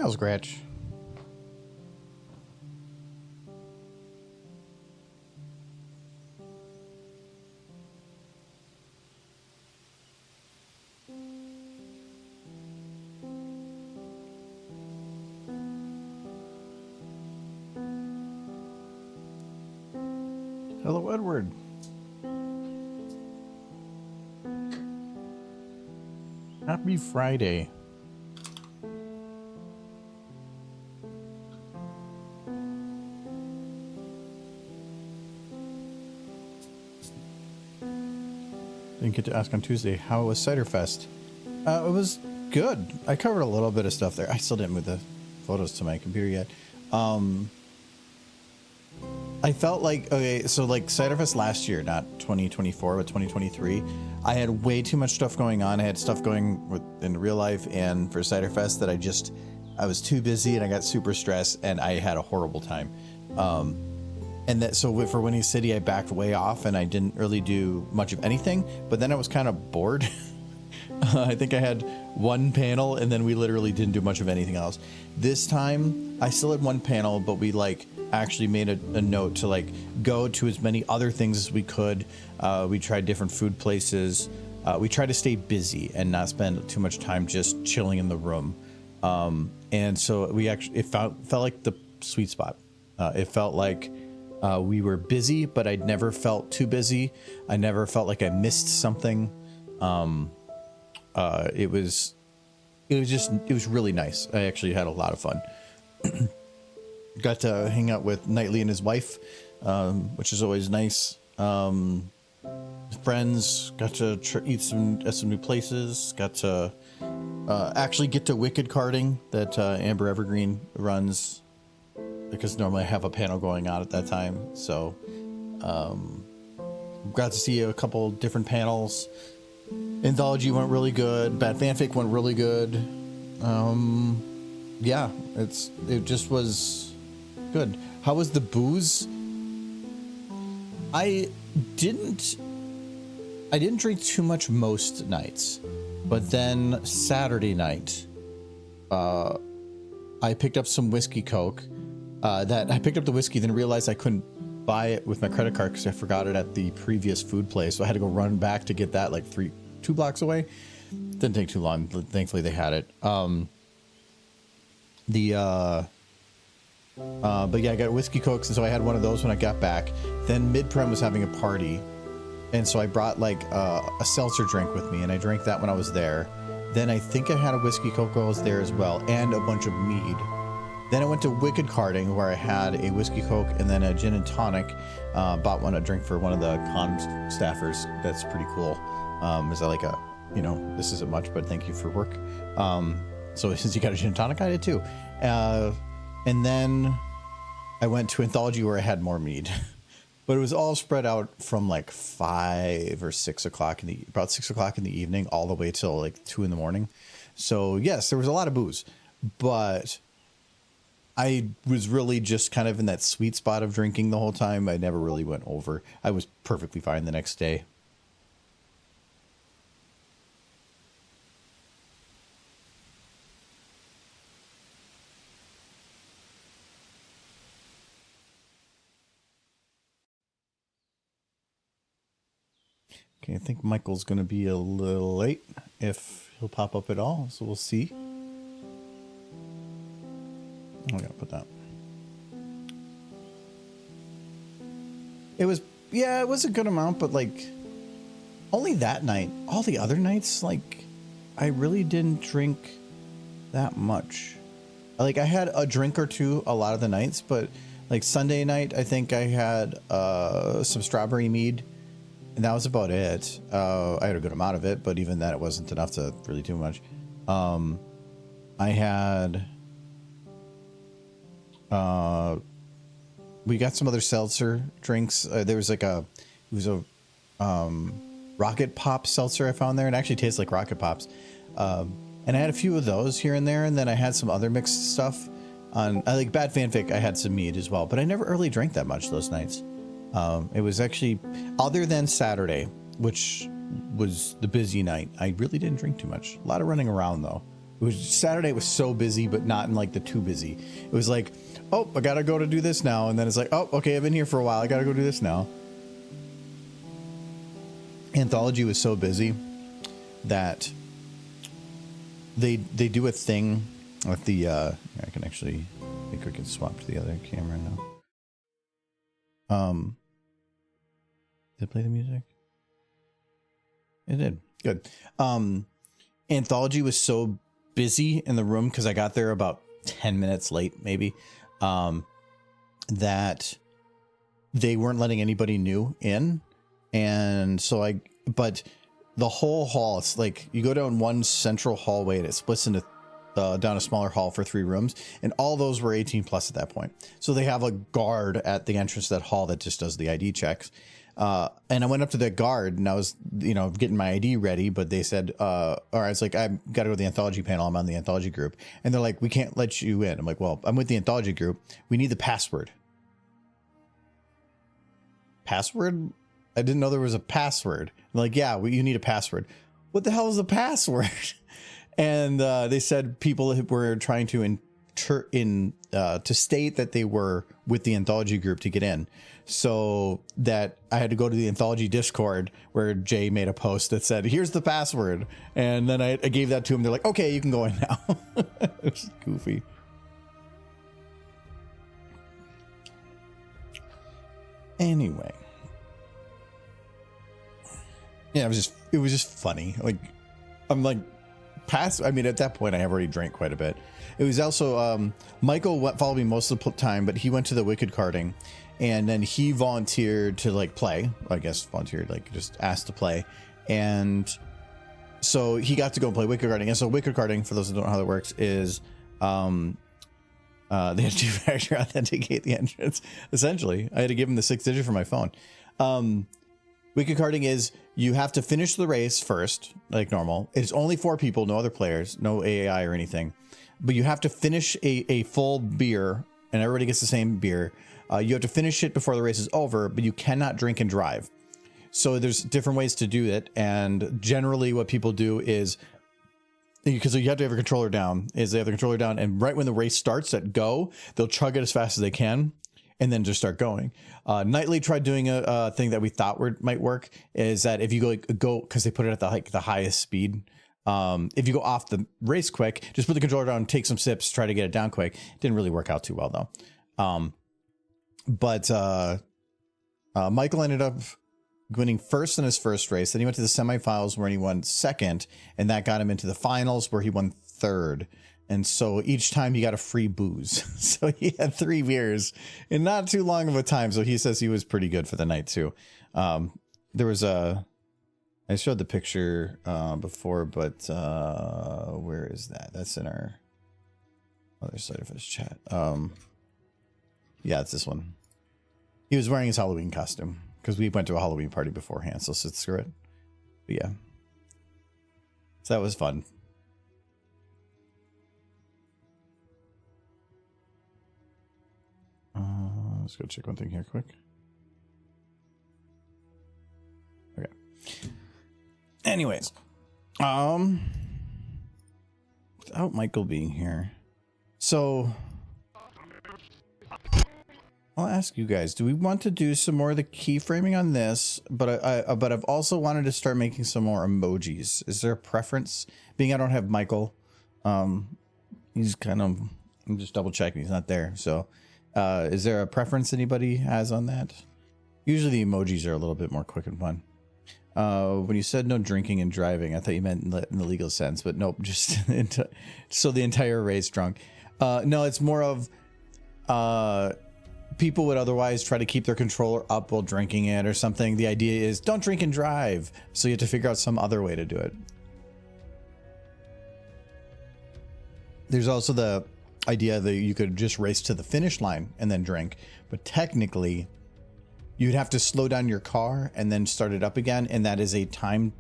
I'll scratch. Hello, Edward. Happy Friday. Didn't get to ask on Tuesday. How was Cider Fest? It was good. I covered a little bit of stuff there. I still didn't move the photos to my computer yet. I felt like, okay, so like Cider Fest last year, not 2024, but 2023, I had way too much stuff going on. I had stuff going in real life and for Cider Fest that I was too busy and I got super stressed and I had a horrible time. And that, so for Winnie City, I backed way off and I didn't really do much of anything, but then I was kind of bored. I think I had one panel and then we literally didn't do much of anything else. This time I still had one panel, but we like actually made a note to like go to as many other things as we could. We tried different food places. We tried to stay busy and not spend too much time just chilling in the room. And so it felt like the sweet spot. It felt like we were busy, but I never felt too busy. I never felt like I missed something. It was really nice. I actually had a lot of fun. Got to hang out with Knightley and his wife, which is always nice. Friends, got to eat at some new places. Got to actually get to Wicked Karting that Amber Evergreen runs, because normally I have a panel going on at that time. So got to see a couple different panels. Anthology went really good. Bad Fanfic went really good. Yeah, it just was good. How was the booze? I didn't drink too much most nights, but then Saturday night, I picked up some whiskey Coke. I picked up the whiskey, then realized I couldn't buy it with my credit card because I forgot it at the previous food place. So I had to go run back to get that like 2 blocks away. Didn't take too long. Thankfully they had it. But yeah, I got whiskey Cokes, and so I had one of those when I got back. Then Mid-Prem was having a party, and so I brought like a seltzer drink with me, and I drank that when I was there. Then I think I had a whiskey Coke while I was there as well, and a bunch of mead. Then I went to Wicked Karting, where I had a whiskey Coke and then a gin and tonic. Bought a drink for one of the con staffers. That's pretty cool. Is that like this isn't much, but thank you for work. So since you got a gin and tonic, I did too. And then I went to Anthology where I had more mead, but it was all spread out from like 5 or 6 o'clock about 6 o'clock in the evening, all the way till like 2 in the morning. So yes, there was a lot of booze, but I was really just kind of in that sweet spot of drinking the whole time. I never really went over. I was perfectly fine the next day. Okay, I think Michael's going to be a little late if he'll pop up at all, so we'll see. I'm going to put that. It was a good amount, but like only that night. All the other nights, like I really didn't drink that much. Like I had a drink or two a lot of the nights, but like Sunday night, I think I had some strawberry mead. And that was about it. I had a good amount of it, but even that, it wasn't enough to really do much. I had, we got some other seltzer drinks. There was like it was a Rocket Pop seltzer I found there. It actually tastes like Rocket Pops. And I had a few of those here and there. And then I had some other mixed stuff I like Bad Fanfic. I had some mead as well, but I never really drank that much those nights. It was actually, other than Saturday, which was the busy night, I really didn't drink too much. A lot of running around though. It was Saturday was so busy, but not in like the too busy. It was like, oh, I gotta go to do this now. And then it's like, oh, okay, I've been here for a while. I gotta go do this now. Anthology was so busy that they do a thing with the I can actually, I think we can swap to the other camera now. Did it play the music? It did. Good. Anthology was so busy in the room because I got there about 10 minutes late, maybe, that they weren't letting anybody new in. And so but the whole hall, it's like you go down one central hallway and it splits into down a smaller hall for 3 rooms, and all those were 18 plus at that point. So they have a guard at the entrance to that hall that just does the ID checks. And I went up to the guard and I was, getting my ID ready, but they said, all right, it's like, I've got to go to the anthology panel. I'm on the anthology group. And they're like, we can't let you in. I'm like, well, I'm with the anthology group. We need the password. Password? I didn't know there was a password. I'm like, yeah, you need a password. What the hell is a password? And they said people were trying to to state that they were with the anthology group to get in. So that I had to go to the anthology Discord where Jay made a post that said, here's the password. And then I gave that to him. They're like, okay, you can go in now. It's goofy. Anyway. Yeah, it was just funny. Like, I'm like, I mean, at that point I have already drank quite a bit. It was also Michael followed me most of the time, but he went to the Wicked carding, and then he volunteered to like play. I guess volunteered, like just asked to play, and so he got to go and play Wicked carding. And so Wicked carding, for those who don't know how that works, is they had to two-factor authenticate the entrance. Essentially, I had to give him the 6th digit for my phone. Wicked carding is you have to finish the race first, like normal. It's only 4 people, no other players, no AAI or anything. But you have to finish a full beer, and everybody gets the same beer. You have to finish it before the race is over, but you cannot drink and drive. So there's different ways to do it. And generally what people do is, because you have to have your controller down, is they have the controller down, and right when the race starts at go, they'll chug it as fast as they can. And then just start going. Nightly tried doing a thing that we thought might work, is that if you go because they put it at the highest speed. If you go off the race quick, just put the controller down, take some sips, try to get it down quick. Didn't really work out too well though. But Michael ended up winning first in his first race. Then he went to the semifinals where he won second, and that got him into the finals where he won third. And so each time he got a free booze. So he had 3 beers in not too long of a time. So he says he was pretty good for the night too. There was I showed the picture before, but where is that? That's in our other side of his chat. Yeah, it's this one. He was wearing his Halloween costume because we went to a Halloween party beforehand. So screw it. But yeah. So that was fun. Let's go check one thing here quick. Okay. Anyways, without Michael being here, so I'll ask you guys: do we want to do some more of the keyframing on this? But I've also wanted to start making some more emojis. Is there a preference? Being I don't have Michael, he's kind of. I'm just double checking he's not there. So, is there a preference anybody has on that? Usually the emojis are a little bit more quick and fun. When you said no drinking and driving, I thought you meant in the legal sense, but nope, just so the entire race drunk. No, it's more of people would otherwise try to keep their controller up while drinking it or something. The idea is don't drink and drive, so you have to figure out some other way to do it. There's also the idea that you could just race to the finish line and then drink, but technically you'd have to slow down your car and then start it up again, and that is a time.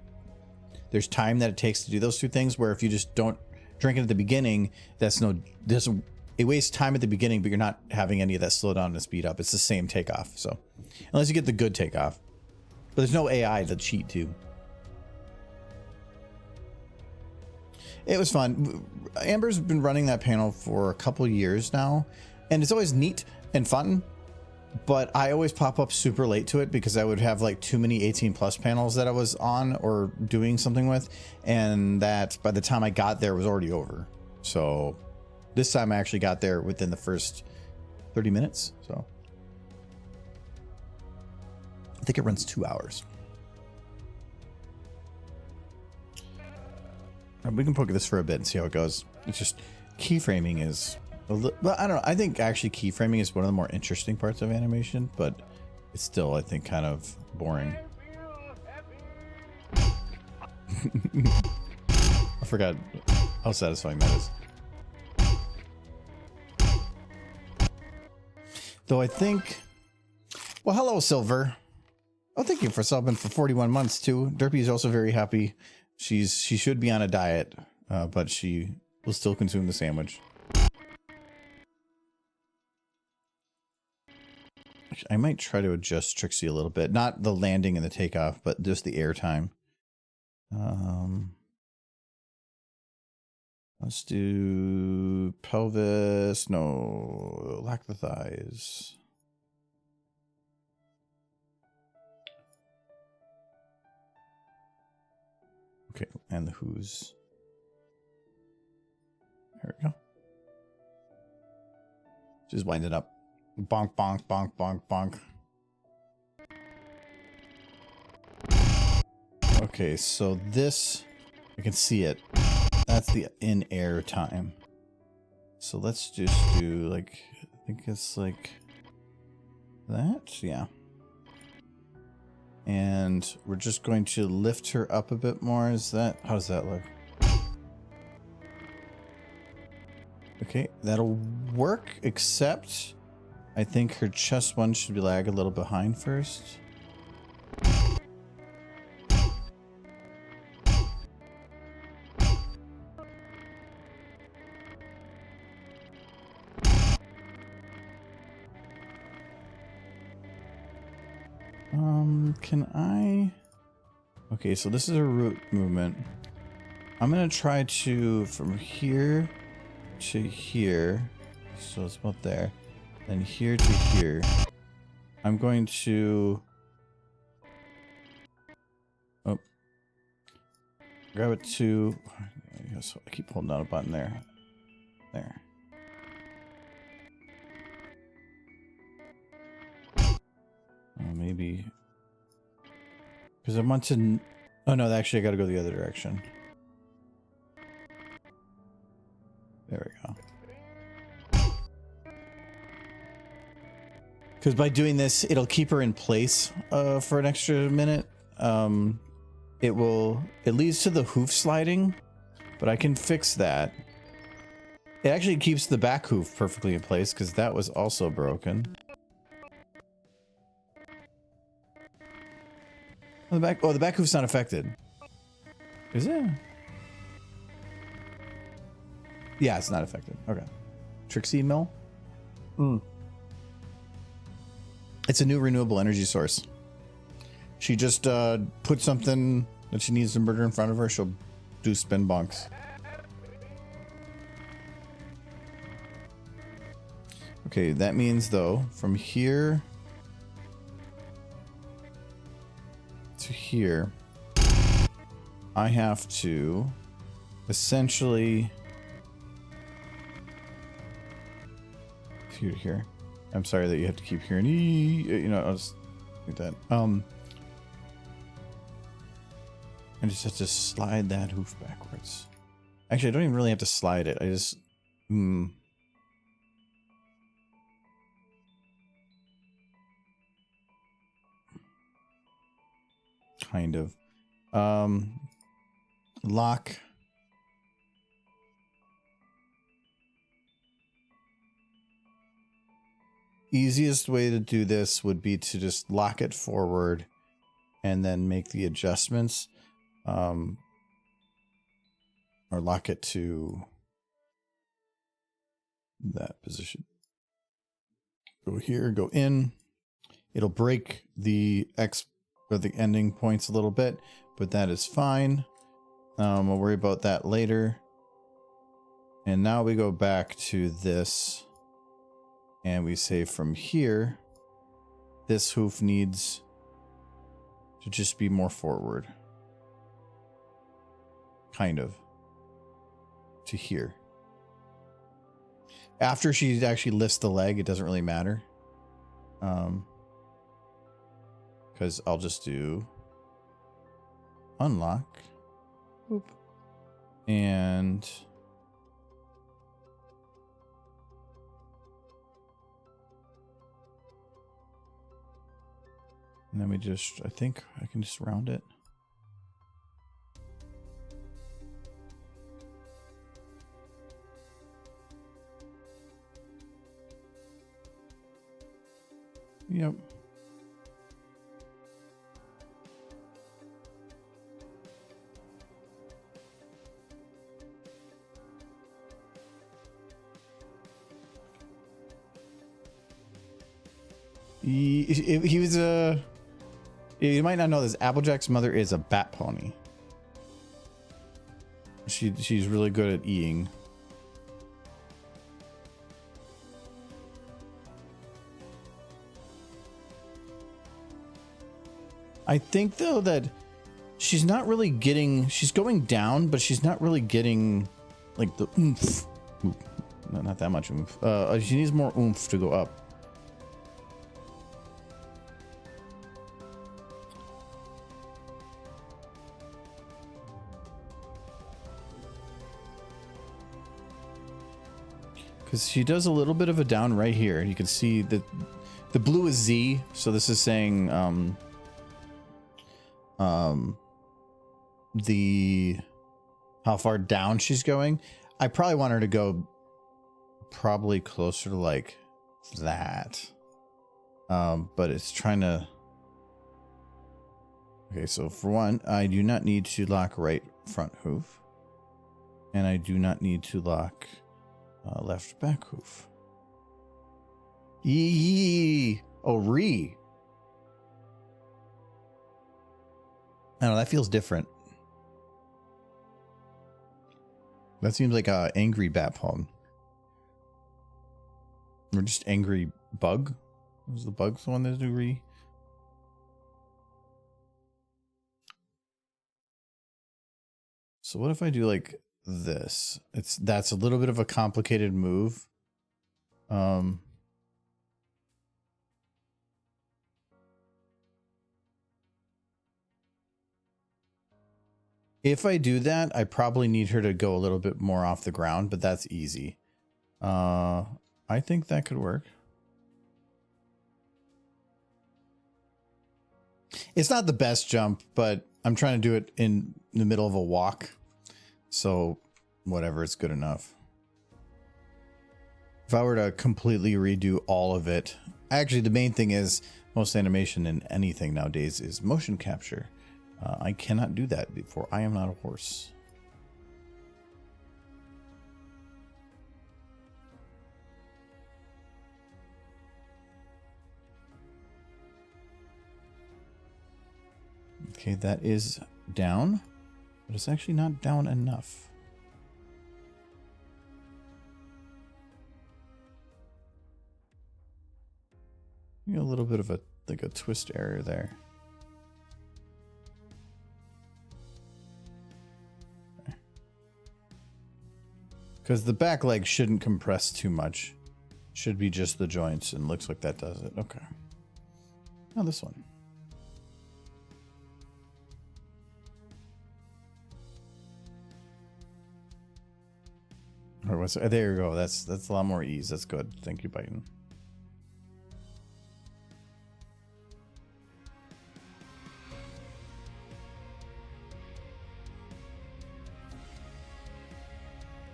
There's time that it takes to do those 2 things, where if you just don't drink it at the beginning, it wastes time at the beginning, but you're not having any of that slow down and speed up. It's the same takeoff. So unless you get the good takeoff, but there's no AI to cheat too. It was fun. Amber's been running that panel for a couple years now, and it's always neat and fun, but I always pop up super late to it because I would have like too many 18 plus panels that I was on or doing something with, and that by the time I got there it was already over. So this time I actually got there within the first 30 minutes. So I think it runs 2 hours. We can poke at this for a bit and see how it goes. It's just keyframing is well, I don't know. I think actually keyframing is one of the more interesting parts of animation, but it's still, I think, kind of boring. I forgot how satisfying that is. Though I think, well, hello, Silver. Oh, thank you for subbing for 41 months too. Derpy is also very happy. She should be on a diet, but she will still consume the sandwich. I might try to adjust Trixie a little bit. Not the landing and the takeoff, but just the air time. Let's do pelvis. No, lack the thighs. Okay, and the who's. There we go. Just wind it up. Bonk, bonk, bonk, bonk, bonk. Okay, so this, I can see it. That's the in-air time. So let's just do like, I think it's like that. Yeah. And we're just going to lift her up a bit more. Is that, how does that look? Okay, that'll work, except I think her chest one should be lag a little behind first. Can I? Okay, so this is a root movement. I'm gonna try to, from here to here, so it's about there, then here to here. I'm going to, oh, grab it to, so I keep holding down a button there, there. Maybe, because I want to, oh no, actually I gotta go the other direction. There we go. Because by doing this, it'll keep her in place for an extra minute. It leads to the hoof sliding, but I can fix that. It actually keeps the back hoof perfectly in place because that was also broken. Oh, the back hoof's not affected. Is it? Yeah, it's not affected. Okay. Trixie Mill? It's a new renewable energy source. She just put something that she needs to murder in front of her. She'll do spin bonks. Okay, that means though, from here to here, I have to essentially here. I'm sorry that you have to keep hearing, you know, I'll just do that. I just have to slide that hoof backwards. Actually, I don't even really have to slide it. I just, kind of. Lock. Easiest way to do this would be to just lock it forward and then make the adjustments. Or lock it to that position. Go here, go in. It'll break the X or the ending points a little bit, but that is fine. We'll worry about that later. And now we go back to this and we say from here, this hoof needs to just be more forward. Kind of. To here. After she actually lifts the leg, it doesn't really matter. Because I'll just do unlock. Boop. And then we just, I think I can just round it. Yep. He was a... You might not know this. Applejack's mother is a bat pony. She's really good at eating. I think though that she's not really getting, she's going down, but she's not really getting like the oomph. Ooh, not that much oomph. She needs more oomph to go up. Because she does a little bit of a down right here. You can see that the blue is Z, so this is saying the how far down she's going. I probably want her to go probably closer to like that. But it's trying to... Okay, so for one, I do not need to lock right front hoof. And I do not need to lock left back hoof. Yee. Oh, re. I don't know, that feels different. That seems like a angry bat palm. Or just angry bug. Was the bug's the one that do re? So what if I do like this? That's a little bit of a complicated move. If I do that, I probably need her to go a little bit more off the ground, but that's easy. I think that could work. It's not the best jump, but I'm trying to do it in the middle of a walk. So whatever, it's good enough. If I were to completely redo all of it, actually the main thing is most animation in anything nowadays is motion capture. I cannot do that before I am not a horse. Okay, that is down, but it's actually not down enough. A little bit of a like a twist error there. Because the back leg shouldn't compress too much. Should be just the joints, and looks like that does it. Okay. Now this one. Or what's, there you go. That's a lot more ease. That's good. Thank you, Biden.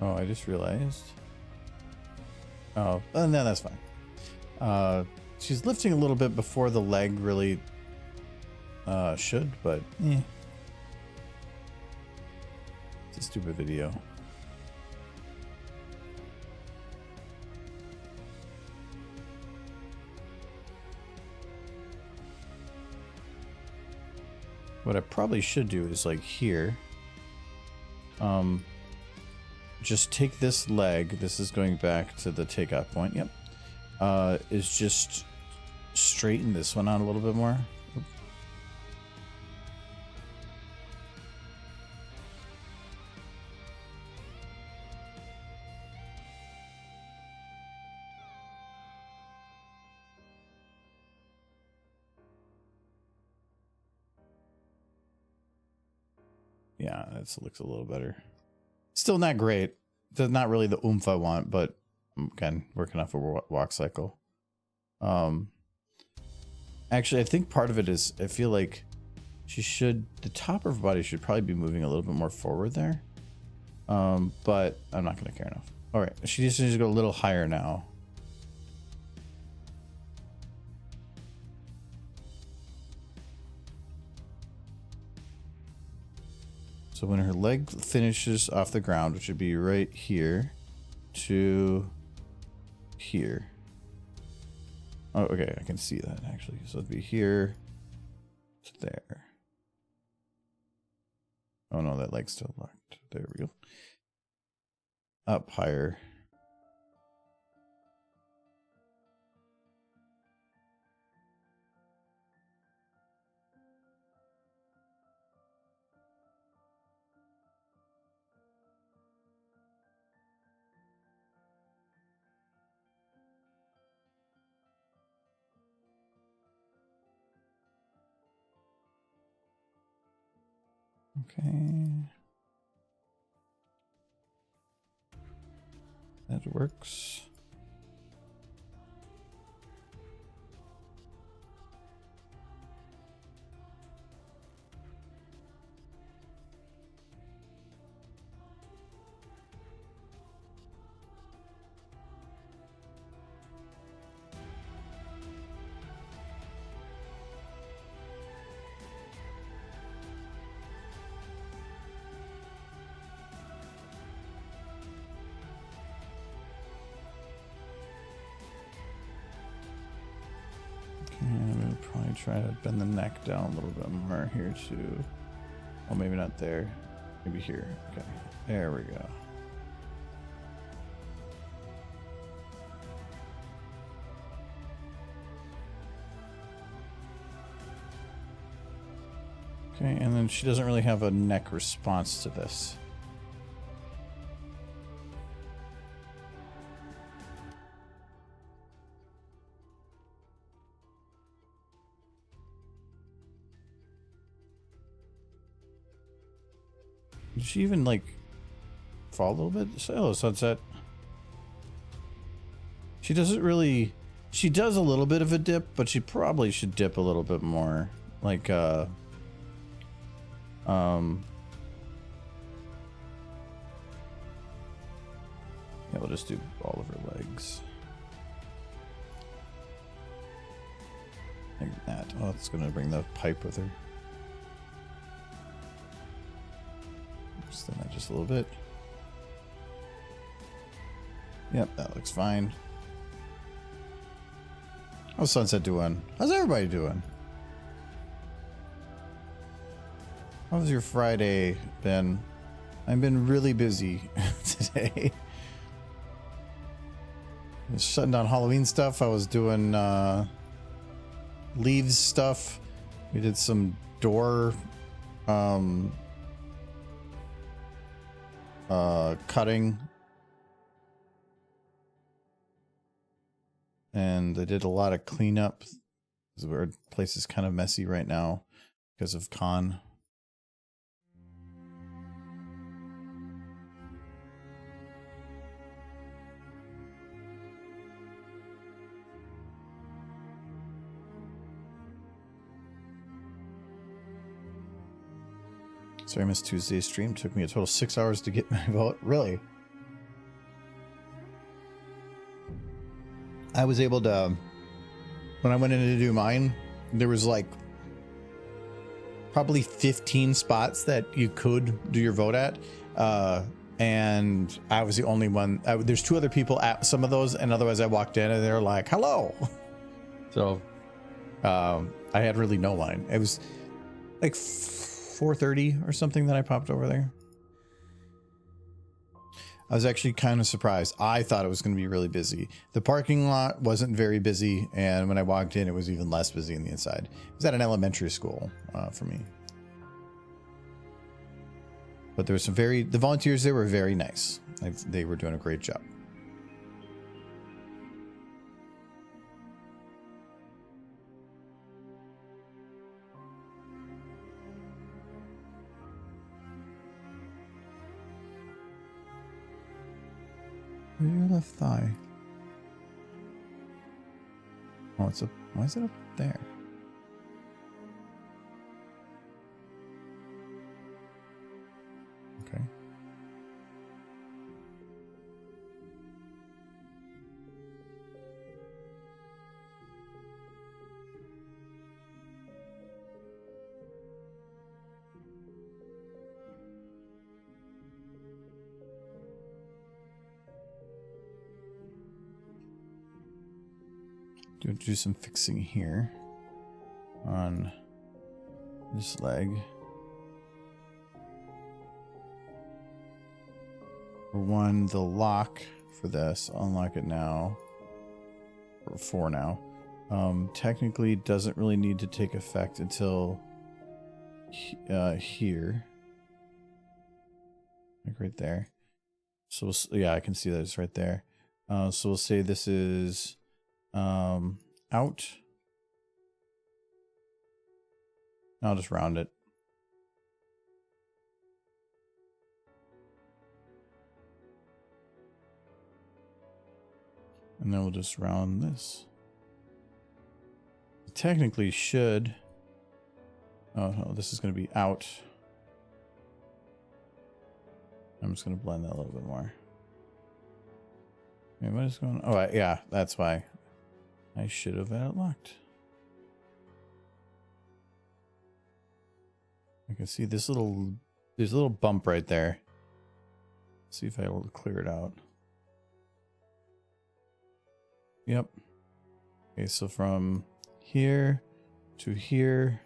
Oh, I just realized. Oh, no, that's fine. She's lifting a little bit before the leg really should, but it's a stupid video. What I probably should do is like here. just take this leg. This is going back to the takeoff point. Yep. Is just straighten this one out a little bit more. Yeah, that looks a little better. Still not great. That's not really the oomph I want, but again, working off a walk cycle. Actually, I think part of it is I feel like the top of her body should probably be moving a little bit more forward there. But I'm not going to care enough. All right, she just needs to go a little higher now. So when her leg finishes off the ground, which would be right here to here. Oh, okay, I can see that actually. So it'd be here to there. Oh no, that leg's still locked. There we go. Up higher. Okay. That works. I'm gonna probably try to bend the neck down a little bit more here too. Oh, maybe not there. Maybe here. Okay, there we go. Okay, and then she doesn't really have a neck response to this. Did she even like fall a little bit? Oh, sunset. She doesn't really. She does a little bit of a dip, but she probably should dip a little bit more. Like yeah, we'll just do all of her legs. Like that. Oh, it's gonna bring the pipe with her. Extend that just a little bit. Yep, that looks fine. How's Sunset doing? How's everybody doing? How's your Friday been? I've been really busy today. I was shutting down Halloween stuff. I was doing leaves stuff. We did some door cutting, and I did a lot of cleanup. Our place is kind of messy right now because of con. Sorry, I missed Tuesday's stream. Took me a total of 6 hours to get my vote. Really? I was able to, when I went in to do mine, there was like probably 15 spots that you could do your vote at. And I was the only one. There's two other people at some of those, and otherwise I walked in and they were like, hello. So I had really no line. It was like 4:30 or something that I popped over there. I was actually kind of surprised. I thought it was going to be really busy. The parking lot wasn't very busy, and when I walked in, it was even less busy on the inside. It was at an elementary school for me. But there was the volunteers there were very nice. They were doing a great job. Where's your left thigh? Oh, it's up. Why is it up there? Okay. Do some fixing here on this leg. For one, the lock for this, unlock it now, or 4 now, technically doesn't really need to take effect until here, like right there. So yeah, I can see that it's right there. So we'll say this is out. I'll just round it. And then we'll just round this. It technically should. Oh no, this is going to be out. I'm just going to blend that a little bit more. Wait, what is going on? Oh, yeah, that's why. I should have had it locked. I can see there's a little bump right there. Let's see if I will clear it out. Yep. Okay, so from here to here.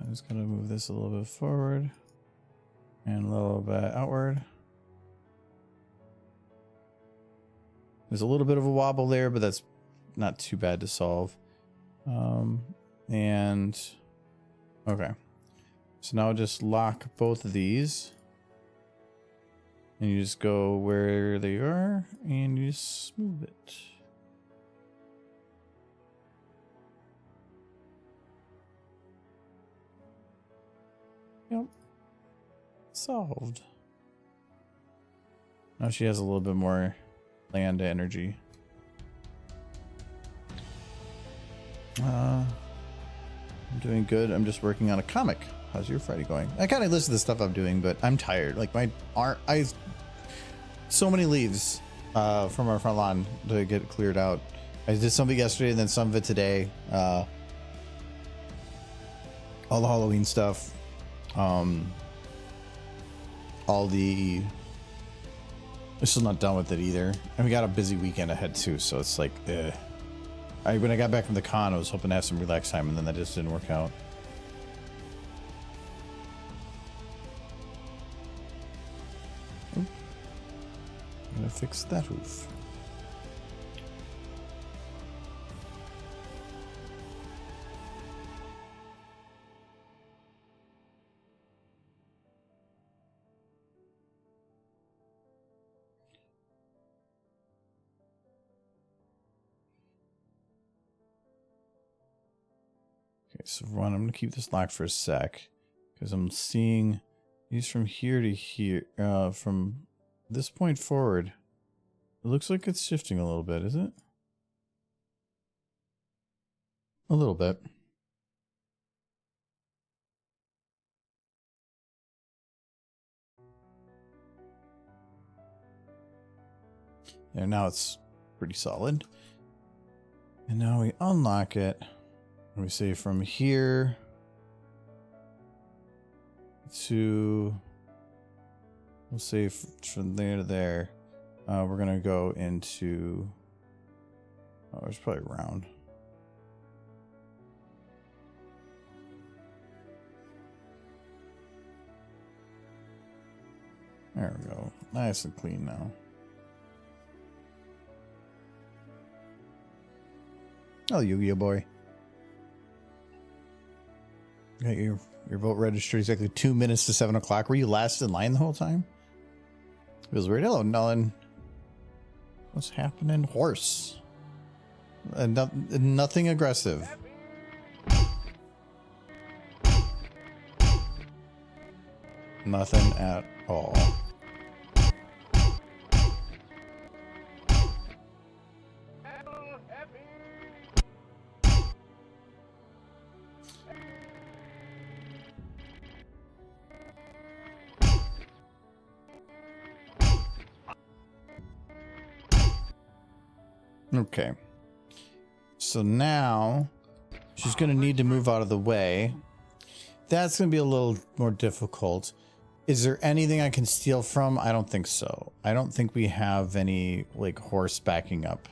I'm just gonna move this a little bit forward and a little bit outward. There's a little bit of a wobble there, but that's not too bad to solve. And okay, so now just lock both of these, and you just go where they are, and you just move it. Yep, solved. Now she has a little bit more land energy. I'm doing good. I'm just working on a comic. How's your Friday going? I kind of listed the stuff I'm doing, but I'm tired. Like so many leaves from our front lawn to get cleared out. I did something yesterday and then some of it today. All the Halloween stuff. I'm still not done with it either. And we got a busy weekend ahead too, so it's like, when I got back from the con, I was hoping to have some relaxed time, and then that just didn't work out. Oop. I'm gonna fix that roof. Okay, so one, I'm gonna keep this locked for a sec because I'm seeing these from here to here. From this point forward, it looks like it's shifting a little bit. Is it? A little bit. Yeah, now it's pretty solid. And now we unlock it. We say from here to, we'll say from there to there, we're gonna go into, oh, it's probably round. There we go. Nice and clean now. Oh, Yu-Gi-Oh boy. You got your vote registered exactly 2 minutes to 7 o'clock. Were you last in line the whole time? It was weird. Hello, Nolan. What's happening? Horse. Nothing aggressive. Nothing at all. Okay. So now she's going to need to move out of the way. That's going to be a little more difficult. Is there anything I can steal from? I don't think so. I don't think we have any like horse backing up.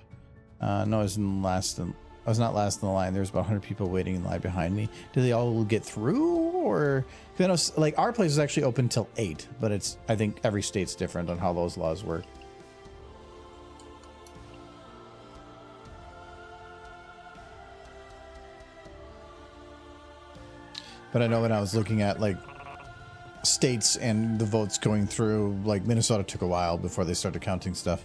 No, I was not last in the line. There's about 100 people waiting in line behind me. Do they all get through, or you know, like our place is actually open till 8, but it's, I think every state's different on how those laws work. But I know when I was looking at like states and the votes going through, like Minnesota took a while before they started counting stuff.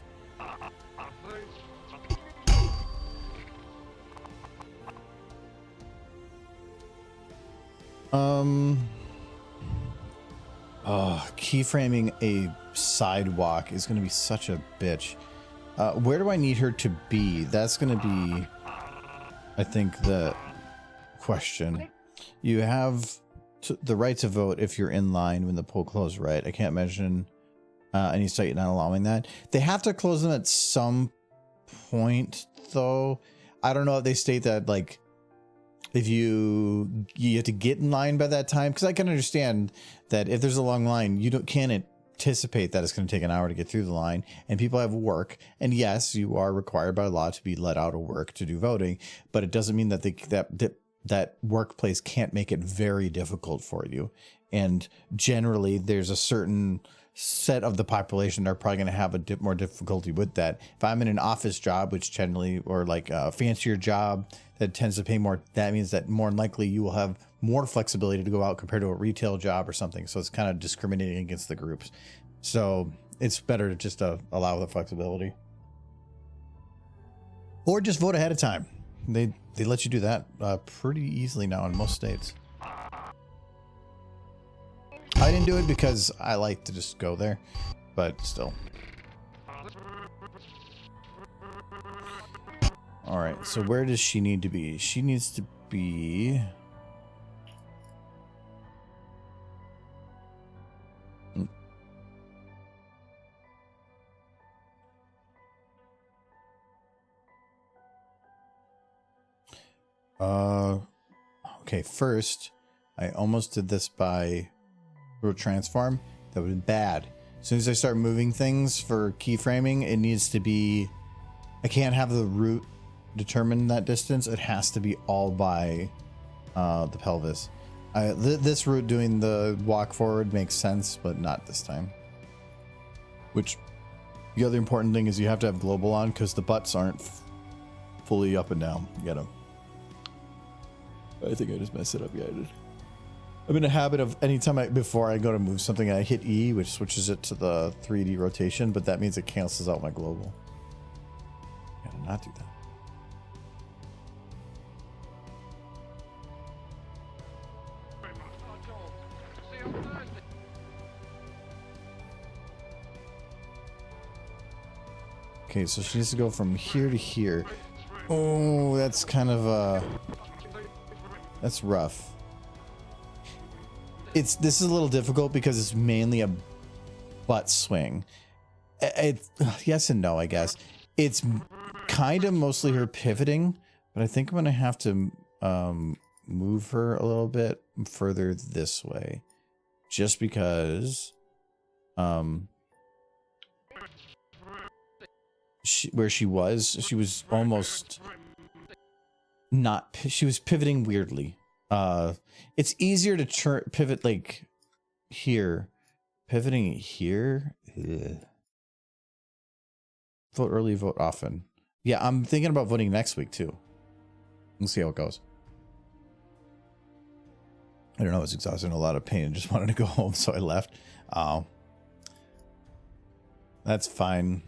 Keyframing a sidewalk is going to be such a bitch. Where do I need her to be? That's going to be, I think, the question. You have the right to vote if you're in line when the poll closes, right? I can't imagine any site not allowing that. They have to close them at some point, though. I don't know if they state that, like, if you have to get in line by that time, because I can understand that if there's a long line, you can't anticipate that it's going to take an hour to get through the line, and people have work. And yes, you are required by law to be let out of work to do voting, but it doesn't mean that that workplace can't make it very difficult for you. And generally, there's a certain set of the population that are probably going to have a more difficulty with that. If I'm in an office job, which generally, or like a fancier job that tends to pay more, that means that more than likely you will have more flexibility to go out compared to a retail job or something. So it's kind of discriminating against the groups. So it's better to just allow the flexibility. Or just vote ahead of time. They let you do that pretty easily now in most states. I didn't do it because I like to just go there, but still. All right, so where does she need to be? She needs to be... Okay, first, I almost did this by root transform. That would be bad. As soon as I start moving things for keyframing, it needs to be... I can't have the root determine that distance. It has to be all by the pelvis. This route doing the walk forward makes sense, but not this time. Which, the other important thing is you have to have global on because the butts aren't fully up and down. You gotta... I think I just messed it up. Yeah, I did. I'm in a habit of anytime before I go to move something, I hit E, which switches it to the 3D rotation, but that means it cancels out my global. Gotta not do that. Okay, so she needs to go from here to here. Oh, that's kind of that's rough. This is a little difficult because it's mainly a butt swing. Yes and no, I guess. It's kind of mostly her pivoting, but I think I'm gonna have to move her a little bit further this way, just because where she was almost not. She was pivoting weirdly. It's easier to pivot like here Pivoting it here. Ugh. Vote early, vote often. Yeah, I'm thinking about voting next week too. We'll see how it goes. I don't know, I was exhausted and a lot of pain and just wanted to go home, so I left. That's fine.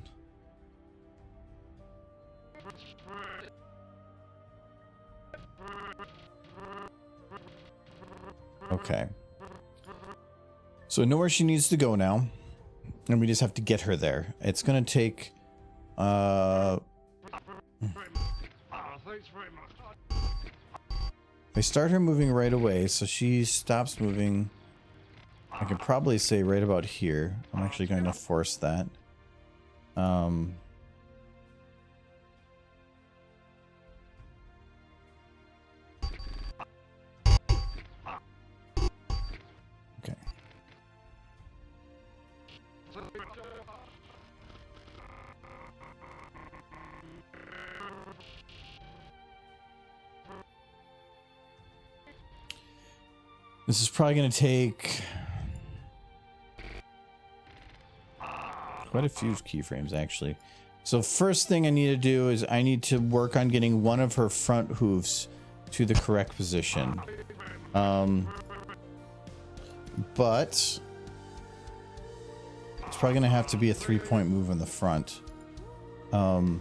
Okay. So I know where she needs to go now. And we just have to get her there. It's gonna take I start her moving right away, so she stops moving. I can probably say right about here. I'm actually going to force that. Okay. This is probably going to take quite a few keyframes, actually. So first thing I need to do is I need to work on getting one of her front hooves to the correct position. But it's probably going to have to be a 3-point move in the front. There we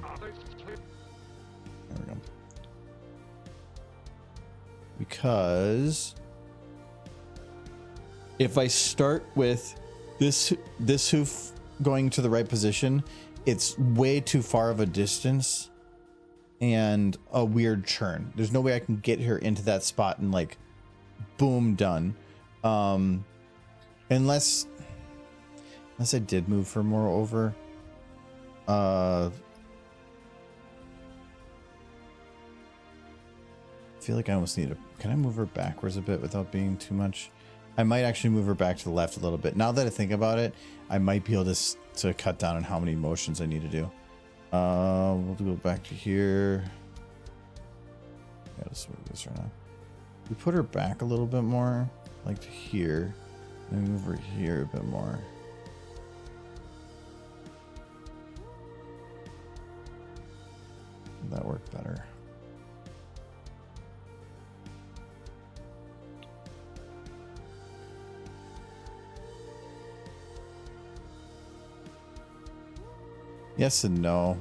go. Because if I start with this hoof going to the right position, it's way too far of a distance and a weird churn. There's no way I can get her into that spot and like, boom, done. Unless I did move her more over. I feel like I almost need to... Can I move her backwards a bit without being too much? I might actually move her back to the left a little bit. Now that I think about it, I might be able to cut down on how many motions I need to do. We'll go back to here. Yeah, let's move this right now. We put her back a little bit more, like to here. And move her here a bit more. That worked better. Yes and no.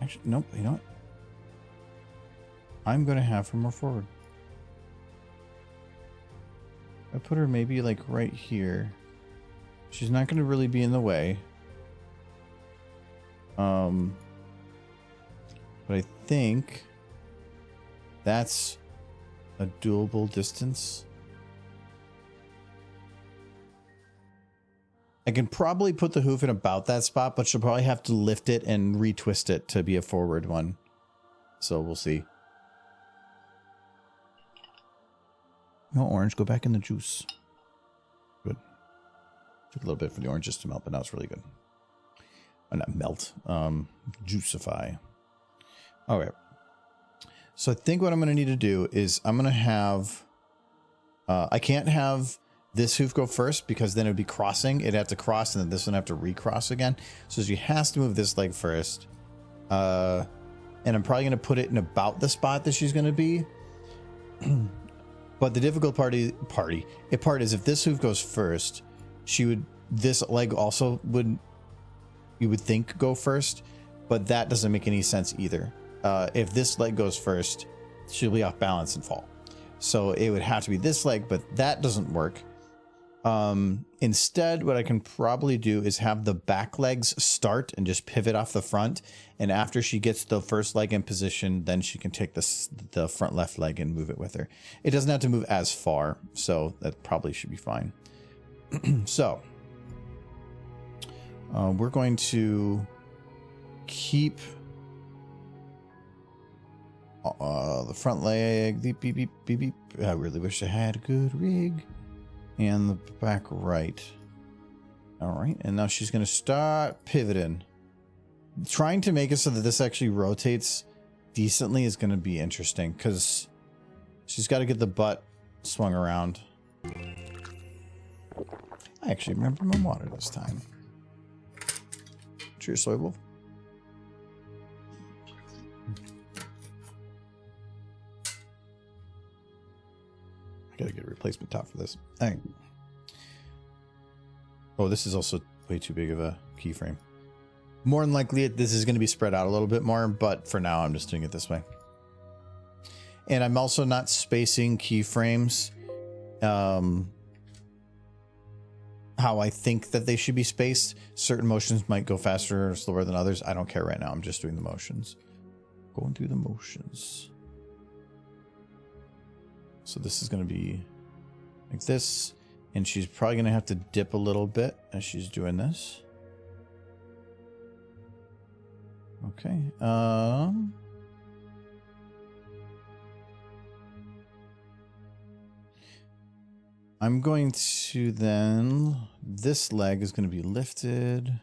Actually, nope. You know what? I'm going to have her more forward. I put her maybe like right here. She's not going to really be in the way. But I think that's a doable distance. I can probably put the hoof in about that spot, but she'll probably have to lift it and retwist it to be a forward one. So we'll see. No orange, go back in the juice. Good. Took a little bit for the oranges to melt, but now it's really good. Oh, not melt. Juicify. All right. So I think what I'm going to need to do is I'm going to have... I can't have this hoof go first because then it would be crossing. It'd have to cross and then this one have to recross again. So she has to move this leg first. And I'm probably going to put it in about the spot that she's going to be. But the difficult part is if this hoof goes first, this leg also would, you would think, go first, but that doesn't make any sense either. If this leg goes first, she'll be off balance and fall. So it would have to be this leg, but that doesn't work. Instead, what I can probably do is have the back legs start and just pivot off the front. And after she gets the first leg in position, then she can take the front left leg and move it with her. It doesn't have to move as far, so that probably should be fine. So we're going to keep the front leg. Beep, beep, beep, beep, beep. I really wish I had a good rig. And the back right. All right, and now she's going to start pivoting. Trying to make it so that this actually rotates decently is going to be interesting because she's got to get the butt swung around. I actually remember my water this time. Cheers, Soy Wolf. I gotta get a replacement top for this. All right. Oh, this is also way too big of a keyframe. More than likely, this is going to be spread out a little bit more, but for now, I'm just doing it this way. And I'm also not spacing keyframes how I think that they should be spaced. Certain motions might go faster or slower than others. I don't care right now. I'm just doing the motions. Going through the motions. So this is going to be like this. And she's probably going to have to dip a little bit as she's doing this. Okay. I'm going to then, this leg is going to be lifted.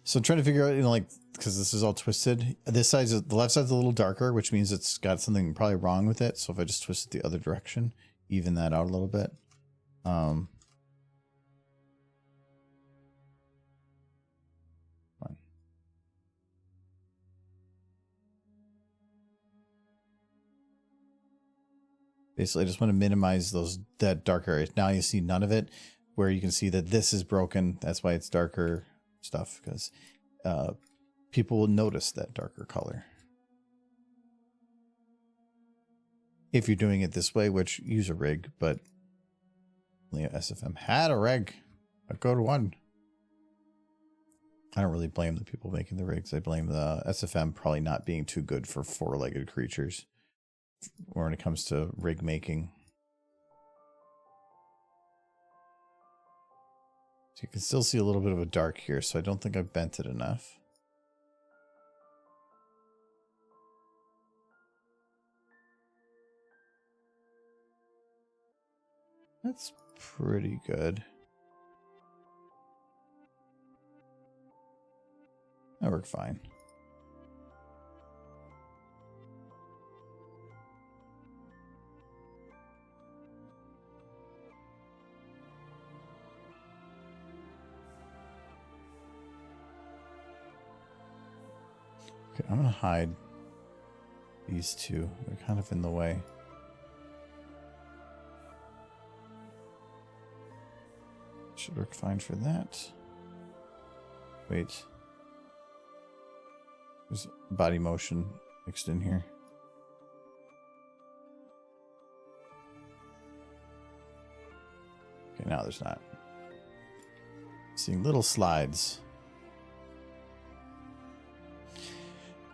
So I'm trying to figure out, like, because this is all twisted. This side, the left side's a little darker, which means it's got something probably wrong with it. So if I just twist it the other direction, even that out a little bit. Fine. Basically, I just want to minimize that dark area. Now you see none of it, where you can see that this is broken. That's why it's darker stuff, because people will notice that darker color. If you're doing it this way, which use a rig, but SFM had a rig, a good one. I don't really blame the people making the rigs. I blame the SFM probably not being too good for four-legged creatures, or when it comes to rig making. So you can still see a little bit of a dark here, so I don't think I've bent it enough. That's pretty good. That worked fine. Okay, I'm gonna hide these two. They're kind of in the way. Should work fine for that. Wait. There's body motion mixed in here. Okay, now there's not. Seeing little slides.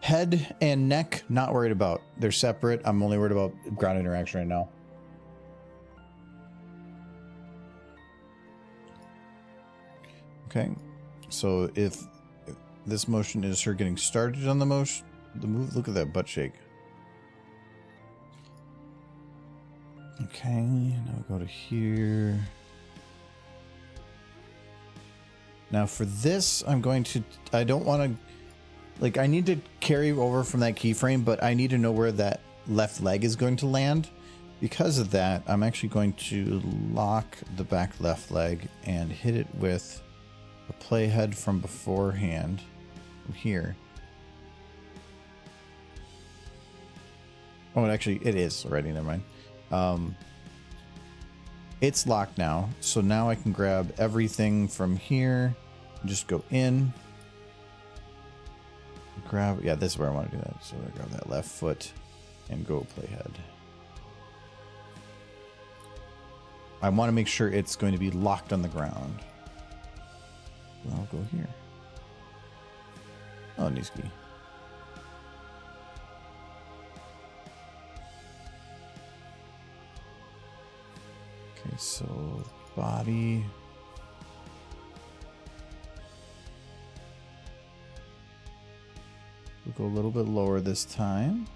Head and neck, not worried about. They're separate. I'm only worried about ground interaction right now. Okay, so if this motion is her getting started on the motion, the move, look at that butt shake. Okay, now we go to here. Now for this, I'm going to, I don't want to, like, I need to carry over from that keyframe, but I need to know where that left leg is going to land. Because of that, I'm actually going to lock the back left leg and hit it with a playhead from beforehand from here. Oh, actually, it is already. Never mind. It's locked now, so now I can grab everything from here and just go in. Grab, yeah, this is where I want to do that. So I grab that left foot and go playhead. I want to make sure it's going to be locked on the ground. I'll go here. Oh, Niski. Okay, so body. We'll go a little bit lower this time.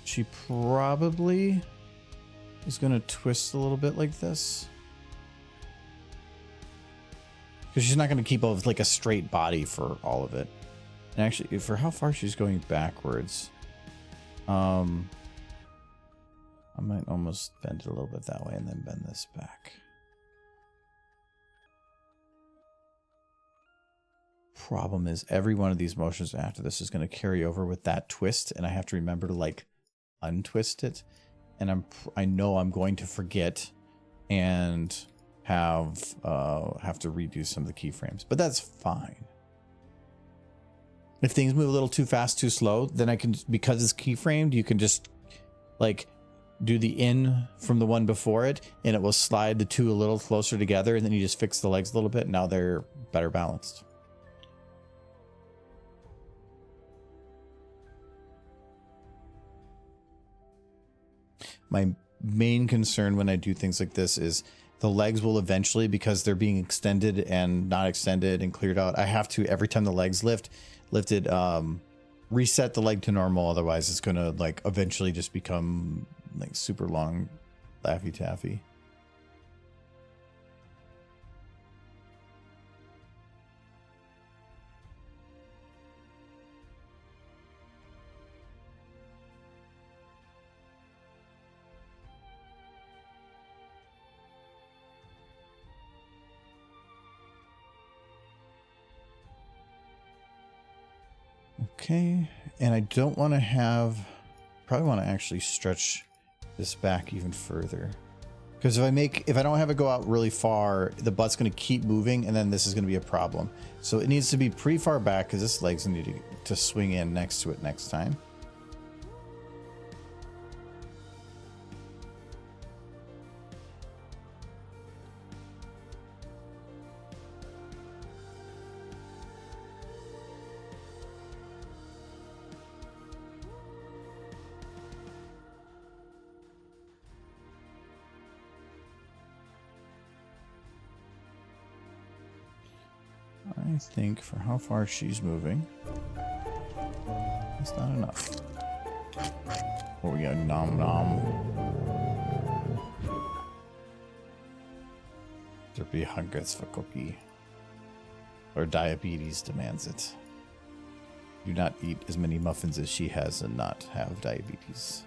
She probably is going to twist a little bit like this. Because she's not going to keep like a straight body for all of it. And actually, for how far she's going backwards, I might almost bend it a little bit that way and then bend this back. Problem is, every one of these motions after this is going to carry over with that twist, and I have to remember to like untwist it, and I know I'm going to forget and have to redo some of the keyframes, but that's fine. If things move a little too fast, too slow, then I can, because it's keyframed, you can just like do the in from the one before it, and it will slide the two a little closer together, and then you just fix the legs a little bit, and now they're better balanced. My main concern when I do things like this is the legs will eventually, because they're being extended and not extended and cleared out, I have to, every time the legs lifted, reset the leg to normal. Otherwise it's going to like eventually just become like super long Laffy Taffy. Okay, and I don't want to have, probably want to actually stretch this back even further. Because if I don't have it go out really far, the butt's going to keep moving, and then this is going to be a problem. So it needs to be pretty far back, because this leg's going to need to swing in next to it next time. I think for how far she's moving, that's not enough. What we got? Nom nom. There be hungers for cookie, or diabetes demands it. Do not eat as many muffins as she has and not have diabetes.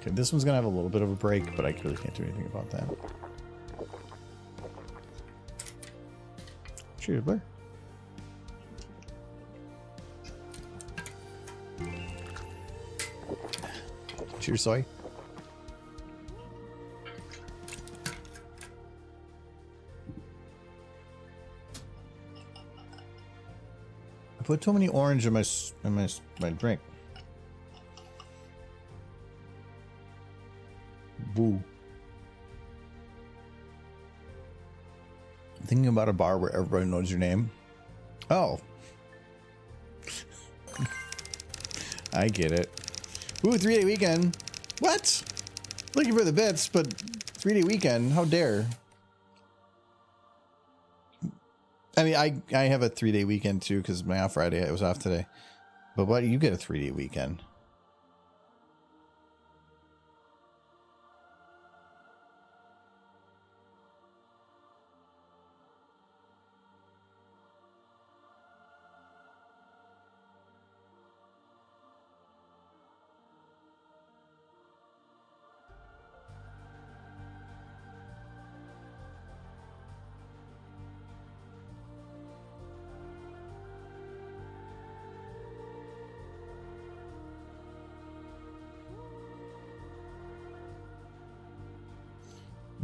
Okay, this one's gonna have a little bit of a break, but I really can't do anything about that. Cheers, Blair. Cheers, soy. I put too many orange in my drink. Boo. I'm thinking about a bar where everybody knows your name. Oh. I get it. Ooh, 3-day weekend. What? Looking for the bits, but 3-day weekend. How dare. I mean, I have a 3-day weekend too, because my off Friday, I was off today. But why do you get a 3-day weekend?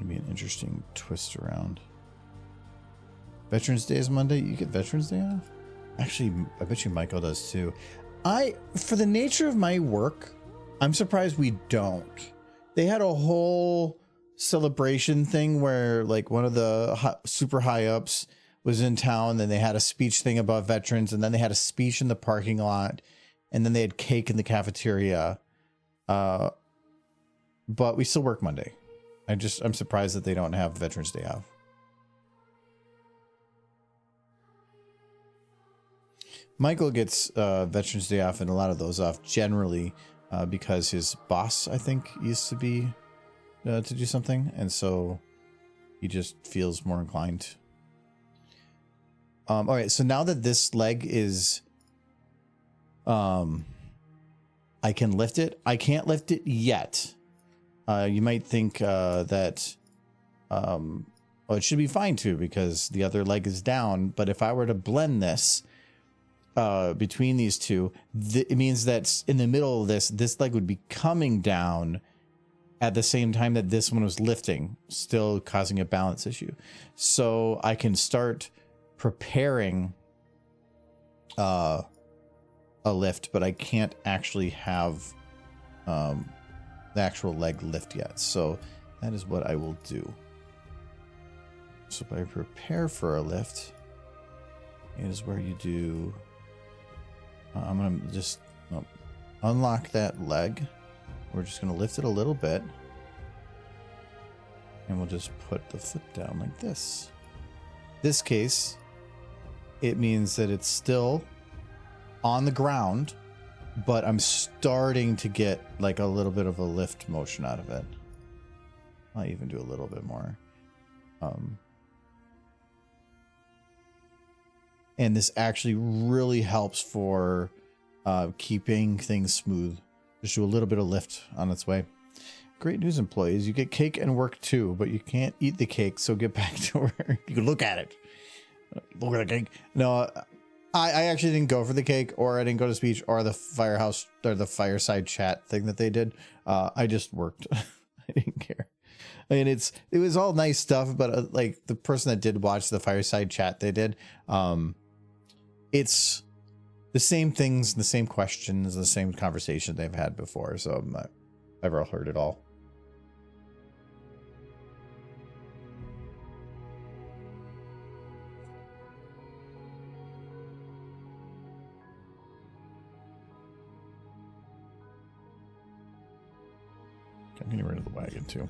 Be an interesting twist around. Veterans Day is Monday. You get Veterans Day off? Actually, I bet you Michael does too. For the nature of my work, I'm surprised we don't. They had a whole celebration thing where like one of the super high ups was in town, then they had a speech thing about veterans, and then they had a speech in the parking lot, and then they had cake in the cafeteria. But we still work Monday. I'm surprised that they don't have Veterans Day off. Michael gets Veterans Day off and a lot of those off generally because his boss, I think, used to be to do something, and so he just feels more inclined. All right, so now that this leg is, I can lift it. I can't lift it yet. You might think that, well, it should be fine too because the other leg is down. But if I were to blend this between these two, it means that in the middle of this leg would be coming down at the same time that this one was lifting, still causing a balance issue. So I can start preparing a lift, but I can't actually have the actual leg lift yet. So that is what I will do. So if I prepare for a lift, it is where you do, I'm going to just unlock that leg. We're just going to lift it a little bit, and we'll just put the foot down like this. This case, it means that it's still on the ground, but I'm starting to get like a little bit of a lift motion out of it. I'll even do a little bit more. And this actually really helps for keeping things smooth. Just do a little bit of lift on its way. Great news, employees. You get cake and work too, but you can't eat the cake, so get back to work. You can look at it. Look at the cake. No, I actually didn't go for the cake, or I didn't go to speech, or the firehouse or the fireside chat thing that they did. I just worked. I didn't care. I mean, it was all nice stuff, but like the person that did watch the fireside chat they did, it's the same things, the same questions, the same conversation they've had before. So I've never heard it all. I'm getting rid of the wagon too.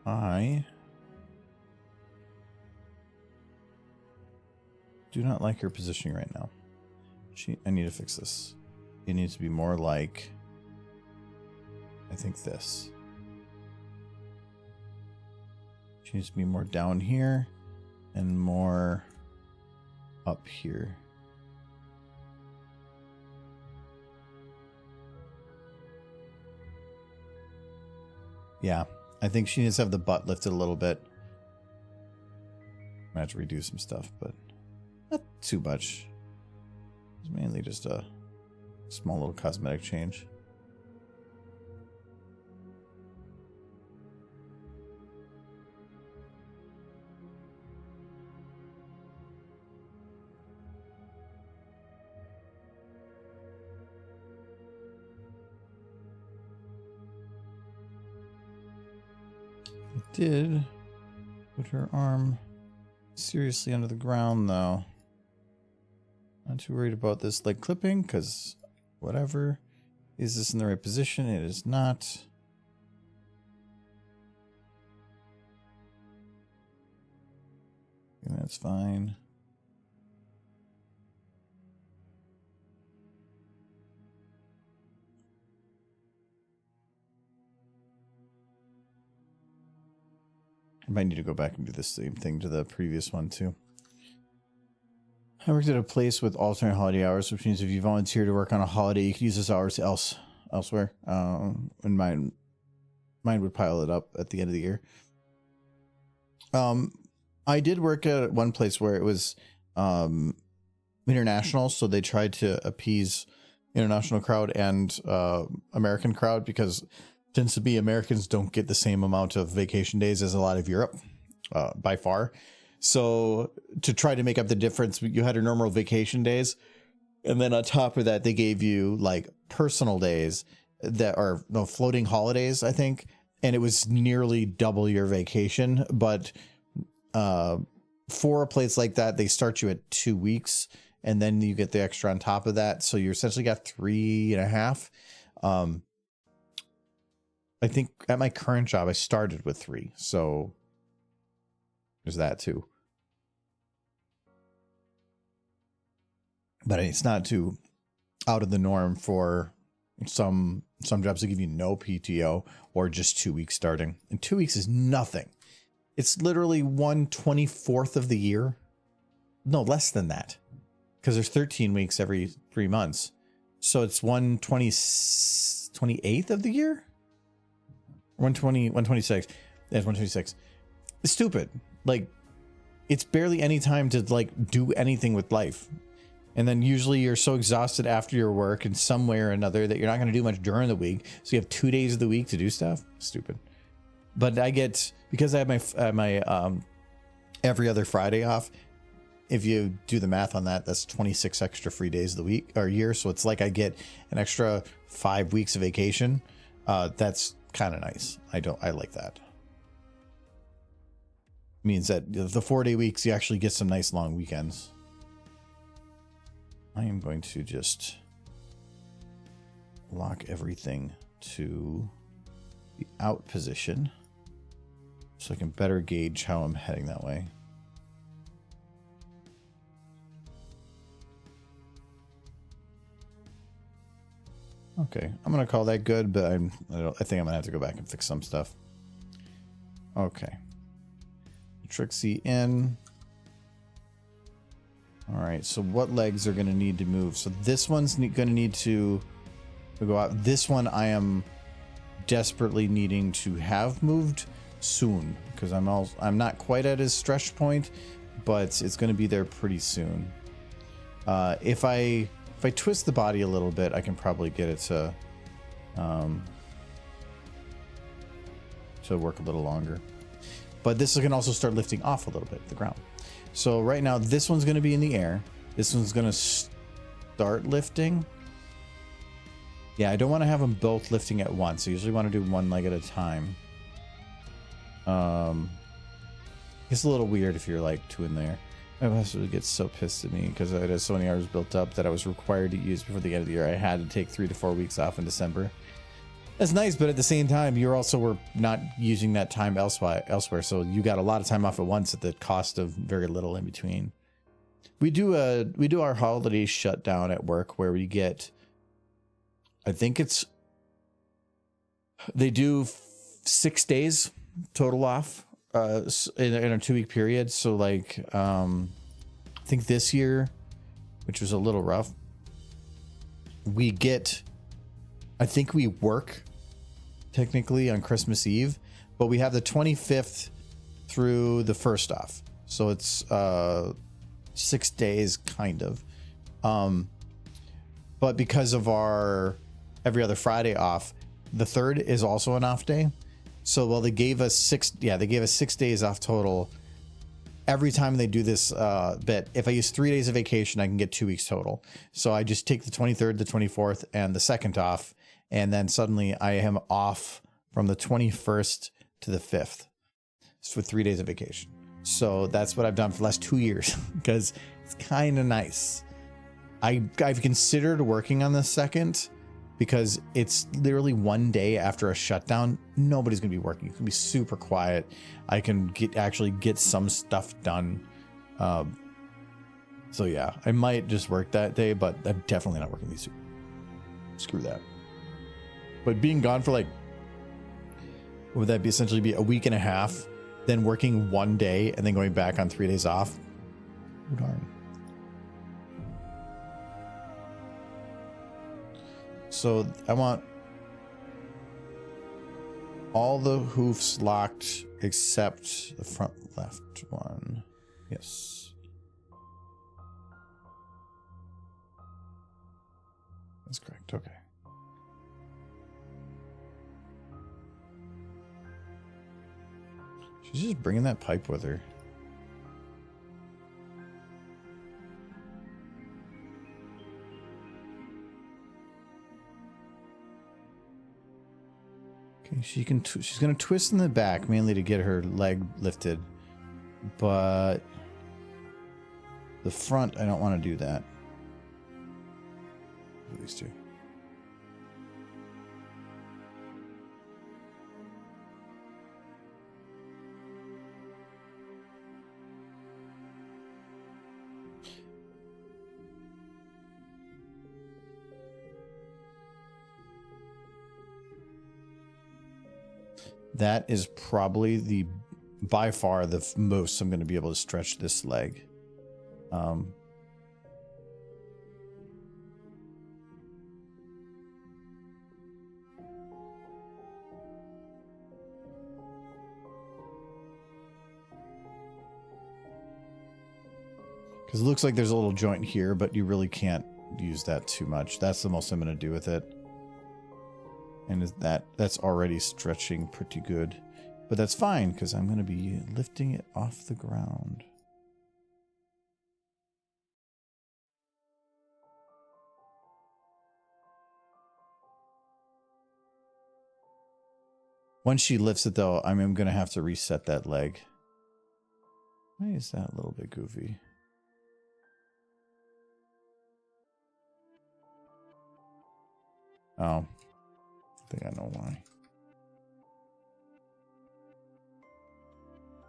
I do not like her positioning right now. I need to fix this. It needs to be more like, I think this. She needs to be more down here and more up here. Yeah, I think she needs to have the butt lifted a little bit. I have to redo some stuff, but not too much. It's mainly just a small little cosmetic change. Did put her arm seriously under the ground though. Not too worried about this leg clipping because whatever. Is this in the right position? It is not. And that's fine. I might need to go back and do the same thing to the previous one too. I worked at a place with alternate holiday hours, which means if you volunteer to work on a holiday, you can use those hours elsewhere. And mine would pile it up at the end of the year. I did work at one place where it was international, so they tried to appease international crowd and American crowd because tends to be Americans don't get the same amount of vacation days as a lot of Europe by far. So to try to make up the difference, you had your normal vacation days. And then on top of that, they gave you like personal days that are no floating holidays, I think. And it was nearly double your vacation. But for a place like that, they start you at 2 weeks and then you get the extra on top of that. So you essentially got 3.5. I think at my current job, I started with 3. So there's that too. But it's not too out of the norm for some jobs to give you no PTO or just 2 weeks starting. And 2 weeks is nothing. It's literally 1/24th of the year. No, less than that. Because there's 13 weeks every 3 months. So it's 1/28th of the year? 120, 126. Yeah, it's 126. It's stupid. Like, it's barely any time to like do anything with life. And then usually you're so exhausted after your work in some way or another that you're not going to do much during the week. So you have 2 days of the week to do stuff. Stupid. But I get, because I have my every other Friday off. If you do the math on that, that's 26 extra free days of the week or year. So it's like I get an extra 5 weeks of vacation. That's kind of nice. I like that. Means that the 4-day weeks, you actually get some nice long weekends. I am going to just lock everything to the out position so I can better gauge how I'm heading that way. Okay, I'm gonna call that good, but I think I'm gonna have to go back and fix some stuff. Okay, Trixie in. All right, so what legs are going to need to move? So this one's going to need to go out. This one I am desperately needing to have moved soon because I'm not quite at his stretch point, but it's going to be there pretty soon. If I twist the body a little bit, I can probably get it to work a little longer. But this can also start lifting off a little bit the ground. So right now, this one's going to be in the air. This one's going to start lifting. Yeah, I don't want to have them both lifting at once. I usually want to do one leg at a time. It's a little weird if you're like 2 in there. My boss would get so pissed at me because I had so many hours built up that I was required to use before the end of the year. I had to take 3 to 4 weeks off in December. That's nice, but at the same time, you also were not using that time elsewhere. So you got a lot of time off at once at the cost of very little in between. We do our holiday shutdown at work where we get, I think they do 6 days total off in a 2 week period. So like, I think this year, which was a little rough, I think we work technically on Christmas Eve, but we have the 25th through the 1st off. So it's 6 days kind of. But because of our every other Friday off, the 3rd is also an off day. So while they gave us 6 days off total. Every time they do this bit, if I use 3 days of vacation, I can get 2 weeks total. So I just take the 23rd, the 24th, and the 2nd off. And then suddenly I am off from the 21st to the 5th for 3 days of vacation. So that's what I've done for the last 2 years because it's kind of nice. I've considered working on the 2nd because it's literally 1 day after a shutdown. Nobody's going to be working. It's going to be super quiet. I can actually get some stuff done. So yeah, I might just work that day, but I'm definitely not working these 2. Screw that. But being gone for like, what would that be? Essentially be a week and a half, then working 1 day and then going back on 3 days off. Oh, darn. So I want all the hoofs locked except the front left one. Yes. That's correct. Okay. She's just bringing that pipe with her. Okay, she's gonna twist in the back mainly to get her leg lifted, but the front I don't want to do that. These two. That is probably by far the most I'm going to be able to stretch this leg. Because it looks like there's a little joint here, but you really can't use that too much. That's the most I'm going to do with it. And that's already stretching pretty good. But that's fine, because I'm going to be lifting it off the ground. Once she lifts it, though, I'm going to have to reset that leg. Why is that a little bit goofy? Oh. I think I know why.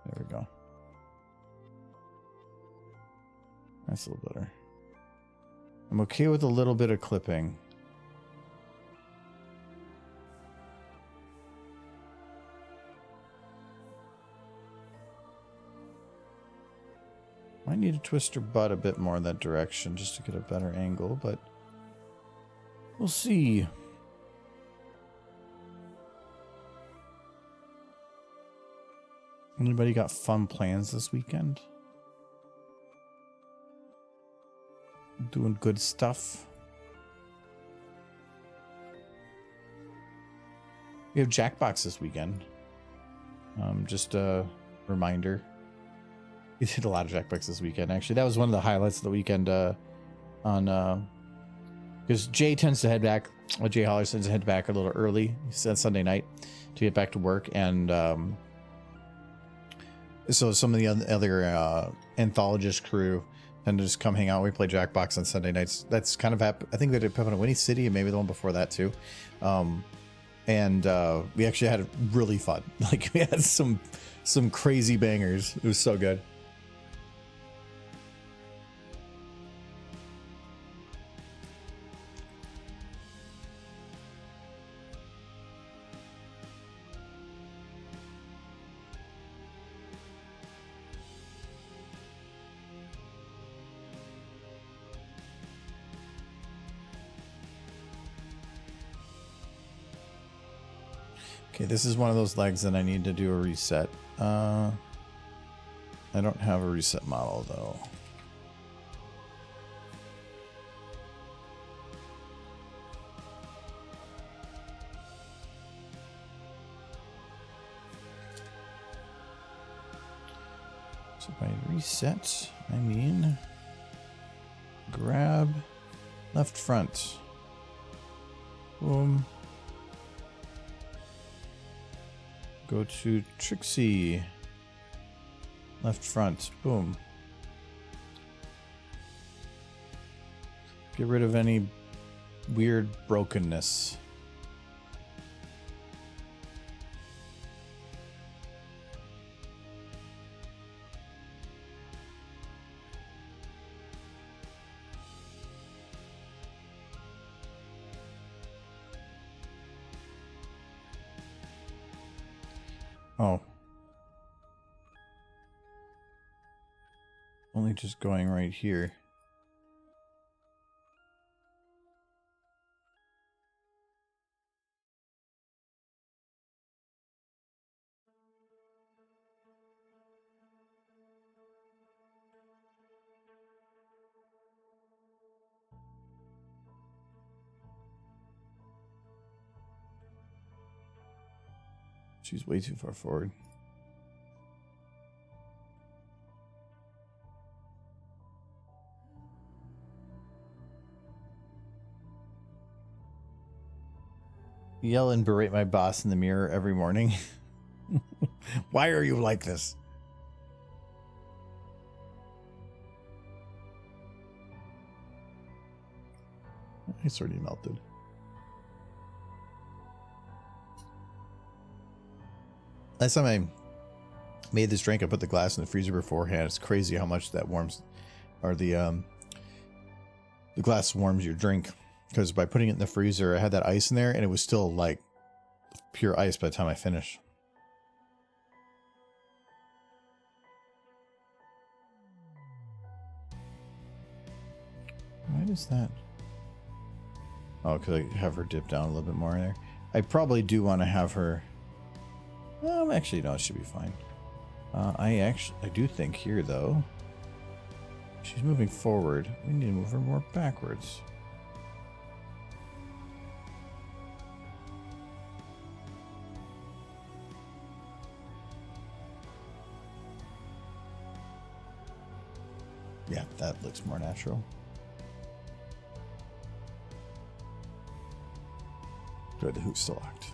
There we go. That's a little better. I'm okay with a little bit of clipping. Might need to twist her butt a bit more in that direction just to get a better angle, but we'll see. Anybody got fun plans this weekend? Doing good stuff? We have Jackbox this weekend. Just a reminder. We did a lot of Jackbox this weekend. Actually, that was one of the highlights of the weekend. Because Jay tends to head back. Jay Holler tends to head back a little early. He said Sunday night to get back to work, and so some of the other anthologist crew tend to just come hang out. We play Jackbox on Sunday nights. That's kind of I think they did Pep in Winnie City and maybe the one before that too. And we actually had really fun. Like we had some crazy bangers. It was so good. Okay, this is one of those legs that I need to do a reset. I don't have a reset model though. So by reset, I mean grab left front. Boom. Go to Trixie. Left front. Boom. Get rid of any weird brokenness. Oh. Only just going right here. She's way too far forward. Yell and berate my boss in the mirror every morning. Why are you like this? It's already melted. Last time I made this drink, I put the glass in the freezer beforehand. It's crazy how much that warms, or the glass warms your drink. Because by putting it in the freezer, I had that ice in there, and it was still like pure ice by the time I finished. Why does that? Oh, because I have her dip down a little bit more in there. I probably do want to have her. Actually, no, it should be fine. I do think here though, she's moving forward. We need to move her more backwards. Yeah, that looks more natural. Good, the hoop's still locked.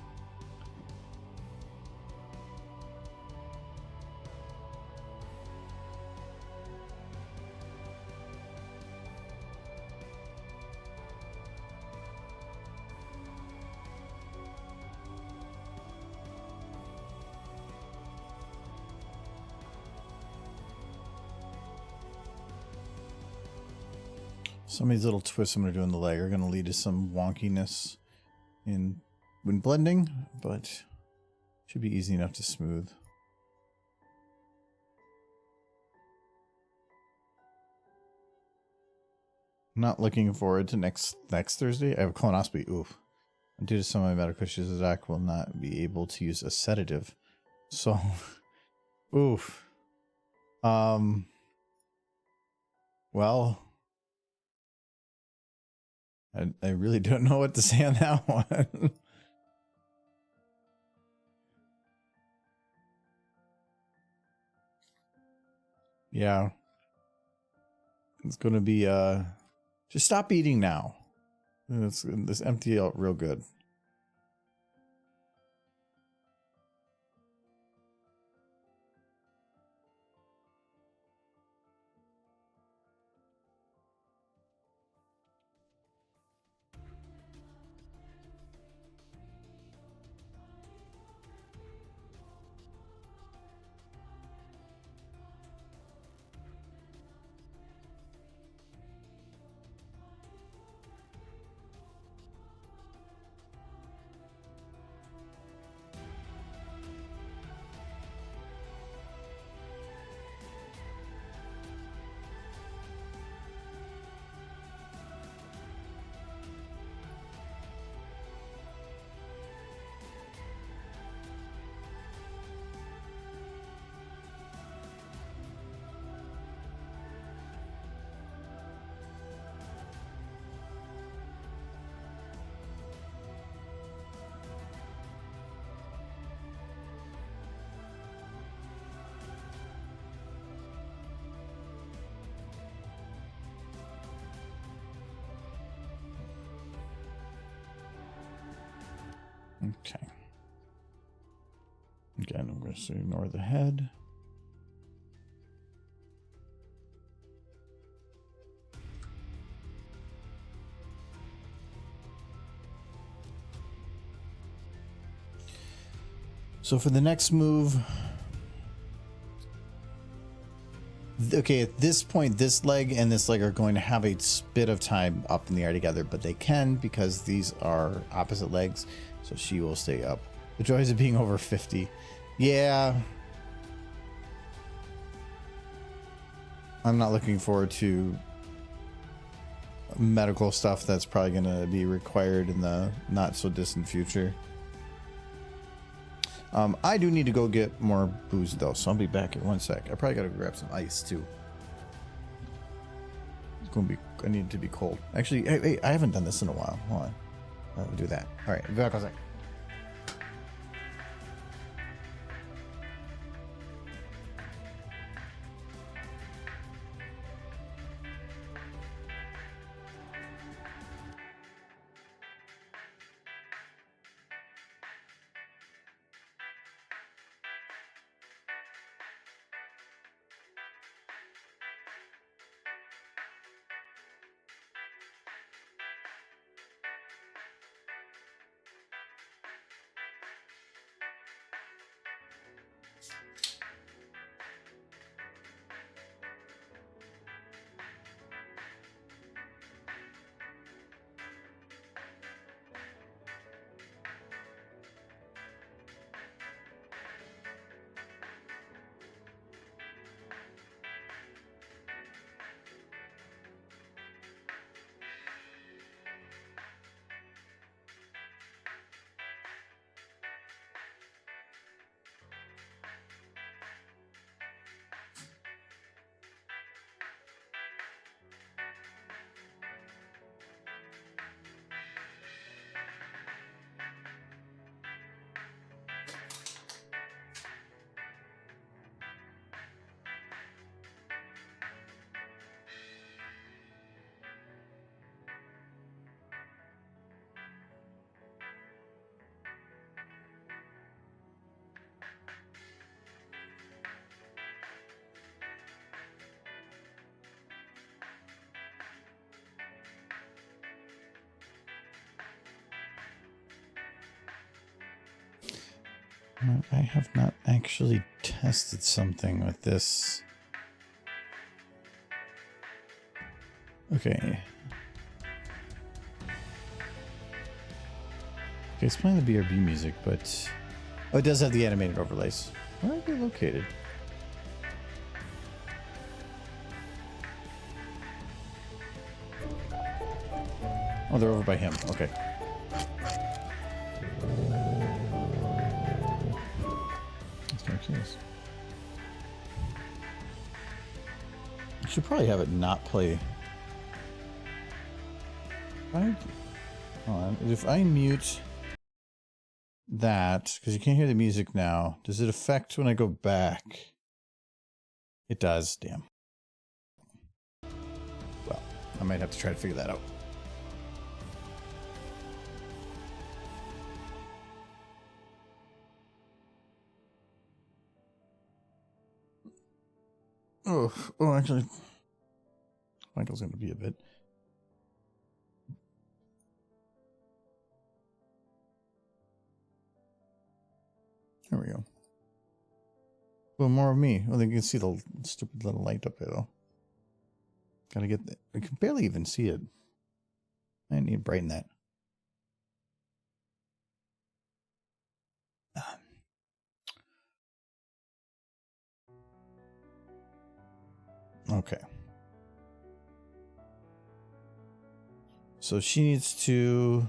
Some of these little twists I'm going to do in the leg are going to lead to some wonkiness when blending, but should be easy enough to smooth. Not looking forward to next Thursday. I have a colonoscopy. Oof. Due to some of my medical issues, Zach will not be able to use a sedative. So, oof. Well, I really don't know what to say on that one. Yeah. It's going to be, just stop eating now. This empty out real good. Okay. Again, I'm going to ignore the head. So for the next move, okay, at this point, this leg and this leg are going to have a bit of time up in the air together, but they can because these are opposite legs, so she will stay up. The joys of being over 50. Yeah. I'm not looking forward to medical stuff that's probably going to be required in the not so distant future. I do need to go get more booze though, so I'll be back in 1 sec. I probably got to grab some ice too. It's going to be, I need it to be cold. Actually, hey, I haven't done this in a while. Hold on. I'll do that. All right, I'll be back in 1 sec. I have not actually tested something with this. Okay. Okay, it's playing the BRB music, but... Oh, it does have the animated overlays. Where are they located? Oh, they're over by him. Okay. Let's go to this. You should probably have it not play. Hold on. If I mute that, because you can't hear the music now, does it affect when I go back? It does. Damn. Well, I might have to try to figure that out. Oh, actually, Michael's going to be a bit. There we go. Well, more of me. Well, then you can see the stupid little light up there, though. Gotta get that. I can barely even see it. I need to brighten that. Okay. So she needs to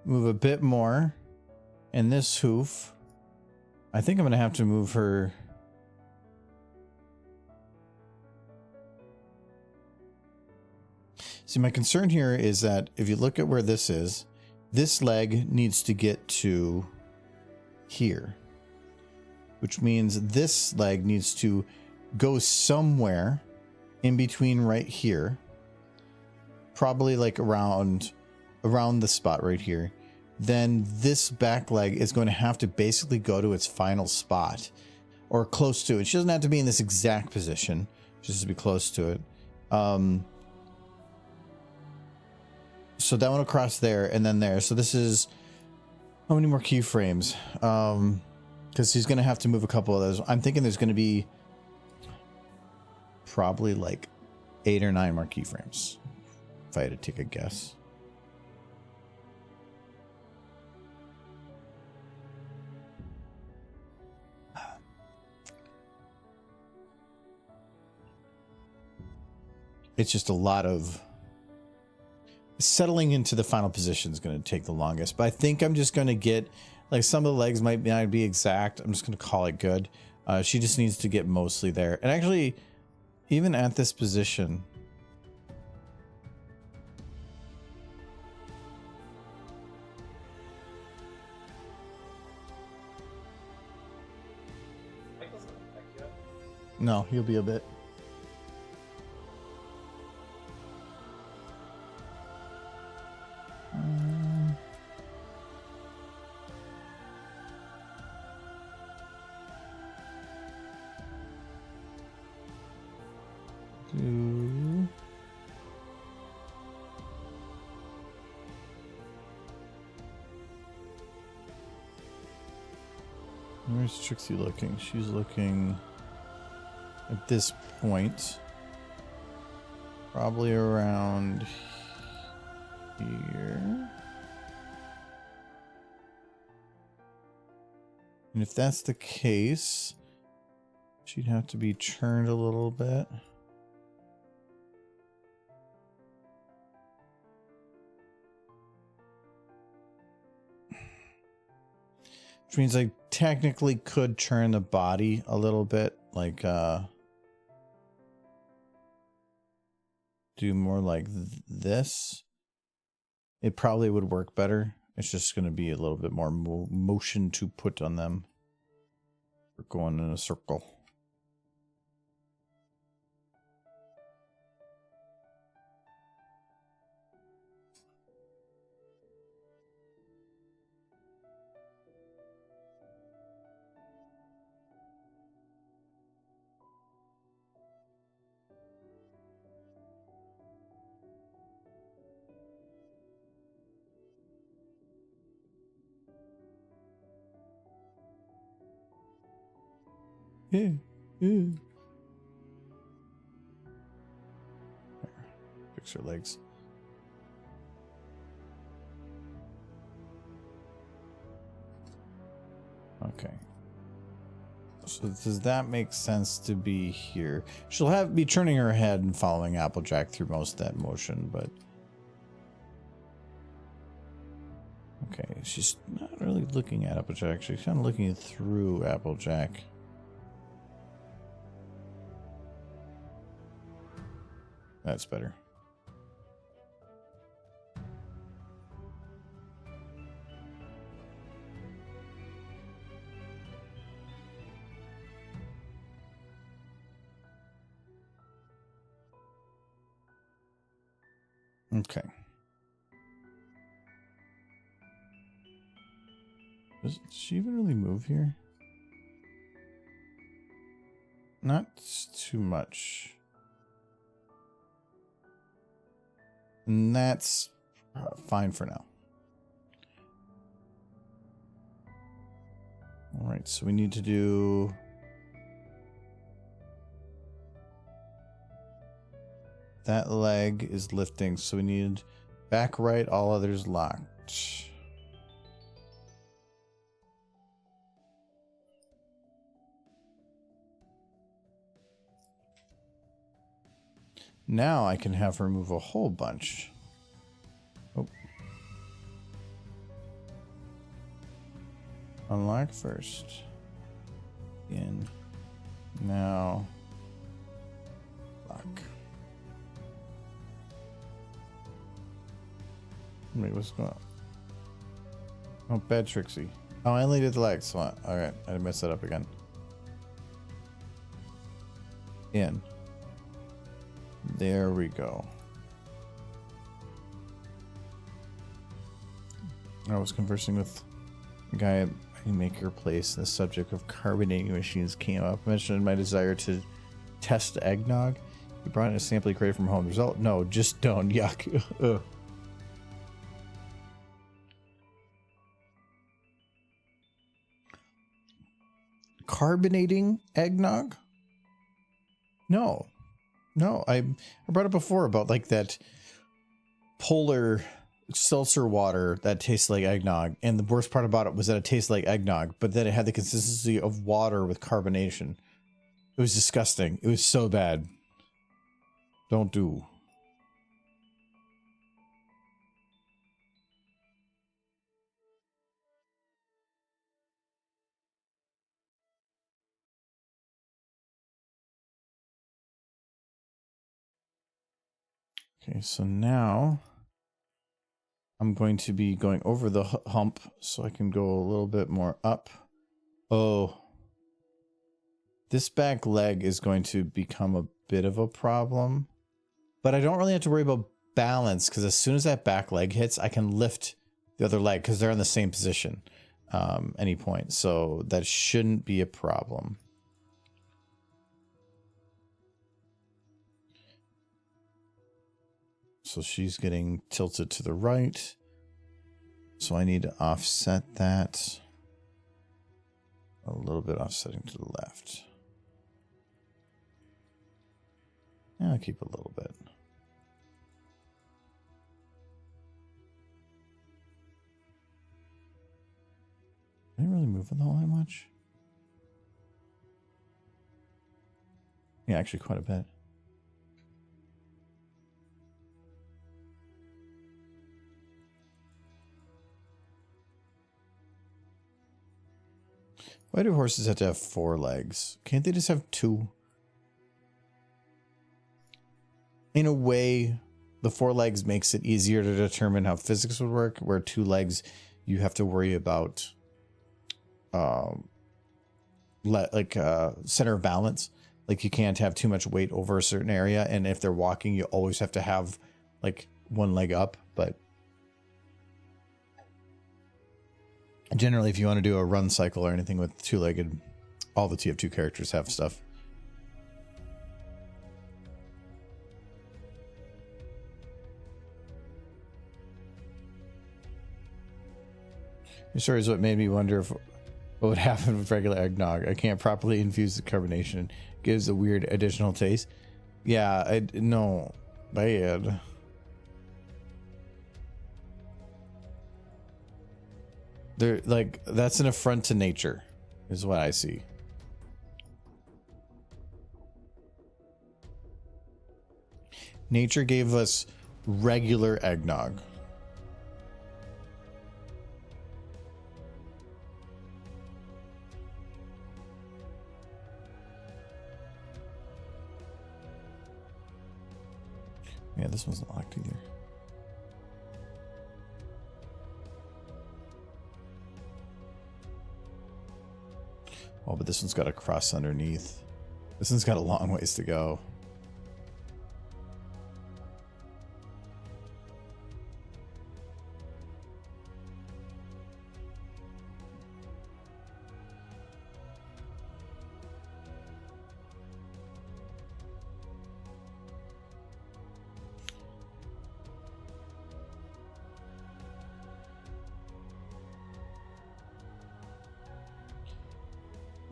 move a bit more. And this hoof, I think I'm going to have to move her. See, my concern here is that if you look at where this is, this leg needs to get to here, which means this leg needs to go somewhere in between right here, probably like around the spot right here. Then this back leg is going to have to basically go to its final spot or close to it. She doesn't have to be in this exact position, just to be close to it. So that one across there and then there. So this is how many more keyframes? Because he's going to have to move a couple of those. I'm thinking there's going to be probably like 8 or 9 more keyframes, if I had to take a guess. It's just a lot of settling into the final position is going to take the longest, but I think I'm just going to get like some of the legs might not be exact. I'm just going to call it good. She just needs to get mostly there. And actually, even at this position, no, he'll be a bit. Where's Trixie looking? She's looking at this point, probably around here. And if that's the case, she'd have to be turned a little bit. Which means I technically could turn the body a little bit, like do more like this. It probably would work better. It's just going to be a little bit more motion to put on them. We're going in a circle. Yeah. Yeah. Fix her legs. Okay. So does that make sense to be here? She'll be turning her head and following Applejack through most of that motion, but okay, she's not really looking at Applejack. She's kind of looking through Applejack. That's better. Okay. Does she even really move here? Not too much. And that's fine for now. All right, so we need to do... That leg is lifting, so we need back right, all others locked. Now I can have her move a whole bunch. Oh. Unlock first. In. Now. Lock. Wait, what's going on? Oh, bad Trixie. Oh, I only did the legs. Alright, I messed that up again. In. There we go. I was conversing with a guy at Maker Place. The subject of carbonating machines came up. I mentioned my desire to test eggnog. He brought in a sample he created from home. Result? No, just don't. Yuck. Ugh. Carbonating eggnog? No. No, I brought up before about like that polar seltzer water that tastes like eggnog. And the worst part about it was that it tasted like eggnog, but then it had the consistency of water with carbonation. It was disgusting. It was so bad. Don't do. Okay, so now I'm going to be going over the hump so I can go a little bit more up. Oh. This back leg is going to become a bit of a problem. But I don't really have to worry about balance because as soon as that back leg hits, I can lift the other leg because they're in the same position any point. So that shouldn't be a problem. So she's getting tilted to the right. So I need to offset that. A little bit offsetting to the left. Yeah, I'll keep a little bit. Did I really move it all that much? Yeah, actually quite a bit. Why do horses have to have 4 legs? Can't they just have 2? In a way, the 4 legs makes it easier to determine how physics would work, where 2 legs, you have to worry about center of balance. Like you can't have too much weight over a certain area, and if they're walking, you always have to have like 1 leg up. But generally, if you want to do a run cycle or anything with 2-legged, all the TF2 characters have stuff. Your story is what made me wonder if What would happen with regular eggnog? I can't properly infuse the carbonation. Gives a weird additional taste. Yeah, no, bad. They're like, that's an affront to nature, is what I see. Nature gave us regular eggnog. Yeah, this one's not locked either. Oh, but this one's got a cross underneath. This one's got a long ways to go.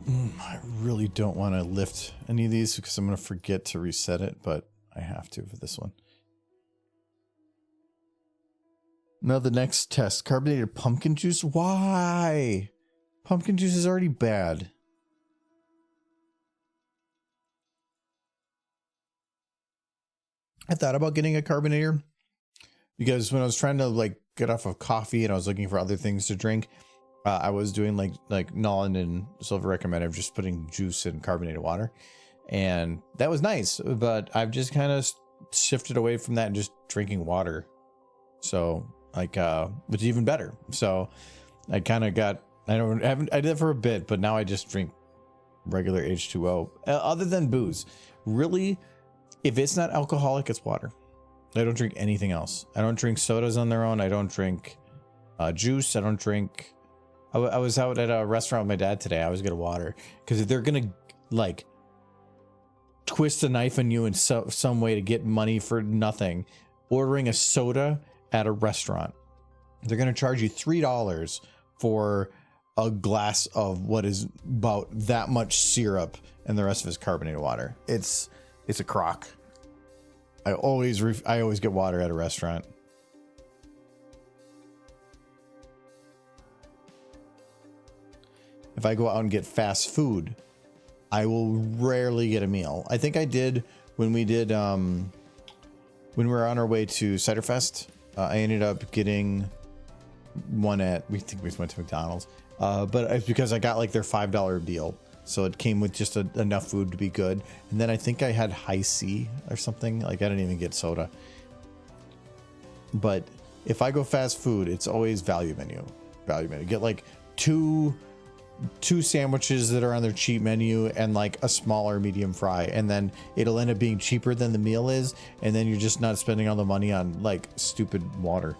I really don't want to lift any of these because I'm going to forget to reset it, but I have to for this one. Now the next test, carbonated pumpkin juice. Why? Pumpkin juice is already bad. I thought about getting a carbonator because when I was trying to like get off of coffee and I was looking for other things to drink, I was doing like Nolan and Silver recommended just putting juice in carbonated water, and that was nice. But I've just kind of shifted away from that and just drinking water. So like, which is even better. So I kind of got, I did that for a bit, but now I just drink regular H2O. Other than booze, really, if it's not alcoholic, it's water. I don't drink anything else. I don't drink sodas on their own. I don't drink juice. I don't drink. I was out at a restaurant with my dad today. I was gonna water because if they're gonna like twist a knife on you in some way to get money for nothing, ordering a soda at a restaurant, they're gonna charge you $3 for a glass of what is about that much syrup, and the rest of it is carbonated water. It's a crock. I always get water at a restaurant. If I go out and get fast food, I will rarely get a meal. I think I did when we were on our way to Cider Fest. I ended up getting one we went to McDonald's, but it's because I got like their $5 deal. So it came with just enough food to be good. And then I think I had high C or something. Like I didn't even get soda. But if I go fast food, it's always value menu. Get like two sandwiches that are on their cheap menu and like a smaller medium fry, and then it'll end up being cheaper than the meal is, and then you're just not spending all the money on like stupid water.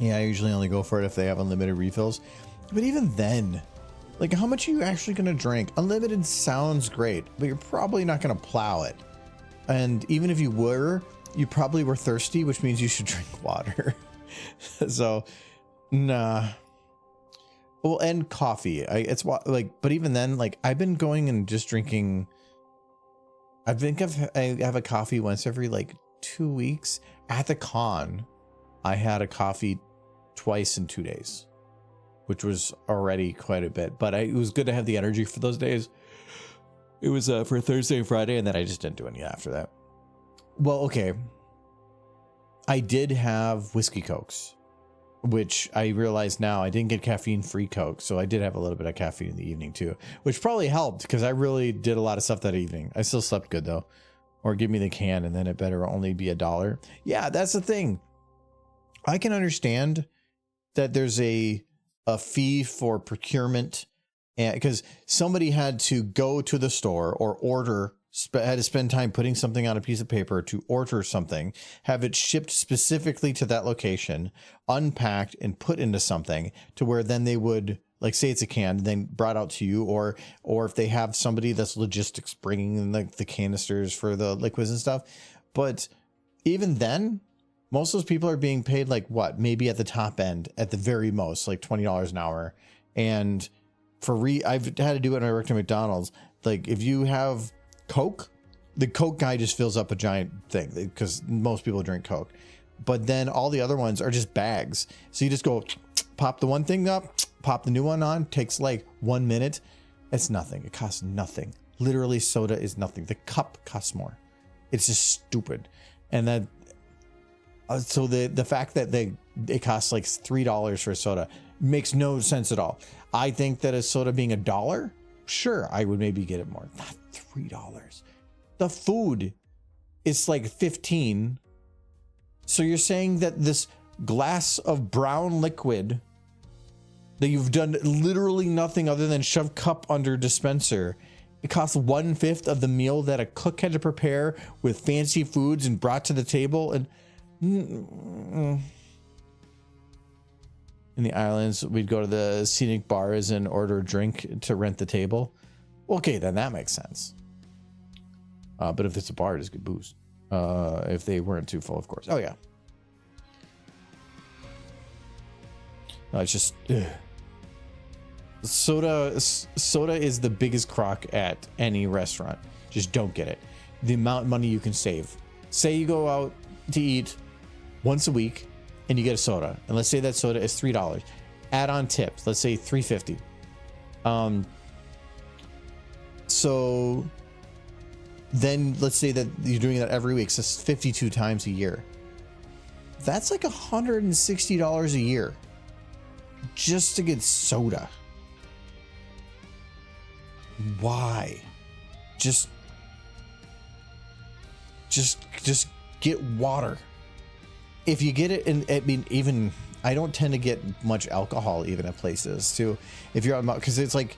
Yeah, I usually only go for it if they have unlimited refills, but even then, like, how much are you actually going to drink? Unlimited sounds great, but you're probably not going to plow it, and even if you were, you probably were thirsty, which means you should drink water. So nah. Well, and coffee. It's like, but even then, like, I've been going and just drinking. I think I have a coffee once every like 2 weeks. At the con, I had a coffee twice in 2 days, which was already quite a bit. But it was good to have the energy for those days. It was for Thursday and Friday, and then I just didn't do any after that. Well, okay. I did have whiskey cokes, which I realize now I didn't get caffeine-free Coke, so I did have a little bit of caffeine in the evening too, which probably helped because I really did a lot of stuff that evening. I still slept good though. Or give me the can and then it better only be $1. Yeah, that's the thing. I can understand that there's a fee for procurement, and because somebody had to go to the store or order, had to spend time putting something on a piece of paper to order something, have it shipped specifically to that location, unpacked and put into something to where then they would, like, say it's a can, then brought out to you, or if they have somebody that's logistics bringing in like the canisters for the liquids and stuff. But even then, Most of those people are being paid like what? Maybe at the top end, at the very most, like $20 an hour. And I've had to do it when I worked at McDonald's. Like if you have Coke, the Coke guy just fills up a giant thing because most people drink Coke. But then all the other ones are just bags. So you just go pop the one thing up, pop the new one on, takes like 1 minute. It's nothing. It costs nothing. Literally, soda is nothing. The cup costs more. It's just stupid. And that, so the fact that it costs like $3 for a soda makes no sense at all. I think that a soda being $1, sure, I would maybe get it more. Not $3. The food is like 15. So you're saying that this glass of brown liquid that you've done literally nothing other than shove cup under dispenser, it costs 1/5 of the meal that a cook had to prepare with fancy foods and brought to the table. And in the islands, we'd go to the scenic bars and order a drink to rent the table. Okay, then that makes sense. But if it's a bar, just get booze. If they weren't too full, of course. Oh yeah. No, it's just soda is the biggest crock at any restaurant. Just don't get it. The amount of money you can save. Say you go out to eat once a week and you get a soda, and let's say that soda is $3. Add on tips. Let's say $3.50. So then let's say that you're doing that every week, so it's 52 times a year. That's like $160 a year just to get soda. Why? Just get water. If you get it, and I mean, even I don't tend to get much alcohol even at places too. If you're on, because it's like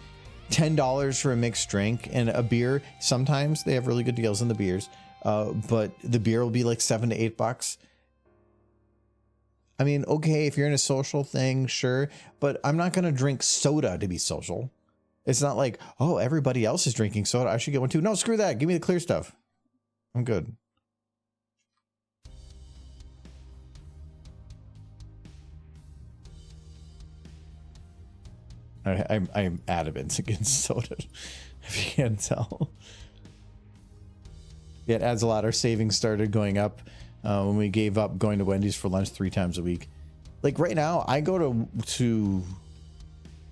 $10 for a mixed drink, and a beer. Sometimes they have really good deals on the beers, but the beer will be like $7 to $8. I mean, okay, if you're in a social thing, sure, but I'm not gonna drink soda to be social. It's not like, oh, everybody else is drinking soda, I should get one too. No, screw that. Give me the clear stuff. I'm good. I'm adamant against soda, if you can't tell. Yeah, it adds a lot. Our savings started going up when we gave up going to Wendy's for lunch 3 times a week. Like right now, I go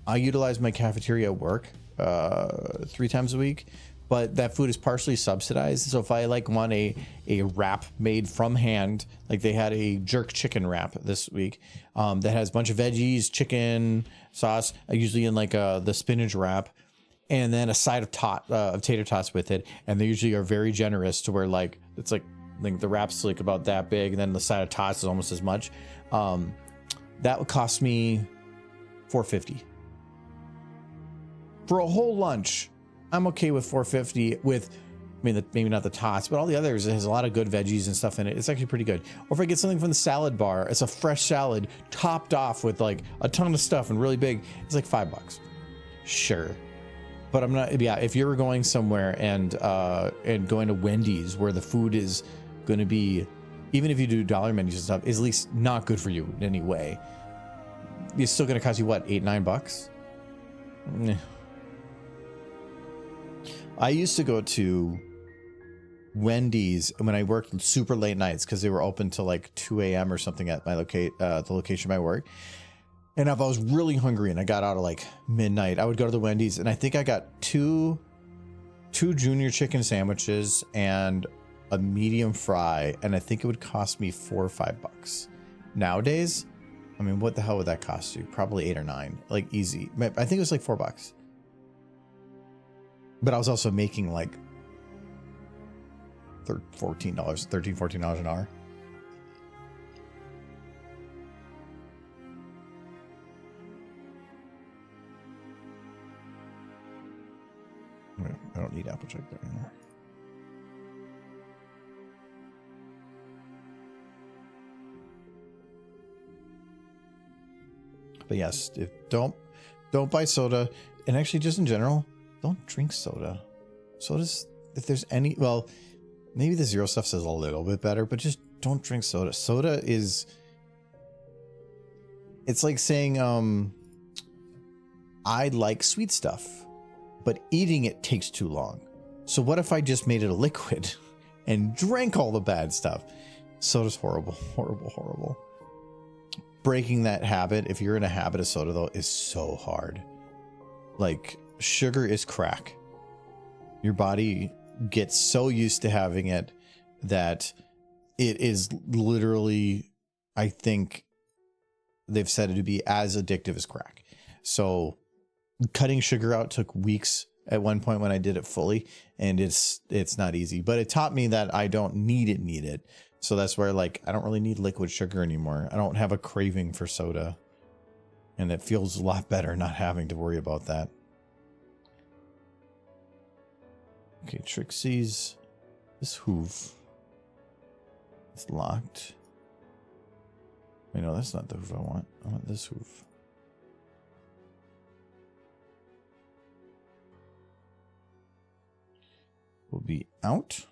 I utilize my cafeteria at work 3 times a week, but that food is partially subsidized. So if I like want a wrap made from hand, like they had a jerk chicken wrap this week that has a bunch of veggies, chicken, sauce, usually in like the spinach wrap, and then a side of tater tots with it. And they usually are very generous to where like it's like the wrap's like about that big, and then the side of tots is almost as much. That would cost me $4.50 for a whole lunch. I'm okay with $4.50 with, I mean, maybe not the tots, but all the others. It has a lot of good veggies and stuff in it. It's actually pretty good. Or if I get something from the salad bar, it's a fresh salad topped off with like a ton of stuff and really big. It's like $5. Sure. But I'm not, yeah, if you're going somewhere and going to Wendy's where the food is going to be, even if you do dollar menus and stuff, is at least not good for you in any way. It's still going to cost you what, $8, $9? I used to go to Wendy's when I worked super late nights because they were open till like 2 a.m. or something at my the location of my work. And if I was really hungry and I got out at like midnight, I would go to the Wendy's, and I think I got two junior chicken sandwiches and a medium fry, and I think it would cost me $4 or $5. Nowadays, I mean, what the hell would that cost you? Probably 8 or 9, like easy. I think it was like $4. But I was also making like $13, $14 an hour. I don't need Applejack there anymore. But yes, don't buy soda, and actually just in general, don't drink soda. Soda's, if there's any, well, maybe the zero stuff is a little bit better, but just don't drink soda. Soda is, it's like saying, I like sweet stuff, but eating it takes too long. So what if I just made it a liquid and drank all the bad stuff? Soda's horrible, horrible, horrible. Breaking that habit, if you're in a habit of soda though, is so hard. Like, sugar is crack. Your body gets so used to having it that it is literally, I think they've said it to be as addictive as crack. So cutting sugar out took weeks at one point when I did it fully, and it's not easy, but it taught me that I don't need it. So that's where, like, I don't really need liquid sugar anymore. I don't have a craving for soda, and it feels a lot better not having to worry about that. Okay, Trixie's, this hoof is locked. Wait, no, that's not the hoof I want. I want this hoof. Will be out.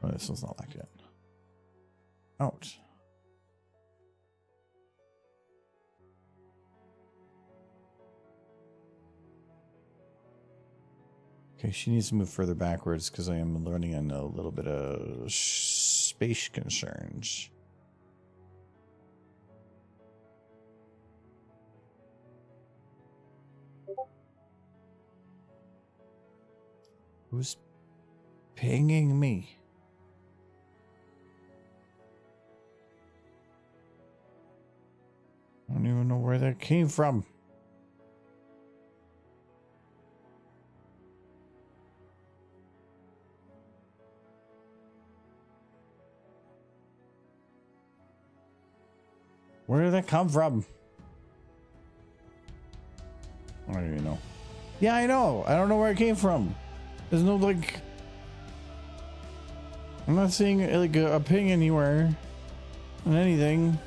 Oh, this one's not locked yet. Out. Okay, she needs to move further backwards because I am learning on a little bit of space concerns. Who's pinging me? I don't even know where that came from. Where did that come from? I don't even know. Yeah, I know. I don't know where it came from. There's no, like... I'm not seeing, like, a ping anywhere. On anything.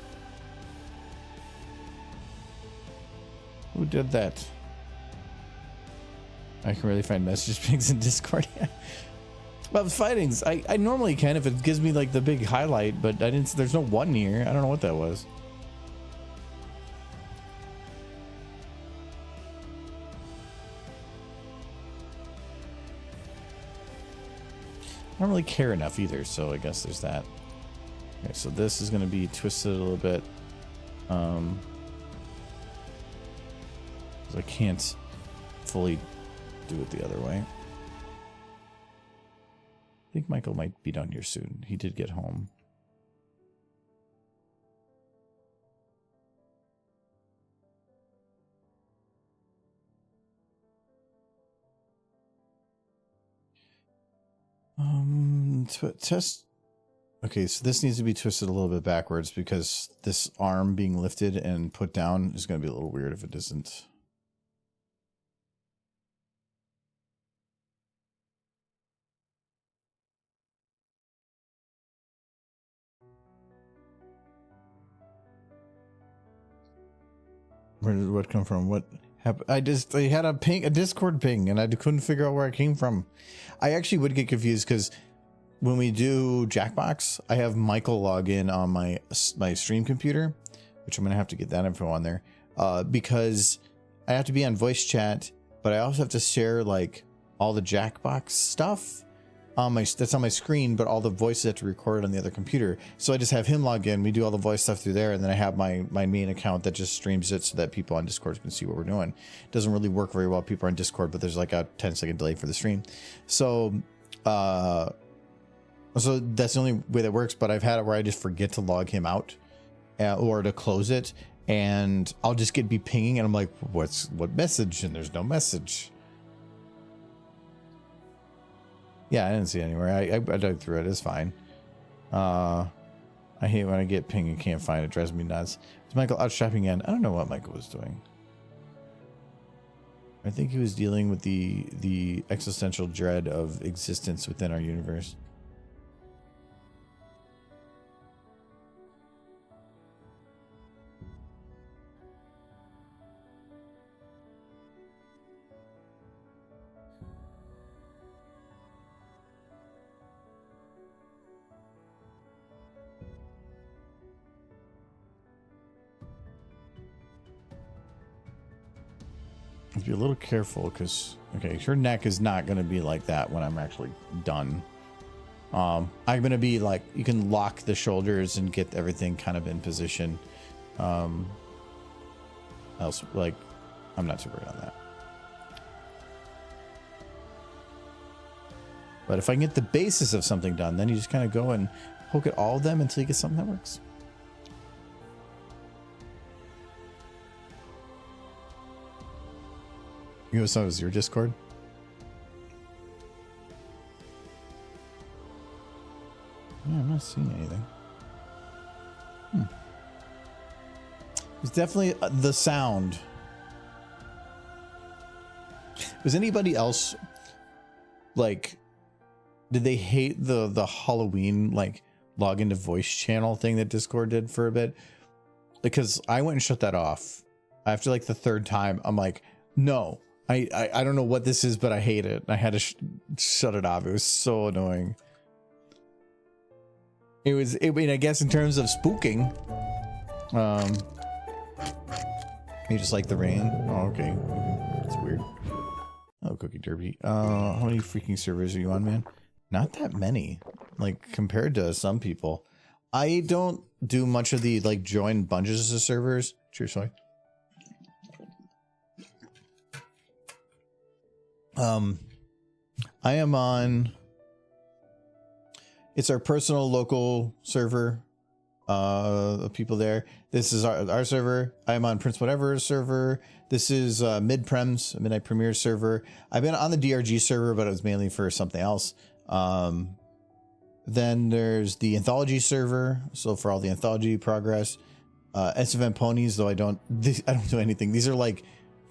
Who did that? I can really find message pings in Discord. Well, fightings. I normally can if it gives me, like, the big highlight, but I didn't... There's no one here. I don't know what that was. I don't really care enough either, so I guess there's that. Okay, so this is going to be twisted a little bit. 'Cause I can't fully do it the other way. I think Michael might be down here soon. He did get home. Test. Okay, so this needs to be twisted a little bit backwards because this arm being lifted and put down is going to be a little weird if it isn't. Where did what come from? What happened? I had a Discord ping, and I couldn't figure out where it came from. I actually would get confused because when we do Jackbox, I have Michael log in on my stream computer, which I'm gonna have to get that info on there, because I have to be on voice chat, but I also have to share like all the Jackbox stuff on that's on my screen, but all the voices have to record it on the other computer. So I just have him log in. We do all the voice stuff through there, and then I have my main account that just streams it so that people on Discord can see what we're doing. It doesn't really work very well. People are on Discord, but there's like a 10-second delay for the stream. So that's the only way that works, but I've had it where I just forget to log him out or to close it, and I'll just be pinging, and I'm like, what message? And there's no message. Yeah, I didn't see it anywhere. I dug through it. It's fine. I hate when I get pinged and can't find it. It drives me nuts. Is Michael out shopping again? I don't know what Michael was doing. I think he was dealing with the existential dread of existence within our universe. Be a little careful because, okay, her neck is not going to be like that when I'm actually done. I'm going to be like, you can lock the shoulders and get everything kind of in position. Else, like, I'm not super good on that. But if I can get the basis of something done, then you just kind of go and poke at all of them until you get something that works. You know, so was your Discord? Yeah, I'm not seeing anything. It's definitely the sound. Was anybody else like, did they hate the Halloween like log into voice channel thing that Discord did for a bit? Because I went and shut that off after like the third time. I'm like, no, I don't know what this is, but I hate it. I had to shut it off. It was so annoying. It was, I mean, I guess in terms of spooking, you just like the rain. Oh, okay. That's weird. Oh, Cookie Derby. How many freaking servers are you on, man? Not that many, like compared to some people. I don't do much of the like join bunches of servers. Cheers, sorry. I am on. It's our personal local server. Of people there. This is our server. I'm on Prince Whatever's server. This is Midprem's Midnight Premiere server. I've been on the DRG server, but it was mainly for something else. Then there's the Anthology server, so for all the Anthology progress. SFM Ponies, though I don't do anything. These are like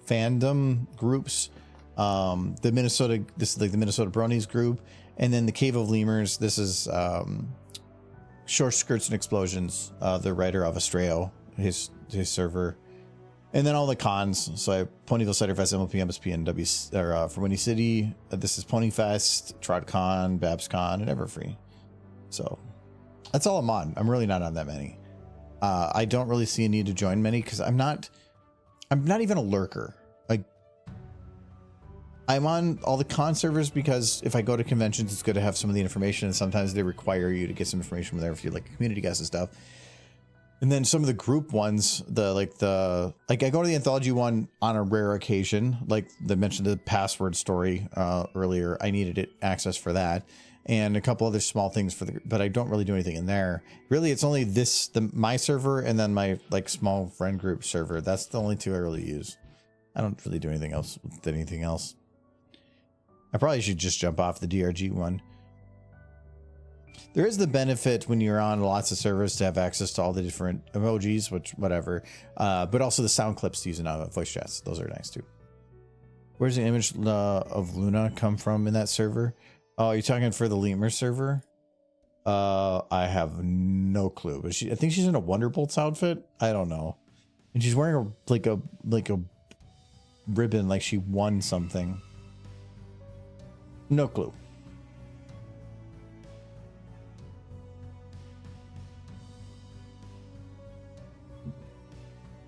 fandom groups. The Minnesota, this is like the Minnesota Bronies group, and then the Cave of Lemurs. This is Short Skirts and Explosions, the writer of Astraeo, his server. And then all the cons. So I have Ponyville Cider Fest, MLP, MSP, and for Windy City. This is Ponyfest, TrotCon, BabsCon, and Everfree. So that's all I'm on. I'm really not on that many. I don't really see a need to join many because I'm not even a lurker. Like, I'm on all the con servers because if I go to conventions, it's good to have some of the information, and sometimes they require you to get some information from there if you're like community guests and stuff. And then some of the group ones, I go to the Anthology one on a rare occasion, like they mentioned the password story earlier. I needed access for that, and a couple other small things but I don't really do anything in there. Really, it's only my server and then my like small friend group server. That's the only two I really use. I don't really do anything else with anything else. I probably should just jump off the DRG one. There is the benefit when you're on lots of servers to have access to all the different emojis, whatever, but also the sound clips using voice chats. Those are nice too. Where's the image of Luna come from in that server? Oh, you're talking for the Lemur server? I have no clue, but I think she's in a Wonderbolts outfit. I don't know, and she's wearing a ribbon, like she won something. No clue.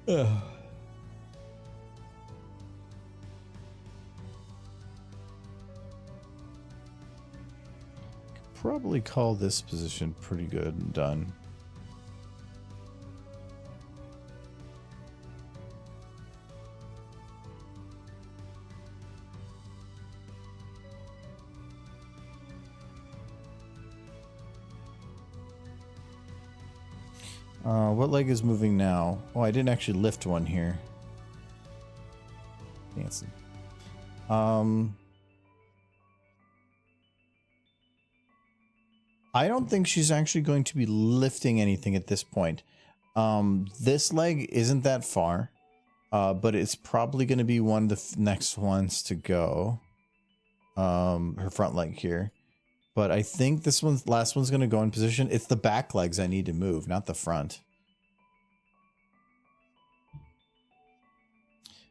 Ugh. Probably call this position pretty good and done. What leg is moving now? Oh, I didn't actually lift one here. Fancy. I don't think she's actually going to be lifting anything at this point. This leg isn't that far, but it's probably going to be one of the next ones to go. Her front leg here. But I think this last one's going to go in position. It's the back legs I need to move, not the front.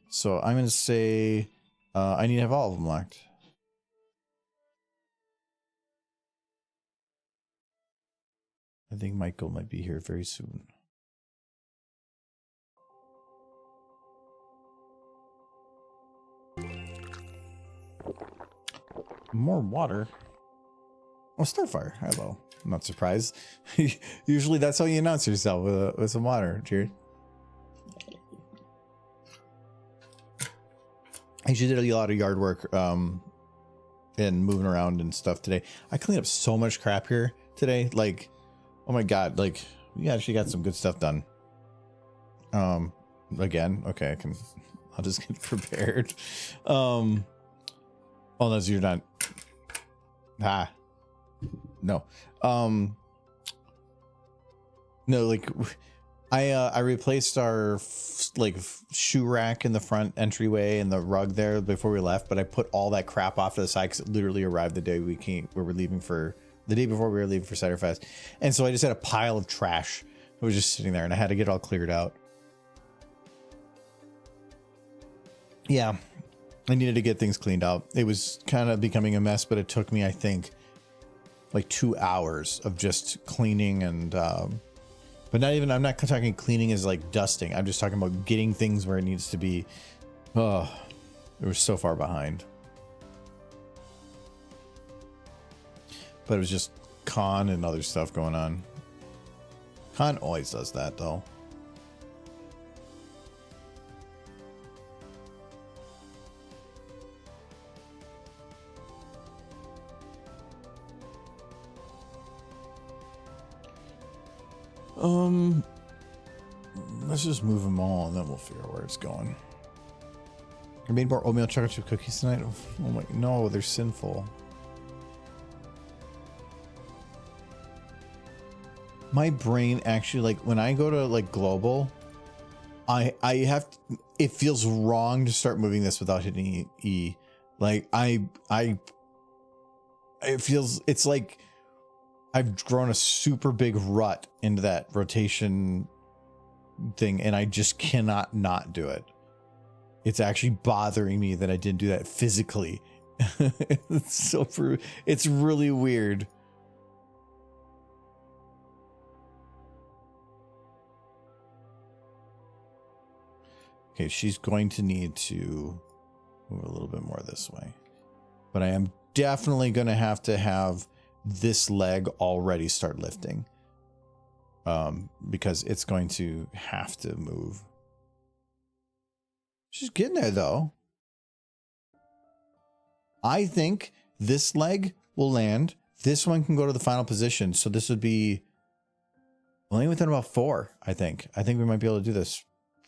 So I'm going to say I need to have all of them locked. I think Michael might be here very soon. More water. Oh, Starfire. Hello. I'm not surprised. Usually that's how you announce yourself, with some water. Cheers. I actually did a lot of yard work and moving around and stuff today. I cleaned up so much crap here today. Like, oh my god, like we actually got some good stuff done. Again, okay, I'll just get prepared. Oh, no, you're not. No. No, like I replaced our like shoe rack in the front entryway and the rug there before we left, but I put all that crap off to the side because it literally arrived the day we were leaving for the day before we were leaving for Cider Fest. And so I just had a pile of trash that was just sitting there and I had to get it all cleared out. Yeah, I needed to get things cleaned out. It was kind of becoming a mess, but it took me, I think, like 2 hours of just cleaning and, but not even, I'm not talking cleaning as like dusting. I'm just talking about getting things where it needs to be. Oh, it was so far behind. But it was just con and other stuff going on. Con always does that though. Let's just move them all and then we'll figure out where it's going. I made more oatmeal chocolate chip cookies tonight. Oh my, no, they're sinful. My brain actually, like when I go to like global, I have to, it feels wrong to start moving this without hitting E. Like it feels, it's like I've grown a super big rut into that rotation thing and I just cannot not do it. It's actually bothering me that I didn't do that physically. It's really weird. Okay, she's going to need to move a little bit more this way. But I am definitely going to have this leg already start lifting. Because it's going to have to move. She's getting there though. I think this leg will land. This one can go to the final position. So this would be only within about 4, I think. I think we might be able to do this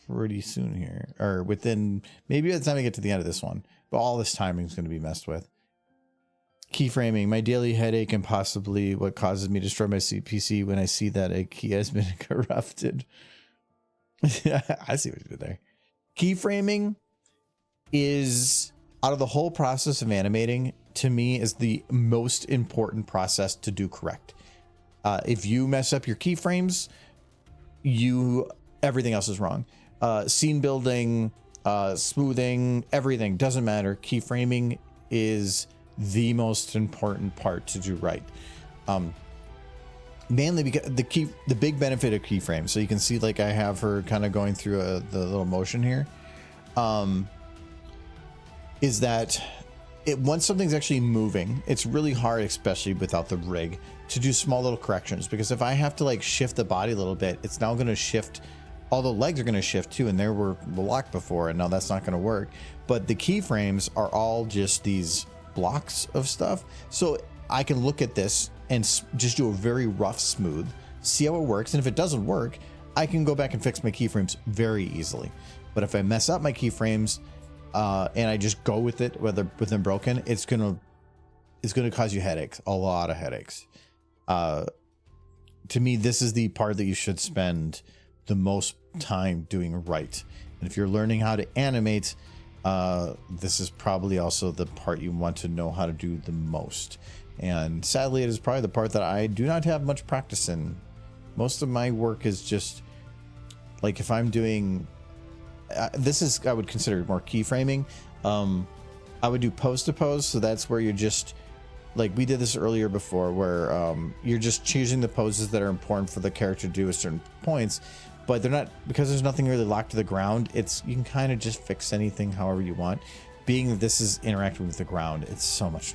pretty soon here. Or within, maybe by the time we get to the end of this one. But all this timing is going to be messed with. Keyframing, my daily headache and possibly what causes me to destroy my PC when I see that a key has been corrupted. I see what you did there. Keyframing is, out of the whole process of animating, to me is the most important process to do correct. If you mess up your keyframes, everything else is wrong. Scene building, smoothing, everything doesn't matter. Keyframing is the most important part to do right. Mainly because the big benefit of keyframes, so you can see like I have her kind of going through the little motion here, is that once something's actually moving, it's really hard, especially without the rig, to do small little corrections, because if I have to like shift the body a little bit, it's now going to shift, all the legs are going to shift too, and they were locked before, and now that's not going to work. But the keyframes are all just these blocks of stuff, so I can look at this and just do a very rough smooth, see how it works, and if it doesn't work, I can go back and fix my keyframes very easily. But if I mess up my keyframes and I just go with it with them broken, it's gonna cause you headaches, a lot of headaches. To me, this is the part that you should spend the most time doing right. And if you're learning how to animate, this is probably also the part you want to know how to do the most. And sadly, it is probably the part that I do not have much practice in. Most of my work is just like, if I'm doing this is, I would consider more keyframing. I would do pose to pose, so that's where you're just like, we did this earlier before, where you're just choosing the poses that are important for the character to do at certain points, but they're not, because there's nothing really locked to the ground. You can kind of just fix anything however you want. being that this is interacting with the ground, it's so much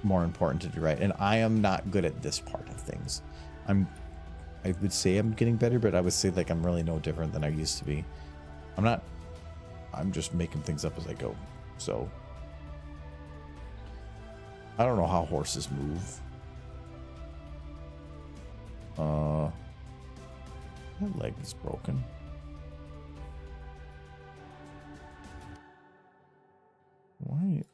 more important to do right. And I am not good at this part of things. I would say I'm getting better, but I would say like I'm really no different than I used to be. I'm just making things up as I go. So I don't know how horses move. My leg is broken. Why?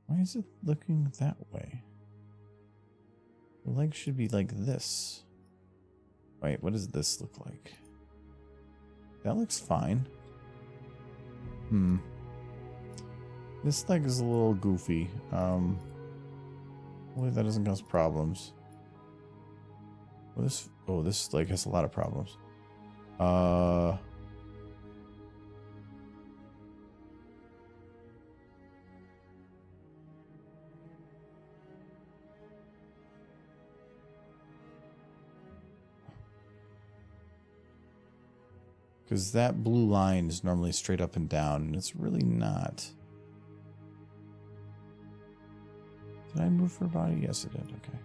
Why is it looking that way? The leg should be like this. Wait, what does this look like? That looks fine. This leg is a little goofy. Hopefully that doesn't cause problems. This leg has a lot of problems. Because that blue line is normally straight up and down, and it's really not. Did I move her body? Yes, it did. Okay.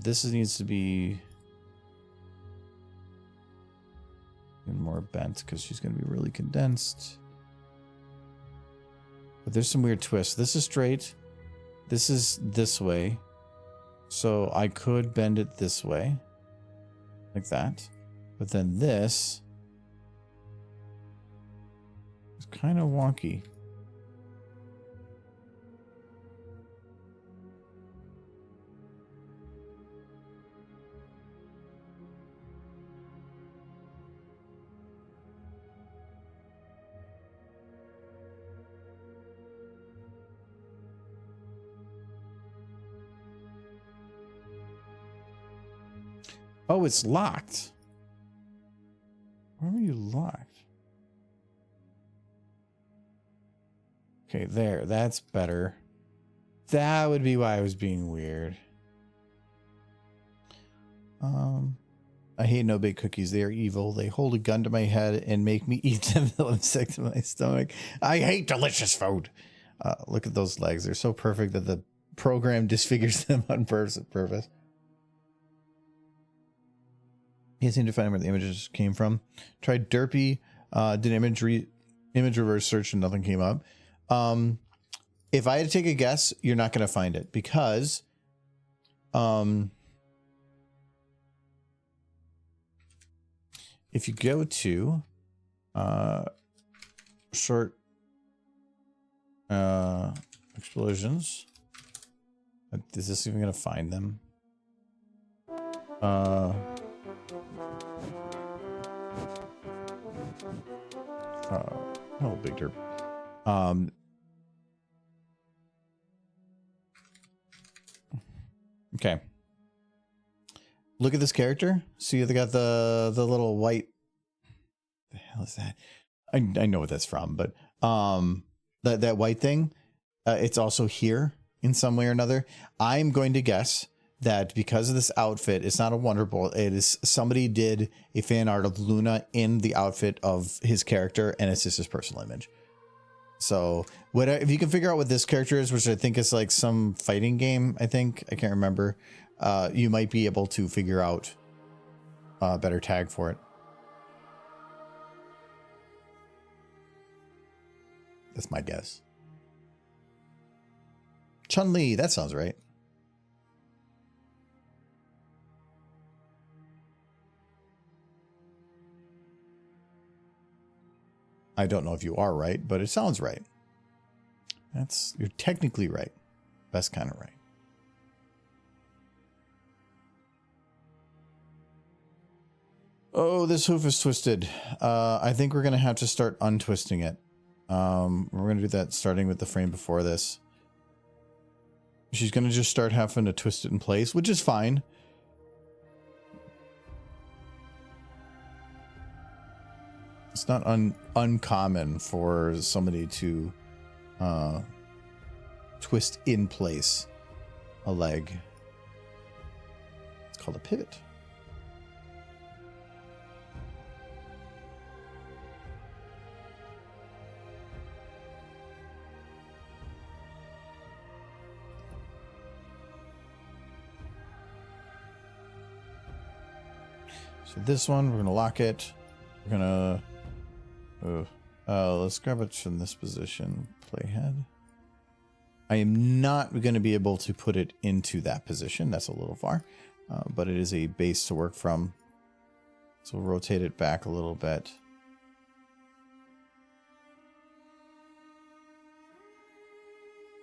This needs to be more bent because she's going to be really condensed. But there's some weird twists. This is straight. This is this way. So I could bend it this way. Like that. But then this is kind of wonky. Oh, it's locked. Why are you locked? Okay, there. That's better. That would be why I was being weird. I hate no bake cookies. They are evil. They hold a gun to my head and make me eat them until I'm sick to my stomach. I hate delicious food. Look at those legs. They're so perfect that the program disfigures them on purpose. Can't seem to find where the images came from. Tried Derpy, did image reverse search and nothing came up. If I had to take a guess, you're not going to find it because if you go to short explosions, is this even going to find them? Hello, Big Derp. Okay. Look at this character. See, they got the little white. The hell is that? I know what that's from, but that white thing. It's also here in some way or another. I'm going to guess that because of this outfit, it's not a Wonderbolt. It is somebody did a fan art of Luna in the outfit of his character, and it's just his personal image. So, if you can figure out what this character is, which I think is like some fighting game, I can't remember. You might be able to figure out a better tag for it. That's my guess. Chun-Li, that sounds right. I don't know if you are right, but it sounds right. You're technically right. Best kind of right. Oh, this hoof is twisted. I think we're going to have to start untwisting it. We're going to do that starting with the frame before this. She's going to just start having to twist it in place, which is fine. It's not uncommon for somebody to twist in place a leg. It's called a pivot. So this one, we're gonna lock it. We're gonna let's grab it from this position. Playhead. I am not gonna be able to put it into that position. That's a little far, but it is a base to work from. So we'll rotate it back a little bit.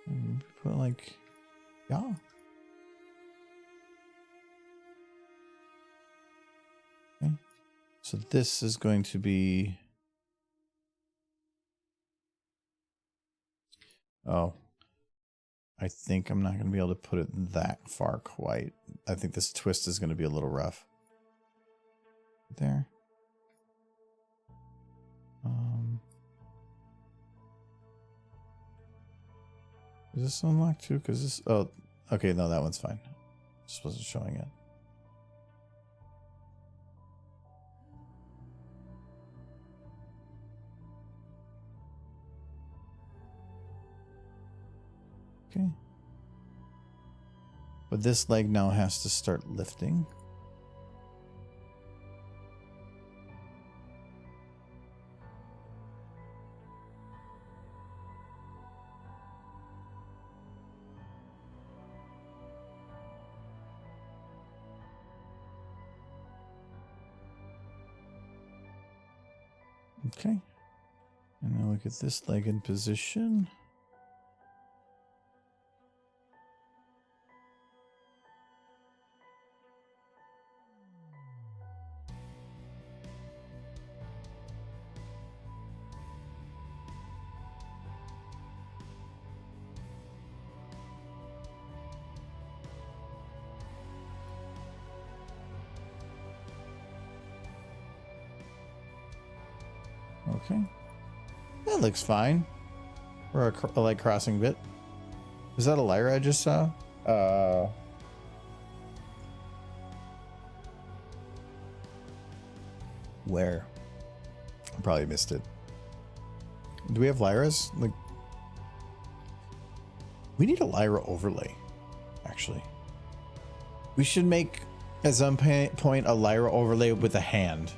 And put like, yeah. Okay. So this is going to be, oh, I think I'm not going to be able to put it that far quite. I think this twist is going to be a little rough. There. Is this unlocked too? Because this, oh, okay, no, that one's fine. Just wasn't showing it. Okay. But this leg now has to start lifting. Okay. And now look at this leg in position. Okay. That looks fine. Or a leg crossing bit. Is that a Lyra I just saw? Where? I probably missed it. Do we have Lyras? Like, we need a Lyra overlay, actually. We should make, at some point, a Lyra overlay with a hand.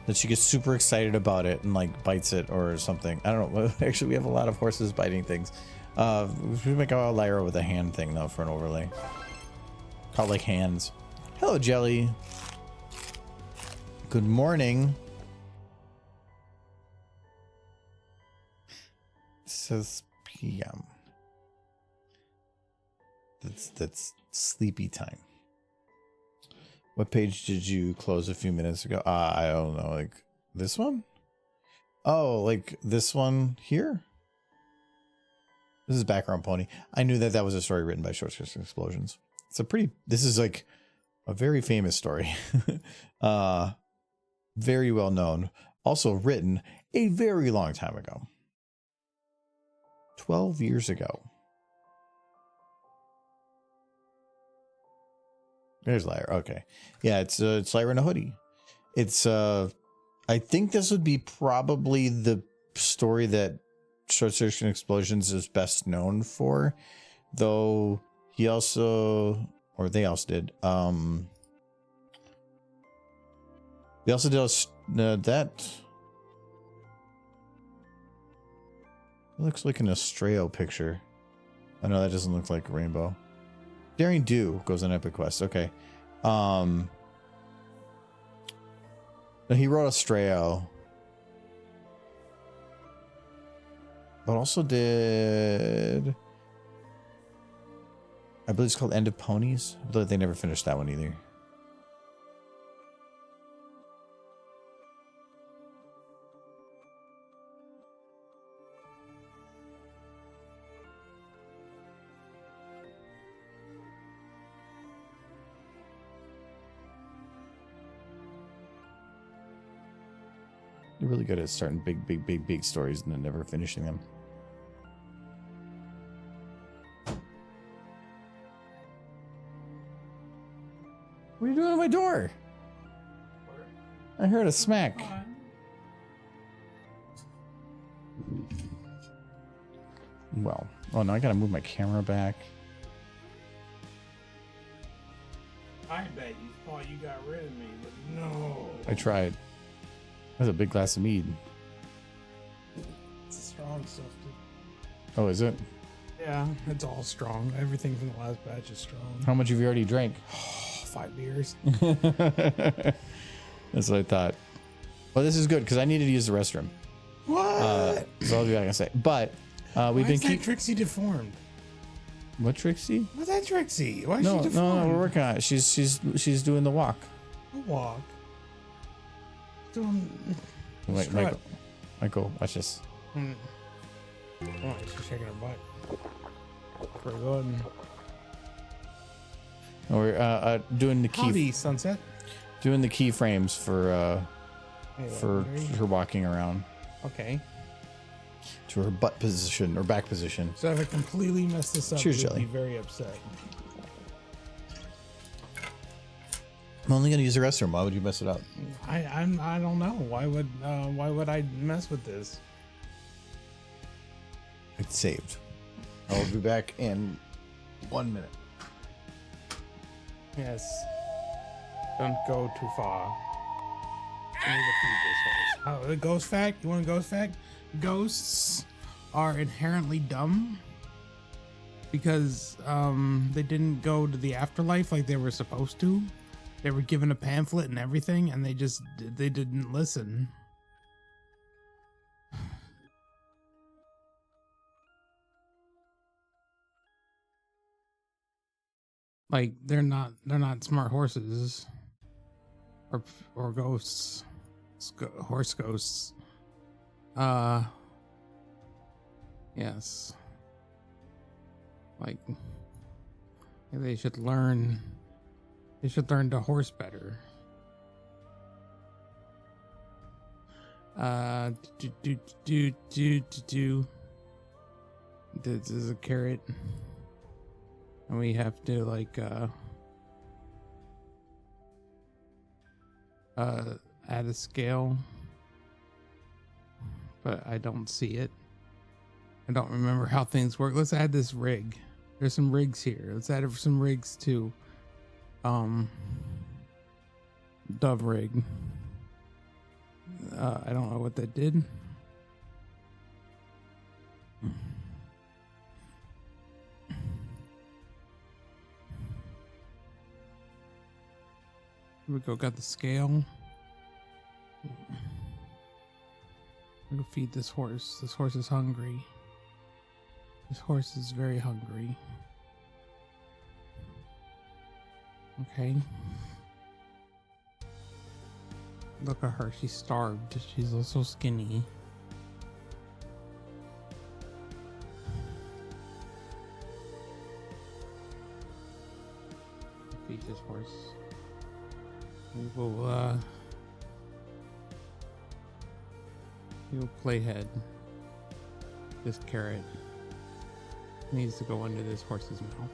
That she gets super excited about it and like bites it or something. I don't know. Actually, we have a lot of horses biting things. We should make a Lyra with a hand thing though for an overlay. Called like hands. Hello, Jelly. Good morning. It says PM. That's sleepy time. What page did you close a few minutes ago? I don't know. Like this one? Oh, like this one here? This is Background Pony. I knew that that was a story written by Short Circuit Explosions. It's a pretty, this is like a very famous story. Very well known. Also written a very long time ago. 12 years ago. There's Lyra. Okay. Yeah, it's Lyra in a hoodie. It's I think this would be probably the story that Short Circuit Explosions is best known for, though he also, or they also did, they also did that looks like an Astraeo picture. Oh no, that doesn't look like a rainbow. Daring Do goes on Epic Quest. Okay. No, he wrote Astraeo. But also did, I believe it's called End of Ponies. But they never finished that one either. They're really good at starting big stories and then never finishing them. What are you doing at my door? I heard a smack. Well, oh no, I gotta move my camera back. I bet you thought you got rid of me, but no. I tried. That's a big glass of mead. It's strong stuff, dude. Oh, is it? Yeah, it's all strong. Everything from the last batch is strong. How much have you already drank? 5 beers. That's what I thought. Well, this is good because I needed to use the restroom. What? So I'll be back in a sec. But we've been keeping Trixie deformed. What Trixie? What's that Trixie? Why is No, she deformed? no, we're working on it. She's doing the walk. A walk. Doing. Wait, Michael, watch this. Oh, she's shaking her butt. Pretty good. We're doing the key. Howdy, Sunset. Doing the keyframes for Anyway, her walking around okay. to her butt position or back position. So if I completely mess this up, Cheers, you'll Jelly. be very upset. I'm only gonna use the restroom. Why would you mess it up? I don't know. Why would I mess with this? It's saved. I will be back in 1 minute. Yes. Don't go too far. I need to feed this horse. Oh, the ghost fact? You want a ghost fact? Ghosts are inherently dumb because they didn't go to the afterlife like they were supposed to. They were given a pamphlet and everything, and they didn't listen. Like they're not smart horses or ghosts, horse ghosts. Yes. Like they should learn. They should learn to horse better. This is a carrot. And we have to like add a scale. But I don't see it. I don't remember how things work. Let's add this rig. There's some rigs here. Let's add some rigs too. Dove rig. I don't know what that did. Here we go. Got the scale. I'm gonna feed this horse. This horse is hungry. This horse is very hungry. Okay. Look at her. She's starved. She's also skinny. Feed this horse. We will, he'll play head. This carrot needs to go under this horse's mouth.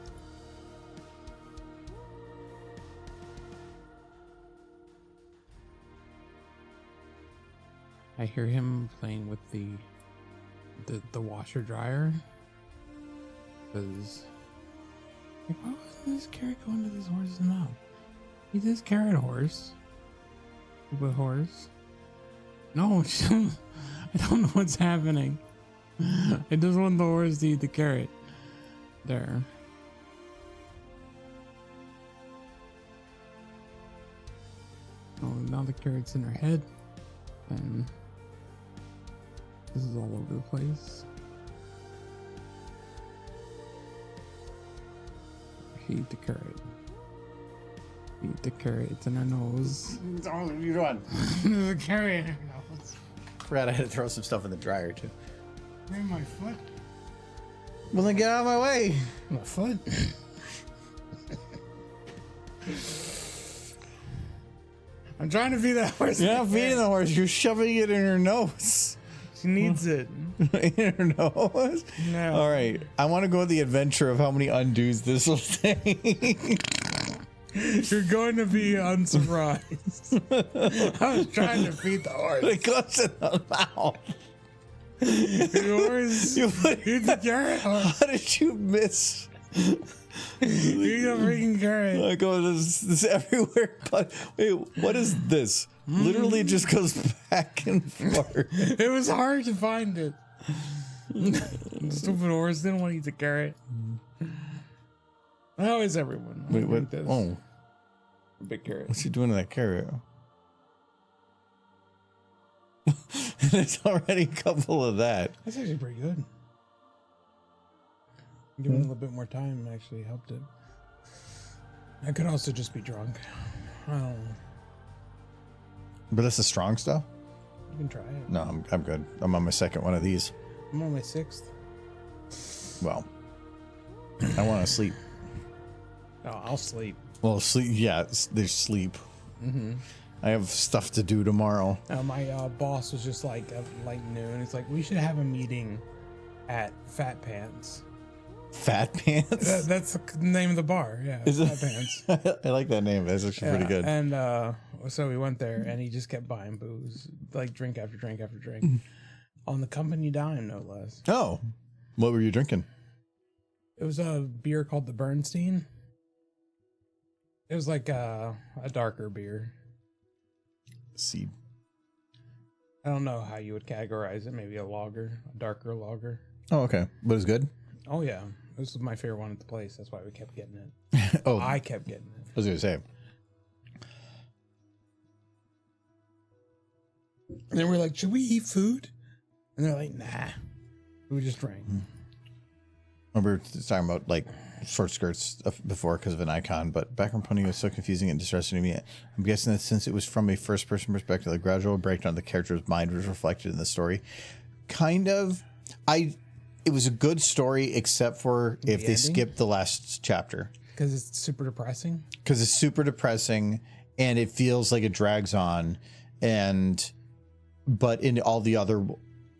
I hear him playing with the washer dryer. Because like, why wasn't this carrot go into this horse's mouth? He's this carrot horse. Stupid horse. No, I don't know what's happening. I just want the horse to eat the carrot. There. Oh, now the carrot's in her head. And this is all over the place. Eat the carrot. Eat the carrot. It's in her nose. Oh, you run. There's a carrot in her nose. Forgot I had to throw some stuff in the dryer too. Where's my foot? Well, then get out of my way. My foot? I'm trying to feed that horse. You're not feeding the horse. You're shoving it in her nose. She needs it. In her nose? No. All right. I want to go on the adventure of how many undos this will take. You're going to be unsurprised. I was trying to feed the horse. It goes in the mouth. The horse. You put, Feed the carrot. how did you miss? He's a freaking carrot. Like, oh, this everywhere. But wait, what is this? Literally just goes back and forth. It was hard to find it. Stupid horse didn't want to eat the carrot. How is everyone? Wait, what? Oh, big carrot. what's he doing to that carrot? There's already a couple of that. That's actually pretty good. Giving it a little bit more time actually helped it. I could also just be drunk. I don't know. But that's the strong stuff? You can try it. No, I'm good. I'm on my second one of these. I'm on my 6th. Well, I want to sleep. Oh, I'll sleep. Well, sleep. Yeah, there's sleep. I have stuff to do tomorrow. My boss was just like at like noon. It's like, we should have a meeting at Fat Pants. Fat Pants? That's the name of the bar. Yeah, Is Fat it? Pants. I like that name. That's actually pretty good. And so we went there, and he just kept buying booze, like drink after drink after drink, on the company dime, no less. Oh, what were you drinking? It was a beer called the Bernstein. It was like a darker beer. Seed. I don't know how you would categorize it. Maybe a lager, a darker lager. Oh, okay. But it's good? Oh, yeah. This was my favorite one at the place. That's why we kept getting it. Oh, I kept getting it. I was going to say. And then we're like, should we eat food? And they're like, nah. We just drank. Remember talking about like short skirts before because of an icon, but background pony was so confusing and distressing to me. I'm guessing that since it was from a first-person perspective, the gradual breakdown of the character's mind was reflected in the story. Kind of. It was a good story except for if they skipped the last chapter. Because it's super depressing? Because it's super depressing and it feels like it drags on. But in all the other...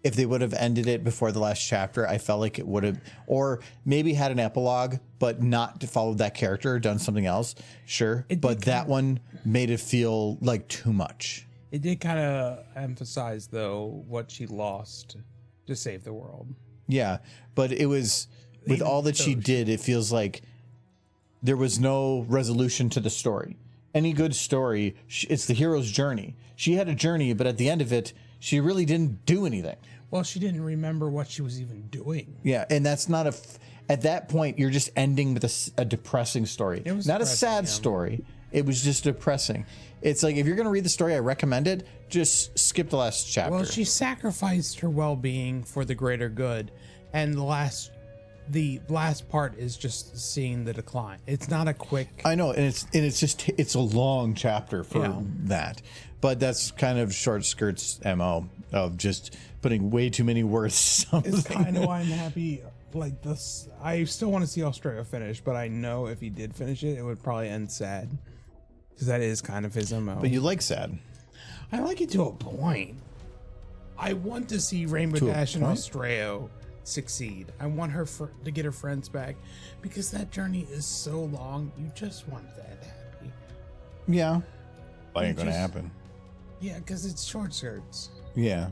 If they would have ended it before the last chapter, I felt like it would have, or maybe had an epilogue, but not followed that character or done something else. Sure. But that one made it feel like too much. It did kind of emphasize, though, what she lost to save the world. Yeah. But it was, with all that she did, it feels like there was no resolution to the story. Any good story, it's the hero's journey. She had a journey, but at the end of it, she really didn't do anything. Well, she didn't remember what she was even doing. Yeah, and that's not at that point, you're just ending with a depressing story. It was not a sad story. It was just depressing. It's like, if you're going to read the story, I recommend it. Just skip the last chapter. Well, she sacrificed her well-being for the greater good. And the last part is just seeing the decline. It's not a quick... I know, and it's a long chapter for that. But that's kind of Short Skirt's MO of just putting way too many words. It's kind of why I'm happy. Like this, I still want to see Australia finish, but I know if he did finish it, it would probably end sad, because that is kind of his MO. But you like sad. I like it to a point. I want to see Rainbow Dash and Australia succeed. I want her to get her friends back, because that journey is so long. You just want that happy. Yeah. That ain't gonna happen. Yeah, because it's Short Skirts. Yeah.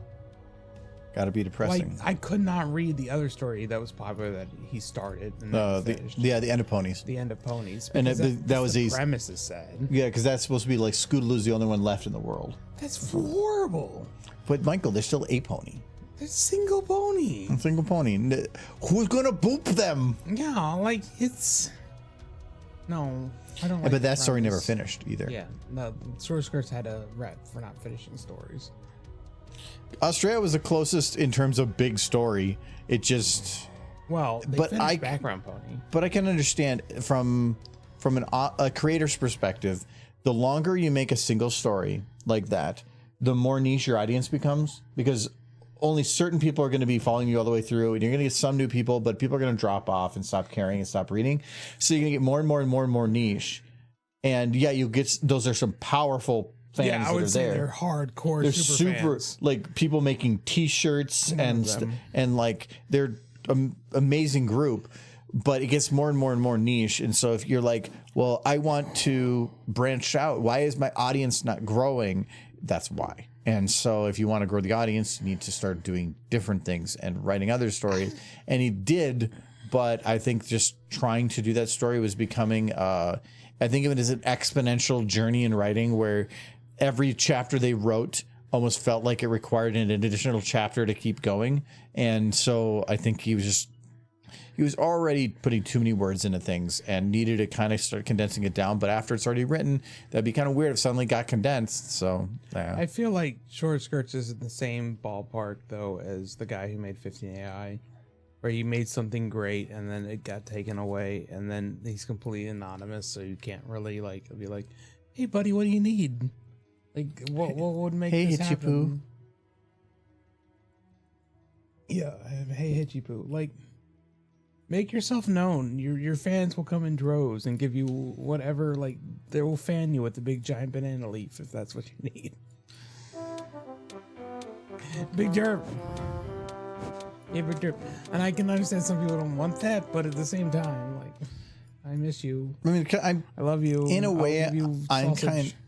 Gotta be depressing. Like, I could not read the other story that was popular that he started and finished. The End of Ponies. The End of Ponies. And that was the premise is sad. Yeah, because that's supposed to be like Scootaloo's the only one left in the world. That's horrible. But Michael, there's still a pony. There's single pony. A single pony. Who's gonna boop them? Yeah, like it's... No, I don't like But that story never finished either. Yeah, no, Short Skirts had a rep for not finishing stories. Australia was the closest in terms of big story. It just... Well, they finished Background Pony. But I can understand from a creator's perspective, the longer you make a single story like that, the more niche your audience becomes, because only certain people are going to be following you all the way through, and you're going to get some new people, but people are going to drop off and stop caring and stop reading. So you're going to get more and more and more and more niche. And yeah, you get, those are some powerful fans I would that are say there. they're hardcore. They're super fans. like people making T-shirts and like they're an amazing group. But it gets more and more and more niche. And so if you're like, well, I want to branch out, why is my audience not growing? That's why. And so if you want to grow the audience, you need to start doing different things and writing other stories. And he did, but I think just trying to do that story was becoming, I think of it as an exponential journey in writing where every chapter they wrote almost felt like it required an additional chapter to keep going. And so I think he was already putting too many words into things and needed to kind of start condensing it down. But after it's already written, that'd be kind of weird if it suddenly got condensed. So yeah. I feel like Short Skirts is in the same ballpark though as the guy who made 15 AI, where he made something great and then it got taken away and then he's completely anonymous, so you can't really like be like, hey buddy, what do you need? Like what would make this happen? Yeah, hey Hitchy Poo. Like, make yourself known. Your fans will come in droves and give you whatever. Like, they will fan you with the big giant banana leaf if that's what you need. Big derp. Yeah, big derp. And I can understand some people don't want that, but at the same time, like, I miss you. I mean, I love you. In a way,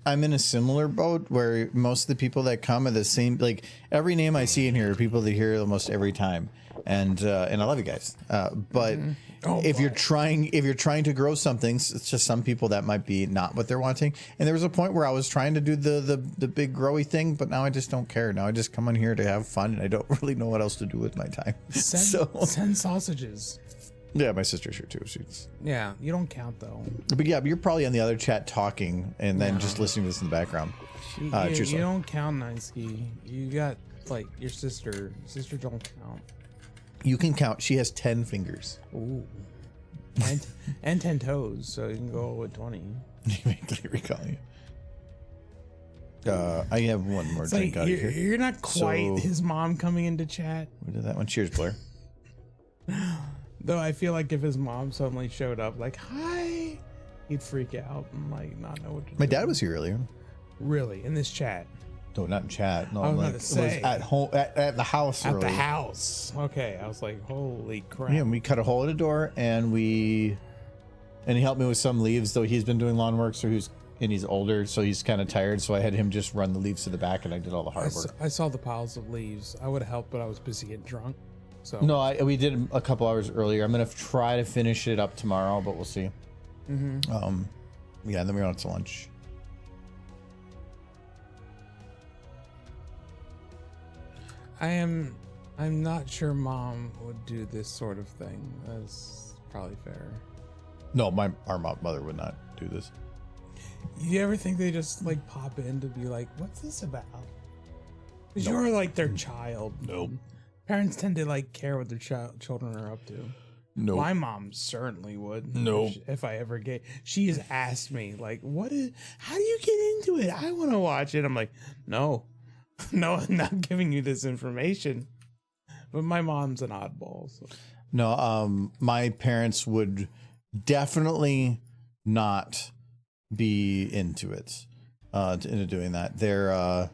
I'm in a similar boat where most of the people that come are the same. Like every name I see in here are people that hear almost every time, and I love you guys. But if you're trying to grow something, it's just some people that might be not what they're wanting. And there was a point where I was trying to do the big growy thing, but now I just don't care. Now I just come on here to have fun, and I don't really know what else to do with my time. Send sausages. Yeah, my sister's here too. She's you don't count though. But yeah, you're probably on the other chat talking and then just listening to this in the background. You don't count, Nineski. You got like your sister. Sister don't count. You can count. She has 10 fingers. Ooh. And 10 toes, so you can go with 20. Recall you. I have one more drink out here. You're not quite his mom coming into chat. We did that one. Cheers, Blair. Though I feel like if his mom suddenly showed up, like, hi, he'd freak out and like not know what to do. My dad was here earlier. Really? In this chat? No, not in chat. No, I was about to say. It was at home, at the house. At the house. Okay, I was like, holy crap. Yeah, we cut a hole in the door and he helped me with some leaves, though he's been doing lawn work, so he's older, so he's kind of tired. So I had him just run the leaves to the back, and I did all the hard work. I saw the piles of leaves. I would have helped, but I was busy getting drunk. So no, we did a couple hours earlier. I'm gonna try to finish it up tomorrow, but we'll see. Mm-hmm. Yeah, and then we're on to lunch. I'm not sure Mom would do this sort of thing. That's probably fair. No, our mother would not do this. You ever think they just like pop in to be like, "What's this about?" Because you're like their child. Nope. Parents tend to like care what their children are up to. No. My mom certainly would. No. If I ever get, she has asked me like, how do you get into it? I want to watch it. I'm like, no, I'm not giving you this information. But my mom's an oddball. So. No, my parents would definitely not be into it, into doing that. They're,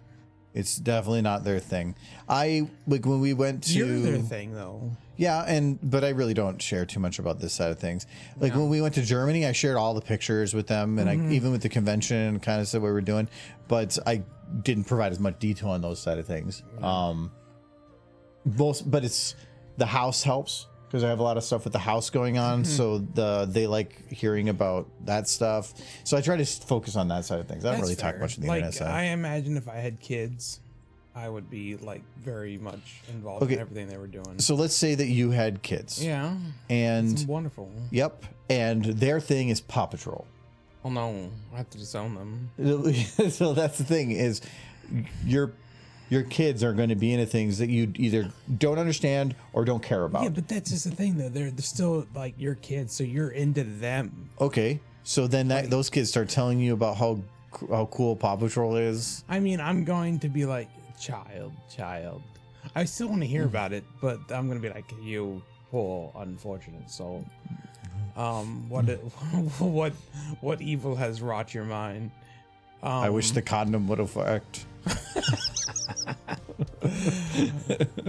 it's definitely not their thing. Like when we went to... You're their thing, though. Yeah, but I really don't share too much about this side of things. Like when we went to Germany, I shared all the pictures with them, and I even with the convention kind of said what we were doing, but I didn't provide as much detail on those side of things. But it's the house helps because I have a lot of stuff with the house going on, so they like hearing about that stuff. So I try to focus on that side of things. I don't really talk much on the internet side. I imagine if I had kids, I would be like very much involved in everything they were doing. So let's say that you had kids. Yeah. And it's wonderful. Yep. And their thing is Paw Patrol. Well, no, I have to disown them. So that's the thing is your kids are going to be into things that you either don't understand or don't care about. Yeah, but that's just the thing, though. They're still like your kids, so you're into them. Okay. So then those kids start telling you about how cool Paw Patrol is. I mean, I'm going to be like, child. I still want to hear about it, but I'm going to be like, you poor unfortunate soul. What evil has wrought your mind? I wish the condom would have worked.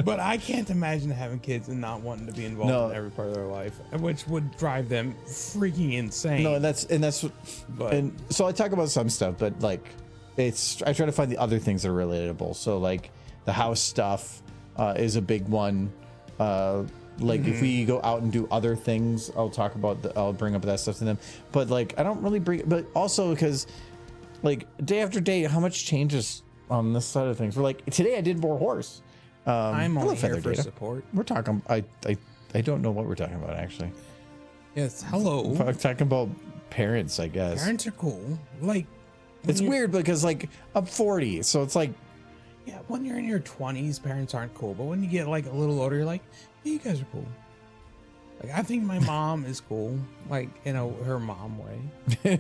But I can't imagine having kids and not wanting to be involved in every part of their life, which would drive them freaking insane. No, and so I talk about some stuff, but like I try to find the other things that are relatable. So like the house stuff is a big one. Like if we go out and do other things, I'll bring up that stuff to them. But like I don't really but also because like day after day, how much changes on this side of things. We're like today I did more horse. I'm only here for support. We're talking. I don't know what we're talking about actually. Yes, hello. We're talking about parents, I guess. Parents are cool. Like it's weird because like I'm 40, so it's like yeah, when you're in your 20s, parents aren't cool. But when you get like a little older, you're like, yeah, you guys are cool. Like I think my mom is cool, like in her mom way.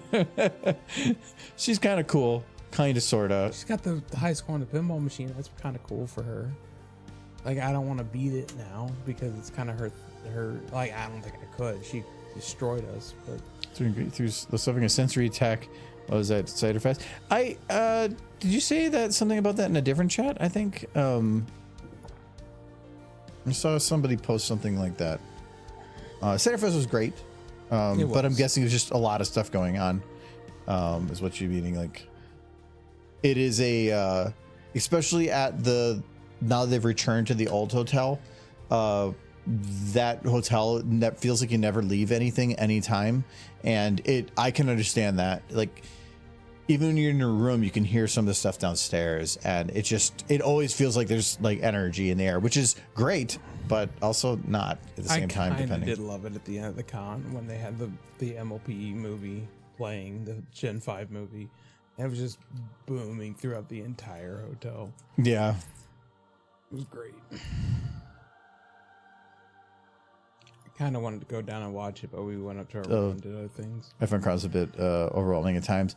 She's kind of cool, kind of sorta. She's got the high score on the pinball machine. That's kind of cool for her. Like I don't want to beat it now because it's kind of her. Like I don't think I could. She destroyed us. But through having a sensory attack. What was that, Cider Fest? Did you say that something about that in a different chat? I think I saw somebody post something like that. Cider Fest was great, but I'm guessing it was just a lot of stuff going on. Is what you're meaning? Like, it is especially at now that they've returned to the old hotel. That hotel feels like you never leave anything anytime, and I can understand that. Like even when you're in your room, you can hear some of the stuff downstairs, and it always feels like there's like energy in the air, which is great, but also not at the same time. Depending. I did love it at the end of the con when they had the MLP movie playing, the Gen 5 movie. And it was just booming throughout the entire hotel. Yeah, it was great. Kind of wanted to go down and watch it, but we went up to our room and did other things. I found crowds a bit overwhelming at times.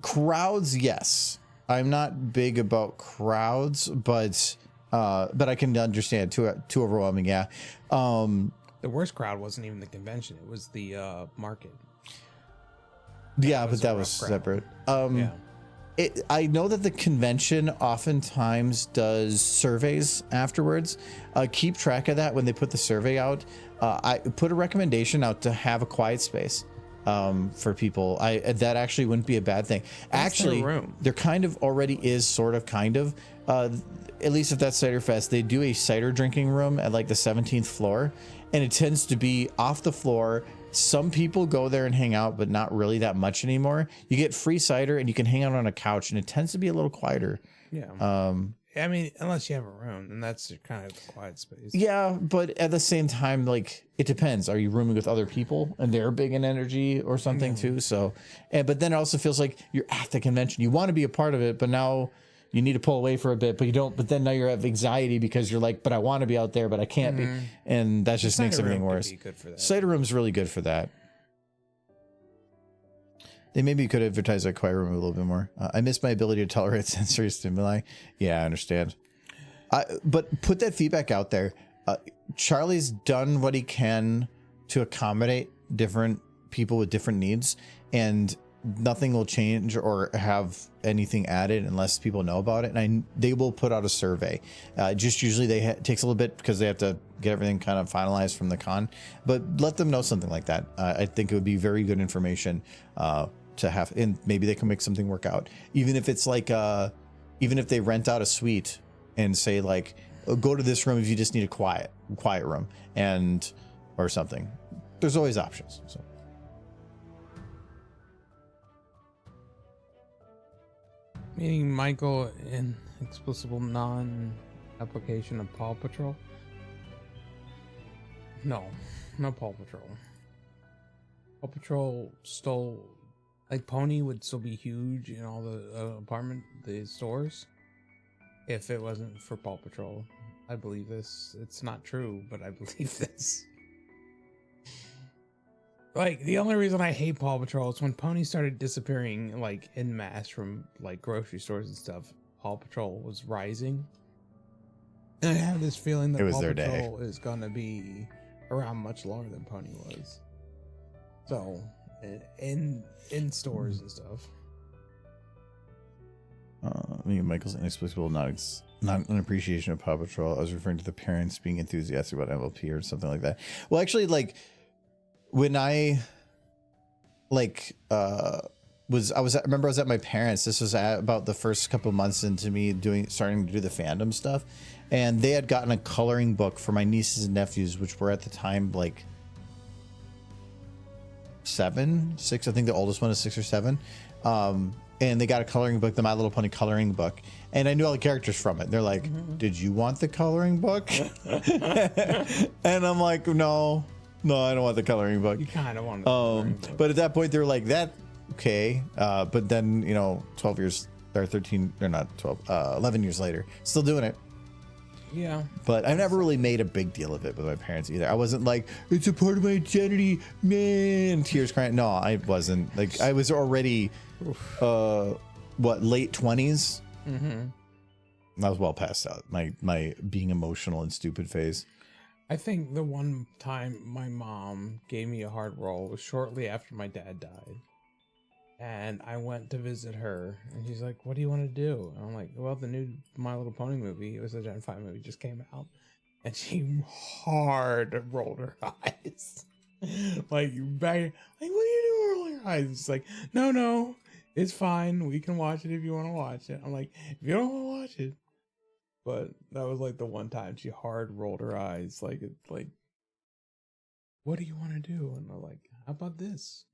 Crowds, yes. I'm not big about crowds, but I can understand too overwhelming. Yeah. The worst crowd wasn't even the convention; it was the market. Yeah, but that was separate. Yeah. I know that the convention oftentimes does surveys afterwards. Keep track of that when they put the survey out. I put a recommendation out to have a quiet space for people. That actually wouldn't be a bad thing. Actually, there kind of already is at least if that's Cider Fest, they do a cider drinking room at like the 17th floor, and it tends to be off the floor. Some people go there and hang out, but not really that much anymore. You get free cider and you can hang out on a couch, and it tends to be a little quieter. Yeah. I mean, unless you have a room, and that's kind of a quiet space. Yeah, but at the same time, like it depends. Are you rooming with other people and they're big in energy or something too? So, but then it also feels like you're at the convention. You want to be a part of it, but now you need to pull away for a bit, but you don't. But then now you're at anxiety because you're like, but I want to be out there, but I can't be, and that just makes everything worse. Cider room's really good for that. They maybe could advertise that quiet room a little bit more. I miss my ability to tolerate sensory stimuli. Yeah, I understand. But put that feedback out there. Charlie's done what he can to accommodate different people with different needs, and nothing will change or have anything added unless people know about it. And they will put out a survey. Just usually takes a little bit because they have to get everything kind of finalized from the con. But let them know something like that. I think it would be very good information to have, and maybe they can make something work out. Even if it's like, even if they rent out a suite and say like, go to this room if you just need a quiet room or something. There's always options. So. Meaning Michael in explicable non-application of Paw Patrol? No Paw Patrol. Paw Patrol stole, like Pony would still be huge in all the stores if it wasn't for Paw Patrol. I believe this. It's not true, but I believe this. Like, the only reason I hate Paw Patrol is when Pony started disappearing, like, en masse from, like, grocery stores and stuff. Paw Patrol was rising. And I have this feeling that Paw Patrol is going to be around much longer than Pony was. So, in stores and stuff. I mean, Michael's inexplicable not an appreciation of Paw Patrol. I was referring to the parents being enthusiastic about MLP or something like that. Well, actually, like, when I I remember I was at my parents. This was about the first couple months into me starting to do the fandom stuff, and they had gotten a coloring book for my nieces and nephews, which were at the time like 7, 6. I think the oldest one is 6 or 7. And they got a coloring book, the My Little Pony coloring book, and I knew all the characters from it. They're like, "Did you want the coloring book?" And I'm like, "No, I don't want the coloring book." You kind of want the coloring book. But at that point, they were like, "That okay?" But then 12 years or 13, or not 12, 11 years later, still doing it. Yeah. But I never really made a big deal of it with my parents either. I wasn't like, "It's a part of my identity, man." Tears crying. No, I wasn't. Like, I was already, late 20s. I was well past out my being emotional and stupid phase. I think the one time my mom gave me a hard roll was shortly after my dad died. And I went to visit her, and she's like, "What do you want to do?" And I'm like, "Well, the new My Little Pony movie, it was a Gen 5 movie, just came out." And she hard rolled her eyes. Like, what are you doing rolling your eyes? It's like, no, it's fine. We can watch it if you want to watch it. I'm like, if you don't want to watch it. But that was like the one time she hard rolled her eyes. Like, it's like, "What do you want to do?" And I'm like, "How about this?"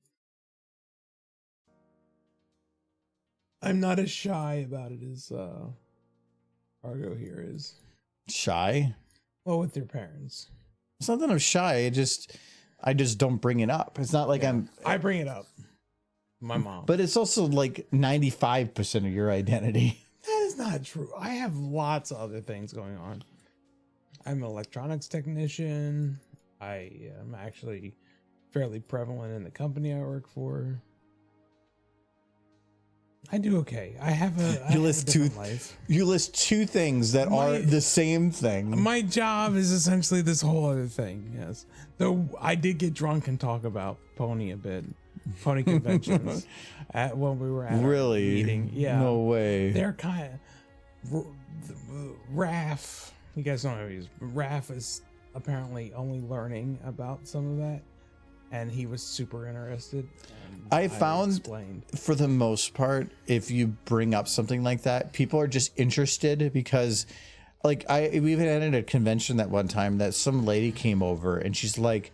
I'm not as shy about it as Argo here is. Shy? Well, with your parents. It's not that I'm shy. I just don't bring it up. It's not like I bring it up. My mom. But it's also like 95% of your identity. That is not true. I have lots of other things going on. I'm an electronics technician. I am actually fairly prevalent in the company I work for. I do okay. I have a different life. You list two things that are the same thing. My job is essentially this whole other thing. Yes, though I did get drunk and talk about pony a bit, pony conventions when we were at our meeting. Yeah, no way. They're kind of Raph. You guys don't know who he is. Raph is apparently only learning about some of that. And he was super interested. I found, for the most part, if you bring up something like that, people are just interested because, like, we even had at a convention that one time that some lady came over and she's like,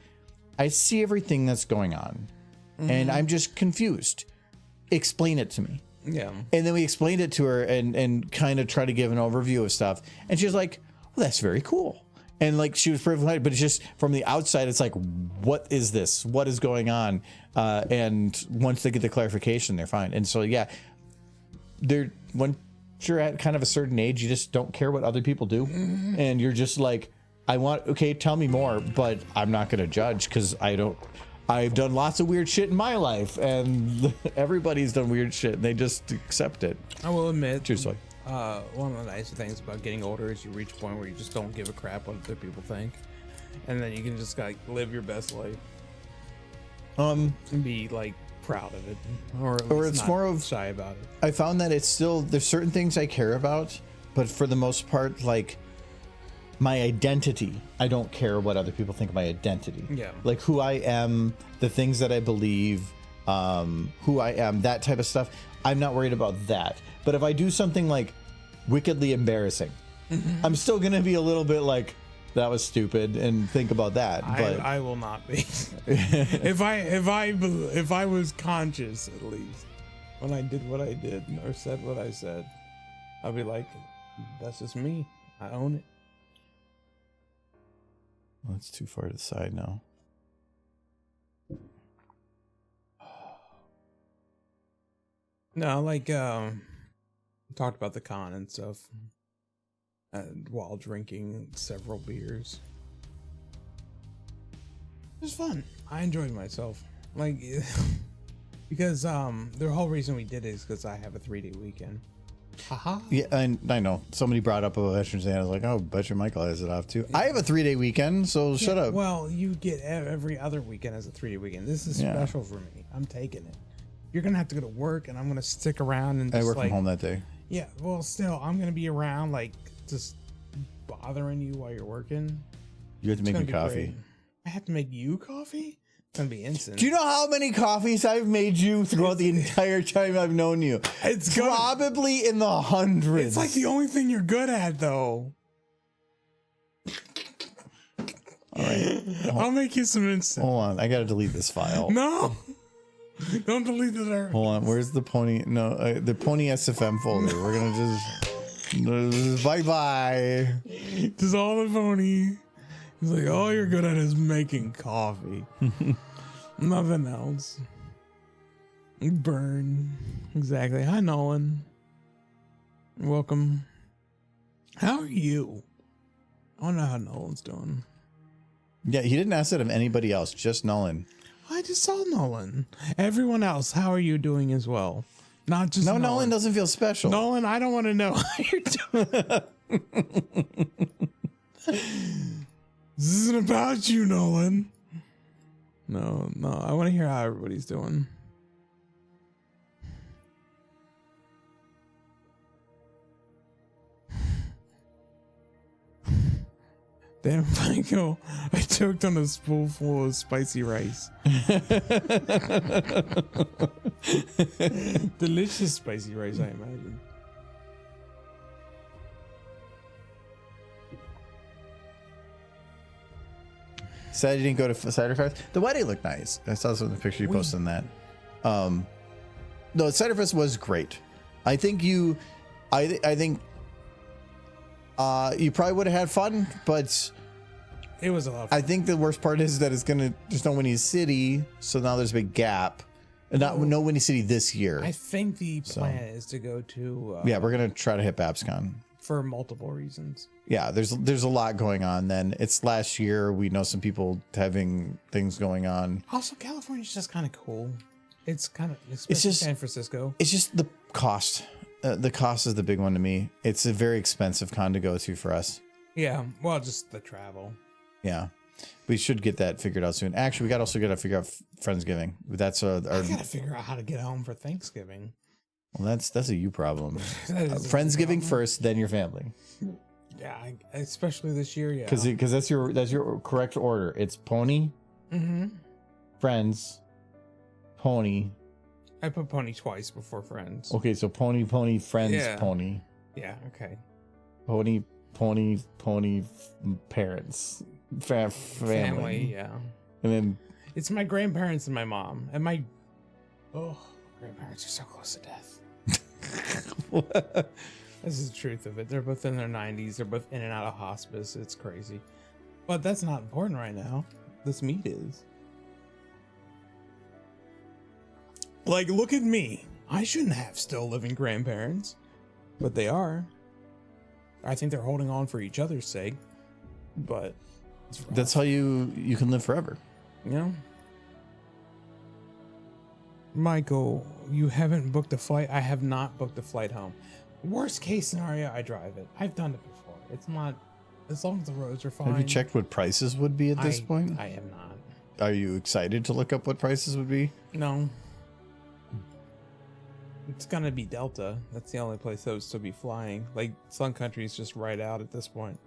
"I see everything that's going on, and I'm just confused. Explain it to me." Yeah. And then we explained it to her and kind of tried to give an overview of stuff, and she's like, "Well, that's very cool." And like, she was pretty polite, but it's just from the outside, it's like, what is this? What is going on? And once they get the clarification, they're fine. And so, yeah, once you're at kind of a certain age, you just don't care what other people do. And you're just like, okay, tell me more, but I'm not going to judge because I've done lots of weird shit in my life, and everybody's done weird shit, and they just accept it. I will admit, truthfully. One of the nicer things about getting older is you reach a point where you just don't give a crap what other people think, and then you can just like live your best life, and be like proud of it, or it's more of shy about it. I found that it's still, there's certain things I care about, but for the most part, like my identity, I don't care what other people think of my identity. Yeah, like who I am, the things that I believe, who I am, that type of stuff. I'm not worried about that. But if I do something like wickedly embarrassing, I'm still gonna be a little bit like, that was stupid, and think about that. But I will not be. if I was conscious, at least, when I did what I did or said what I said, I'll be like, that's just me. I own it. Well, it's too far to the side now. No, like talked about the con and stuff, and while drinking several beers. It was fun. I enjoyed myself. Like because the whole reason we did it is because I have a 3-day weekend. Haha. Yeah, and I know somebody brought up a Veterans Day. I was like, "Oh, bet you Michael has it off too." I have a 3-day weekend, so shut up. Well, you get every other weekend as a 3-day weekend. This is special for me. I'm taking it. You're gonna have to go to work, and I'm gonna stick around and just, I work from home that day. Yeah, well, still, I'm gonna be around, like, just bothering you while you're working. You have to make me coffee. Great. I have to make you coffee? gonna be instant. Do you know how many coffees I've made you throughout the entire time I've known you? It's probably in the hundreds. It's like the only thing you're good at, though. All right. I'll make you some instant. Hold on. I got to delete this file. No. Don't delete the there. Hold on. Where's the pony? No, the pony SFM folder. We're going to just bye-bye. Just all the pony. He's like, all you're good at is making coffee. Nothing else. Burn. Exactly. Hi, Nolan. Welcome. How are you? I don't know how Nolan's doing. Yeah, he didn't ask that of anybody else, just Nolan. I just saw Nolan. Everyone else, how are you doing as well? Not just No, Nolan doesn't feel special. Nolan, I don't want to know how you're doing. This isn't about you, Nolan. No, I want to hear how everybody's doing. Damn, Michael, I choked on a spoonful of spicy rice. Delicious spicy rice, I imagine. Said you didn't go to Cider Fest. The wedding looked nice. I saw some of the picture you posted on that. No, Cider Fest was great. I think you probably would have had fun, but it was a lot of fun. I think the worst part is that there's no Winnie City, so now there's a big gap. And no Winnie City this year. I think the plan is to go to yeah, we're gonna try to hit BabsCon for multiple reasons. Yeah, there's a lot going on. Then it's last year. We know some people having things going on. Also, California's just kind of cool. It's kind of, especially San Francisco. It's just the cost. The cost is the big one to me. It's a very expensive con to go to for us. Yeah, well, just the travel. Yeah, we should get that figured out soon. Actually, we also got to figure out Friendsgiving. That's I gotta figure out how to get home for Thanksgiving. Well, that's a you problem. problem. Friendsgiving first, then your family. Yeah, especially this year. Yeah, because that's your correct order. It's pony, friends, pony. I put pony twice before friends. Okay, so pony, friends, pony. Yeah. Okay. Pony, parents, family. Yeah. And then it's my grandparents and my mom and my grandparents are so close to death. This is the truth of it. They're both in their 90s. They're both in and out of hospice. It's crazy. But that's not important right now. This meat is. Like, look at me. I shouldn't have still living grandparents. But they are. I think they're holding on for each other's sake. But that's how you can live forever. You know? Michael, you haven't booked a flight. I have not booked a flight home. Worst case scenario, I drive it. I've done it before. It's not, as long as the roads are fine. Have you checked what prices would be at this point? I have not. Are you excited to look up what prices would be? No. It's gonna be Delta. That's the only place that would still be flying. Like, Sun Country is just right out at this point.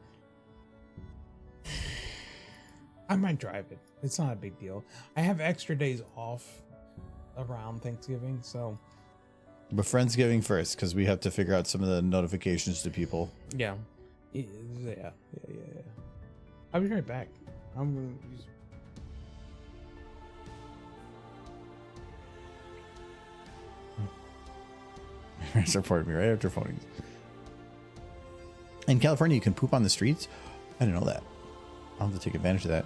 I might drive it. It's not a big deal. I have extra days off around Thanksgiving, so. But Friendsgiving first, because we have to figure out some of the notifications to people. Yeah. Yeah. I'll be right back. I'm gonna use. Support me right after phones. In California, you can poop on the streets. I didn't know that. I'll have to take advantage of that.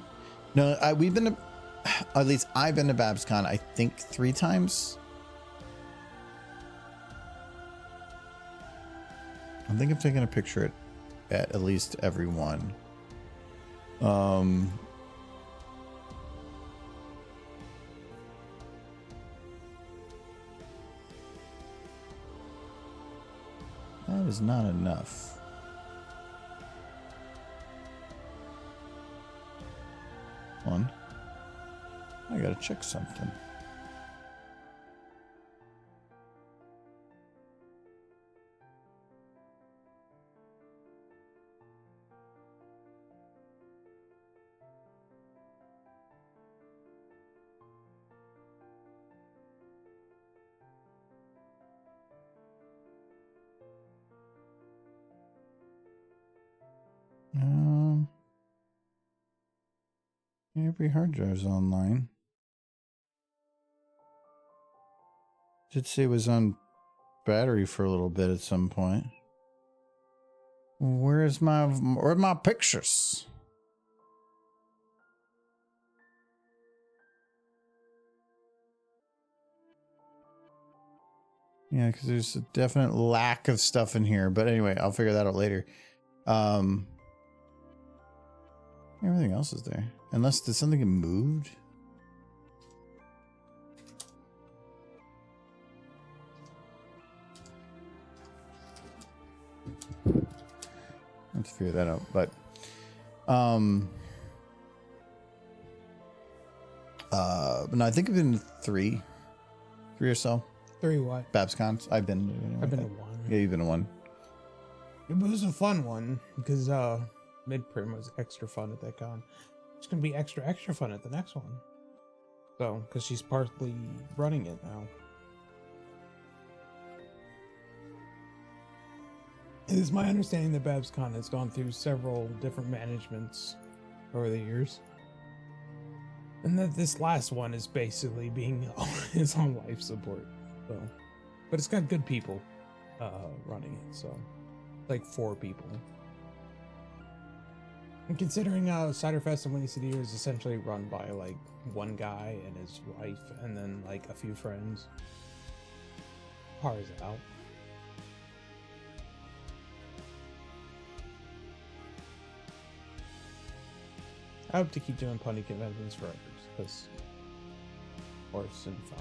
No, we've been to, at least I've been to BabsCon, I think 3 times. I think I've taken a picture at least every one. That is not enough. Hold on. I gotta check something. Every hard drive's online. Did say it was on battery for a little bit at some point. Where's my pictures? Yeah, because there's a definite lack of stuff in here. But anyway, I'll figure that out later. Everything else is there. Unless did something get moved? Let's figure that out. But no, I think I've been to three or so. 3 what? BabsCons. I've been to one. Yeah, you've been to one. It was a fun one because mid-prim was extra fun at that con. It's gonna be extra fun at the next one. So, because she's partly running it now. It is my understanding that BabsCon has gone through several different managements over the years. And that this last one is basically is on life support. So, but it's got good people running it, so like 4 people. And considering Ciderfest and Windy City is essentially run by like one guy and his wife and then like a few friends. Par is out. I hope to keep doing pony conventions forever because horse and fun.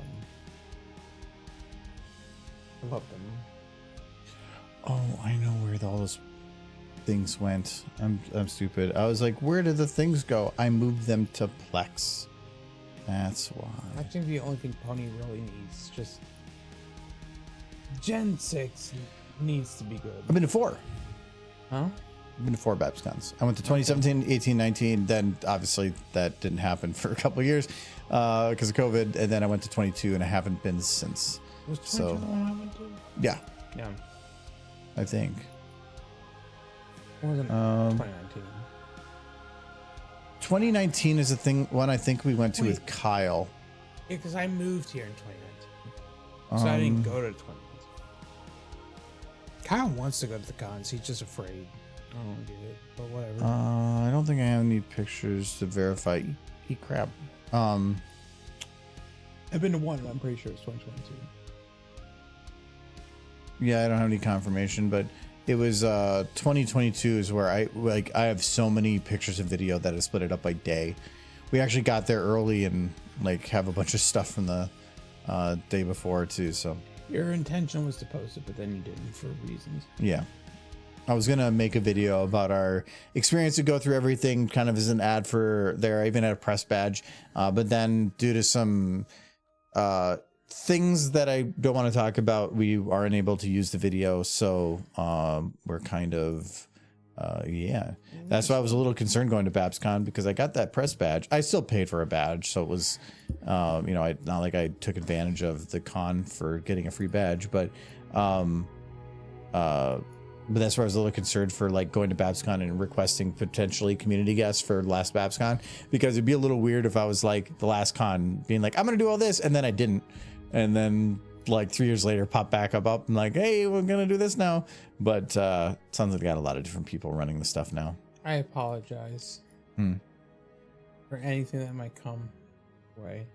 I love them. Oh, I know where all those things went. I'm stupid. I was like, where did the things go? I moved them to Plex. That's why. I think the only thing Pony really needs just Gen 6 needs to be good. I've been to 4. Huh? I've been to 4 BabsCons. I went to 2017, 18, 19. Then obviously that didn't happen for a couple of years because of COVID. And then I went to 22 and I haven't been since. Was 22 the one I went to? Yeah. Yeah. I think. It wasn't 2019. 2019 is the one I think we went to with Kyle. Yeah, because I moved here in 2019. So I didn't go to 2019. Kyle wants to go to the cons. He's just afraid. I don't get it, but whatever. I don't think I have any pictures to verify. Eat crap. I've been to one, and I'm pretty sure it's 2022. Yeah, I don't have any confirmation, but it was 2022 is where I have so many pictures and video that I split it up by day. We actually got there early and like have a bunch of stuff from the day before too. So your intention was to post it, but then you didn't for reasons. Yeah. I was going to make a video about our experience to go through everything kind of as an ad for there. I even had a press badge. But then due to some things that I don't want to talk about, we aren't able to use the video. So we're kind of, yeah. That's why I was a little concerned going to BabsCon because I got that press badge. I still paid for a badge. So it was, not like I took advantage of the con for getting a free badge. But that's where I was a little concerned for like going to BabsCon and requesting potentially community guests for last BabsCon, because it'd be a little weird if I was like the last con being like, I'm going to do all this. And then I didn't. And then like 3 years later, pop back up and like, hey, we're going to do this now. But it sounds like we got a lot of different people running the stuff now. I apologize for anything that might come way.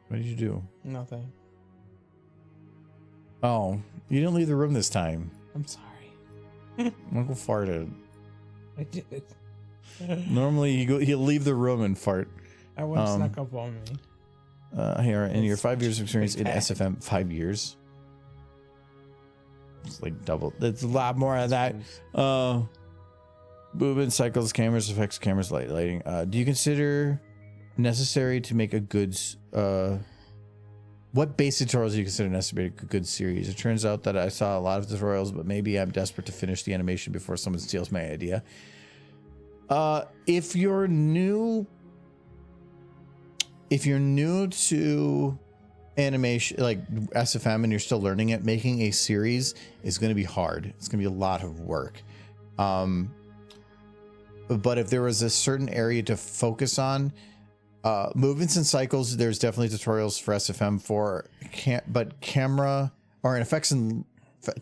What did you do? Nothing. Oh, you didn't leave the room this time. I'm sorry. Uncle farted. I did. Normally he'll leave the room and fart. I went snuck up on me. Here in your 5 years of experience in SFM, 5 years. It's like double. It's a lot more of that. Movement, cycles, cameras, effects, cameras, lighting. Do you consider necessary to make a good? What base tutorials do you consider necessary to make a good series? It turns out that I saw a lot of tutorials, but maybe I'm desperate to finish the animation before someone steals my idea. If you're new to animation, like SFM, and you're still learning it, making a series is going to be hard. It's going to be a lot of work. but if there was a certain area to focus on, movements and cycles, there's definitely tutorials for SFM for, but camera or in effects and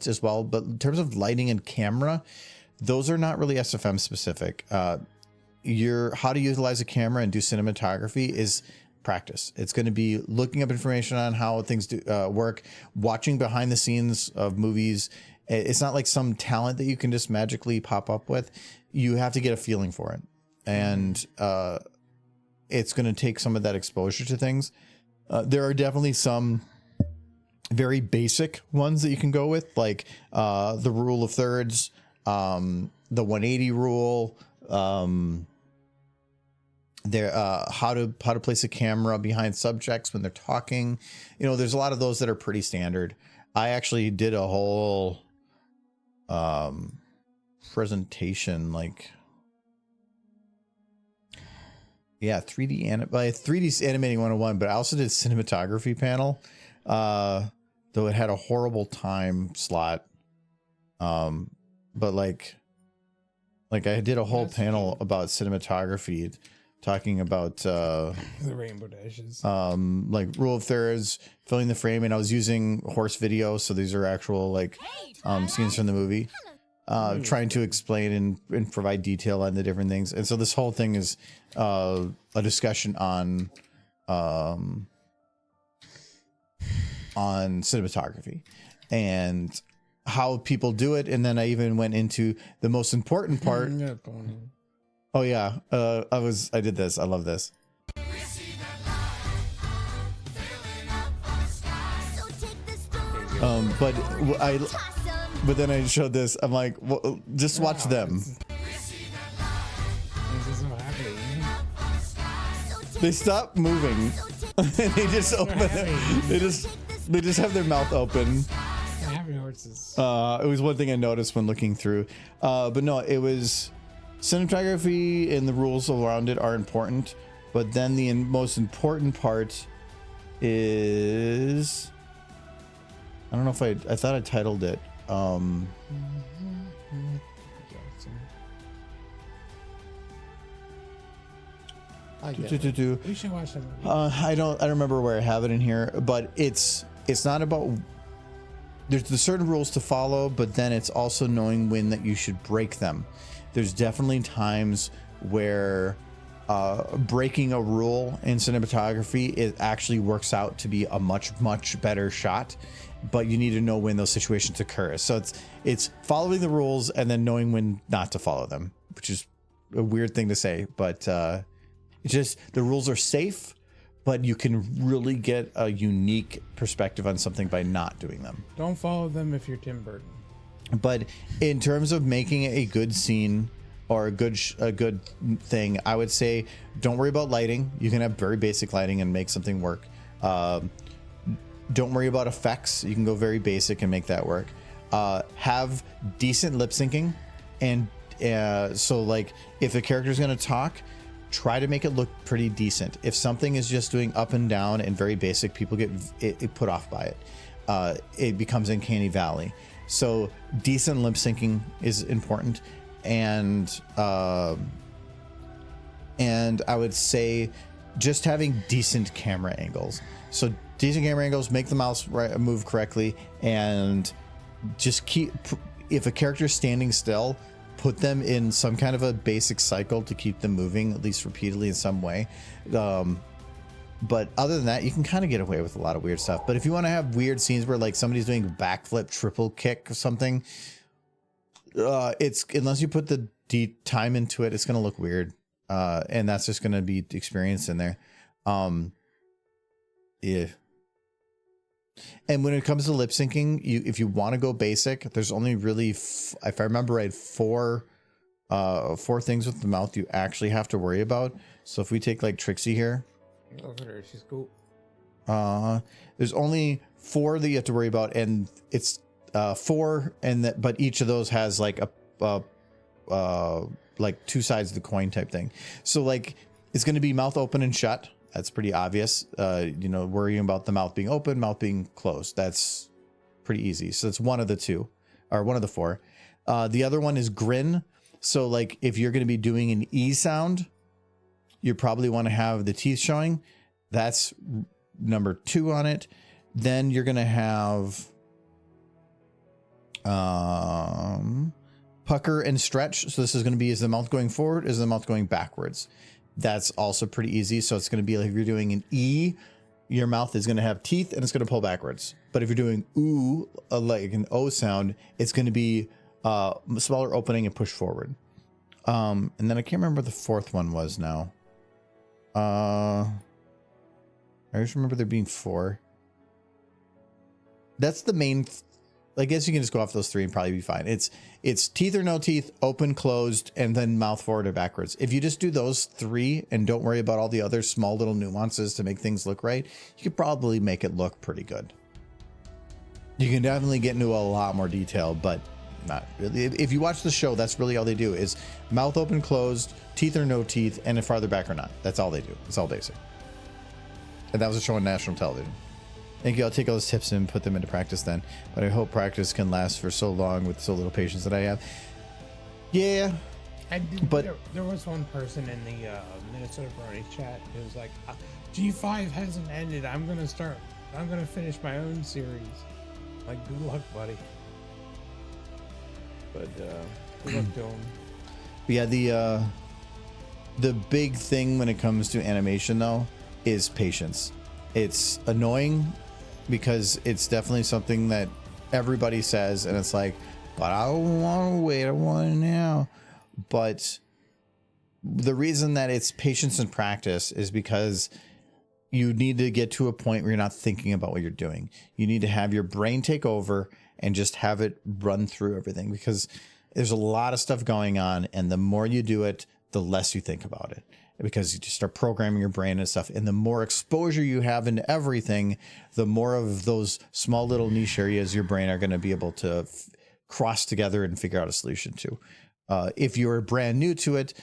as well. But in terms of lighting and camera, those are not really SFM specific. How to utilize a camera and do cinematography is practice. It's going to be looking up information on how things work, watching behind the scenes of movies. It's not like some talent that you can just magically pop up with. You have to get a feeling for it. And it's going to take some of that exposure to things. There are definitely some very basic ones that you can go with, like the rule of thirds, the 180 rule, how to place a camera behind subjects when they're talking. There's a lot of those that are pretty standard. I actually did a whole presentation, 3D animating 101, but I also did cinematography panel, though it had a horrible time slot. But I did a whole panel about cinematography, talking about the rainbow dashes, rule of thirds, filling the frame, and I was using horse video, so these are actual scenes from the movie, trying to explain and provide detail on the different things. And so this whole thing is a discussion on cinematography and how people do it. And then I even went into the most important part. Oh yeah, I did this. I love this. But then I showed this. I'm like, well, just watch them. They stop moving, and they just open. They just have their mouth open. It was one thing I noticed when looking through, but no, it was cinematography and the rules around it are important. But then the most important part is, I don't know if I thought I titled it. We should watch that movie. I don't remember where I have it in here, but it's not about, there's the certain rules to follow, but then it's also knowing when that you should break them. There's definitely times where breaking a rule in cinematography, it actually works out to be a much better shot, but you need to know when those situations occur. So it's following the rules and then knowing when not to follow them, which is a weird thing to say, but it's just the rules are safe, but you can really get a unique perspective on something by not doing them. Don't follow them if you're Tim Burton. But in terms of making a good scene or a good thing, I would say don't worry about lighting. You can have very basic lighting and make something work. Don't worry about effects. You can go very basic and make that work. Have decent lip syncing, and so like if a character is going to talk, try to make it look pretty decent. If something is just doing up and down and very basic, people get it put off by it. It becomes uncanny valley. So decent lip syncing is important, and I would say just having decent camera angles. So decent camera angles, make the mouse move correctly, and just keep, if a character is standing still, put them in some kind of a basic cycle to keep them moving, at least repeatedly in some way. But other than that, you can kind of get away with a lot of weird stuff. But if you want to have weird scenes where like somebody's doing a backflip, triple kick or something, it's, unless you put the deep time into it, it's going to look weird. And that's just going to be experience in there. Yeah. And when it comes to lip syncing, if you want to go basic, there's only really, if I remember right, four things with the mouth you actually have to worry about. So if we take like Trixie here, look at her, she's cool. There's only 4 that you have to worry about, and it's 4, and that, but each of those has like a like 2 sides of the coin type thing. So like it's going to be mouth open and shut. That's pretty obvious. Worrying about the mouth being open, mouth being closed. That's pretty easy. So it's one of the 2, or one of the 4. The other one is grin. So like if you're going to be doing an E sound, you probably want to have the teeth showing. That's number 2 on it. Then you're going to have pucker and stretch. So this is going to be, is the mouth going forward? Is the mouth going backwards? That's also pretty easy. So it's going to be like if you're doing an E, your mouth is going to have teeth and it's going to pull backwards. But if you're doing ooh, like an O sound, it's going to be smaller opening and push forward. And then I can't remember what the 4th one was now. I just remember there being 4. That's the main. I guess you can just go off those 3 and probably be fine. It's teeth or no teeth, open, closed, and then mouth forward or backwards. If you just do those 3 and don't worry about all the other small little nuances to make things look right, you could probably make it look pretty good. You can definitely get into a lot more detail, but not really. If you watch the show, that's really all they do is mouth open, closed, teeth or no teeth, and if farther back or not. That's all they do. It's all basic. And that was a show on national television. Thank you. I'll take all those tips and put them into practice then. But I hope practice can last for so long with so little patience that I have. Yeah. But there was one person in the Minnesota Brony chat who was like, G5 hasn't ended. I'm going to finish my own series. Like, good luck, buddy. But good luck to him. Yeah, the big thing when it comes to animation, though, is patience. It's annoying because it's definitely something that everybody says, and it's like, but I don't want to wait. I want it now. But the reason that it's patience and practice is because you need to get to a point where you're not thinking about what you're doing. You need to have your brain take over and just have it run through everything, because there's a lot of stuff going on, and the more you do it, the less you think about it, because you just start programming your brain and stuff. And the more exposure you have into everything, the more of those small little niche areas your brain are going to be able to cross together and figure out a solution to. If you're brand new to it,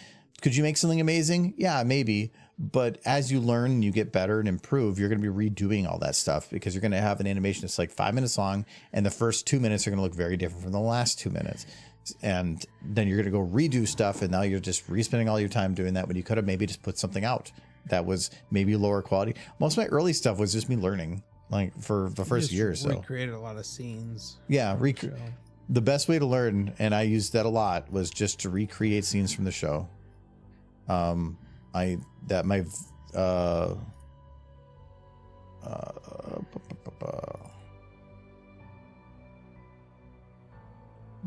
could you make something amazing? Yeah, maybe. But as you learn and you get better and improve, you're going to be redoing all that stuff, because you're going to have an animation that's like 5 minutes long, and the first 2 minutes are going to look very different from the last 2 minutes. And then you're going to go redo stuff, and now you're just re-spending all your time doing that when you could have maybe just put something out that was maybe lower quality. Most of my early stuff was just me learning, like for the first year or so. Recreated a lot of scenes. Yeah, the best way to learn, and I used that a lot, was just to recreate scenes from the show. I'm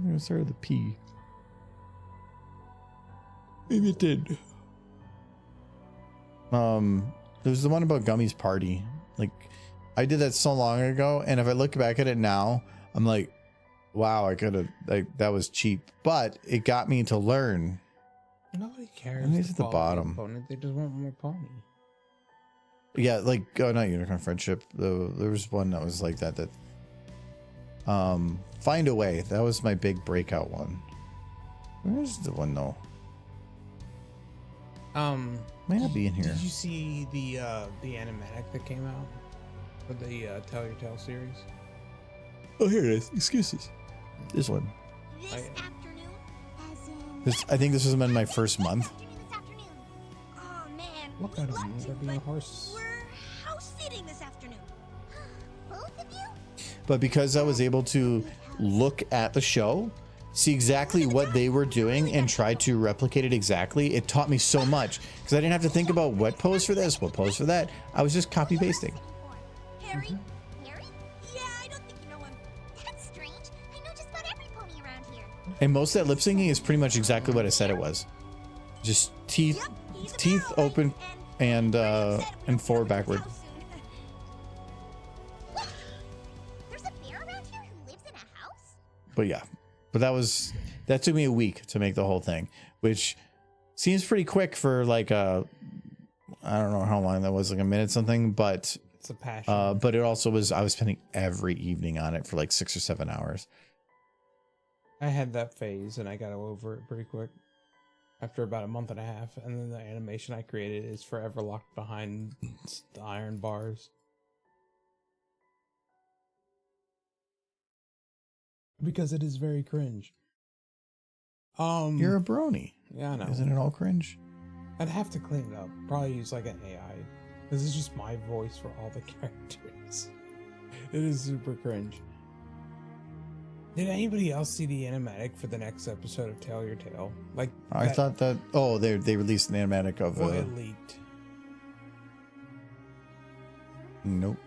gonna start with a P. Maybe it did. There's the one about Gummy's party. Like, I did that so long ago, and if I look back at it now, I'm like, wow, I could have, like, that was cheap, but it got me to learn. Nobody cares. I mean, it's at the bottom. They just want more pony. Yeah, like, not Unicorn Friendship. There was one that was like that. Find a Way. That was my big breakout one. Where's the one though? Might not be in here. Did you see the animatic that came out for the Tell Your Tale series? Oh, here it is. Excuses. This one. This afternoon, as in... I think this was in my first month. This afternoon. Oh man, Look we'd at him. love He's to, being a but horse. we're house sitting this afternoon. Both of you? But because I was able to look at the show, see exactly what they were doing, and try to replicate it exactly, it taught me so much, because I didn't have to think about what pose for this, what pose for that. I was just copy pasting. Harry? Harry? Yeah, I don't think you know him. That's strange. I know just about every pony around here. And most of that lip syncing is pretty much exactly what I said it was. Just teeth open and forward backward. There's a bear around here who lives in a house? But yeah, that took me a week to make the whole thing, which seems pretty quick for like I don't know how long that was, like a minute something, but It's a passion. but it also was, I was spending every evening on it for like 6 or 7 hours. I had that phase and I got over it pretty quick after about a month and a half, and then the animation I created is forever locked behind the iron bars. Because it is very cringe. You're a brony. Yeah, I know. Isn't it all cringe? I'd have to clean it up. Probably use like an AI. This is just my voice for all the characters. It is super cringe. Did anybody else see the animatic for the next episode of Tell Your Tale? Like I thought that. Oh, they released an animatic of. Well, it leaked. Nope.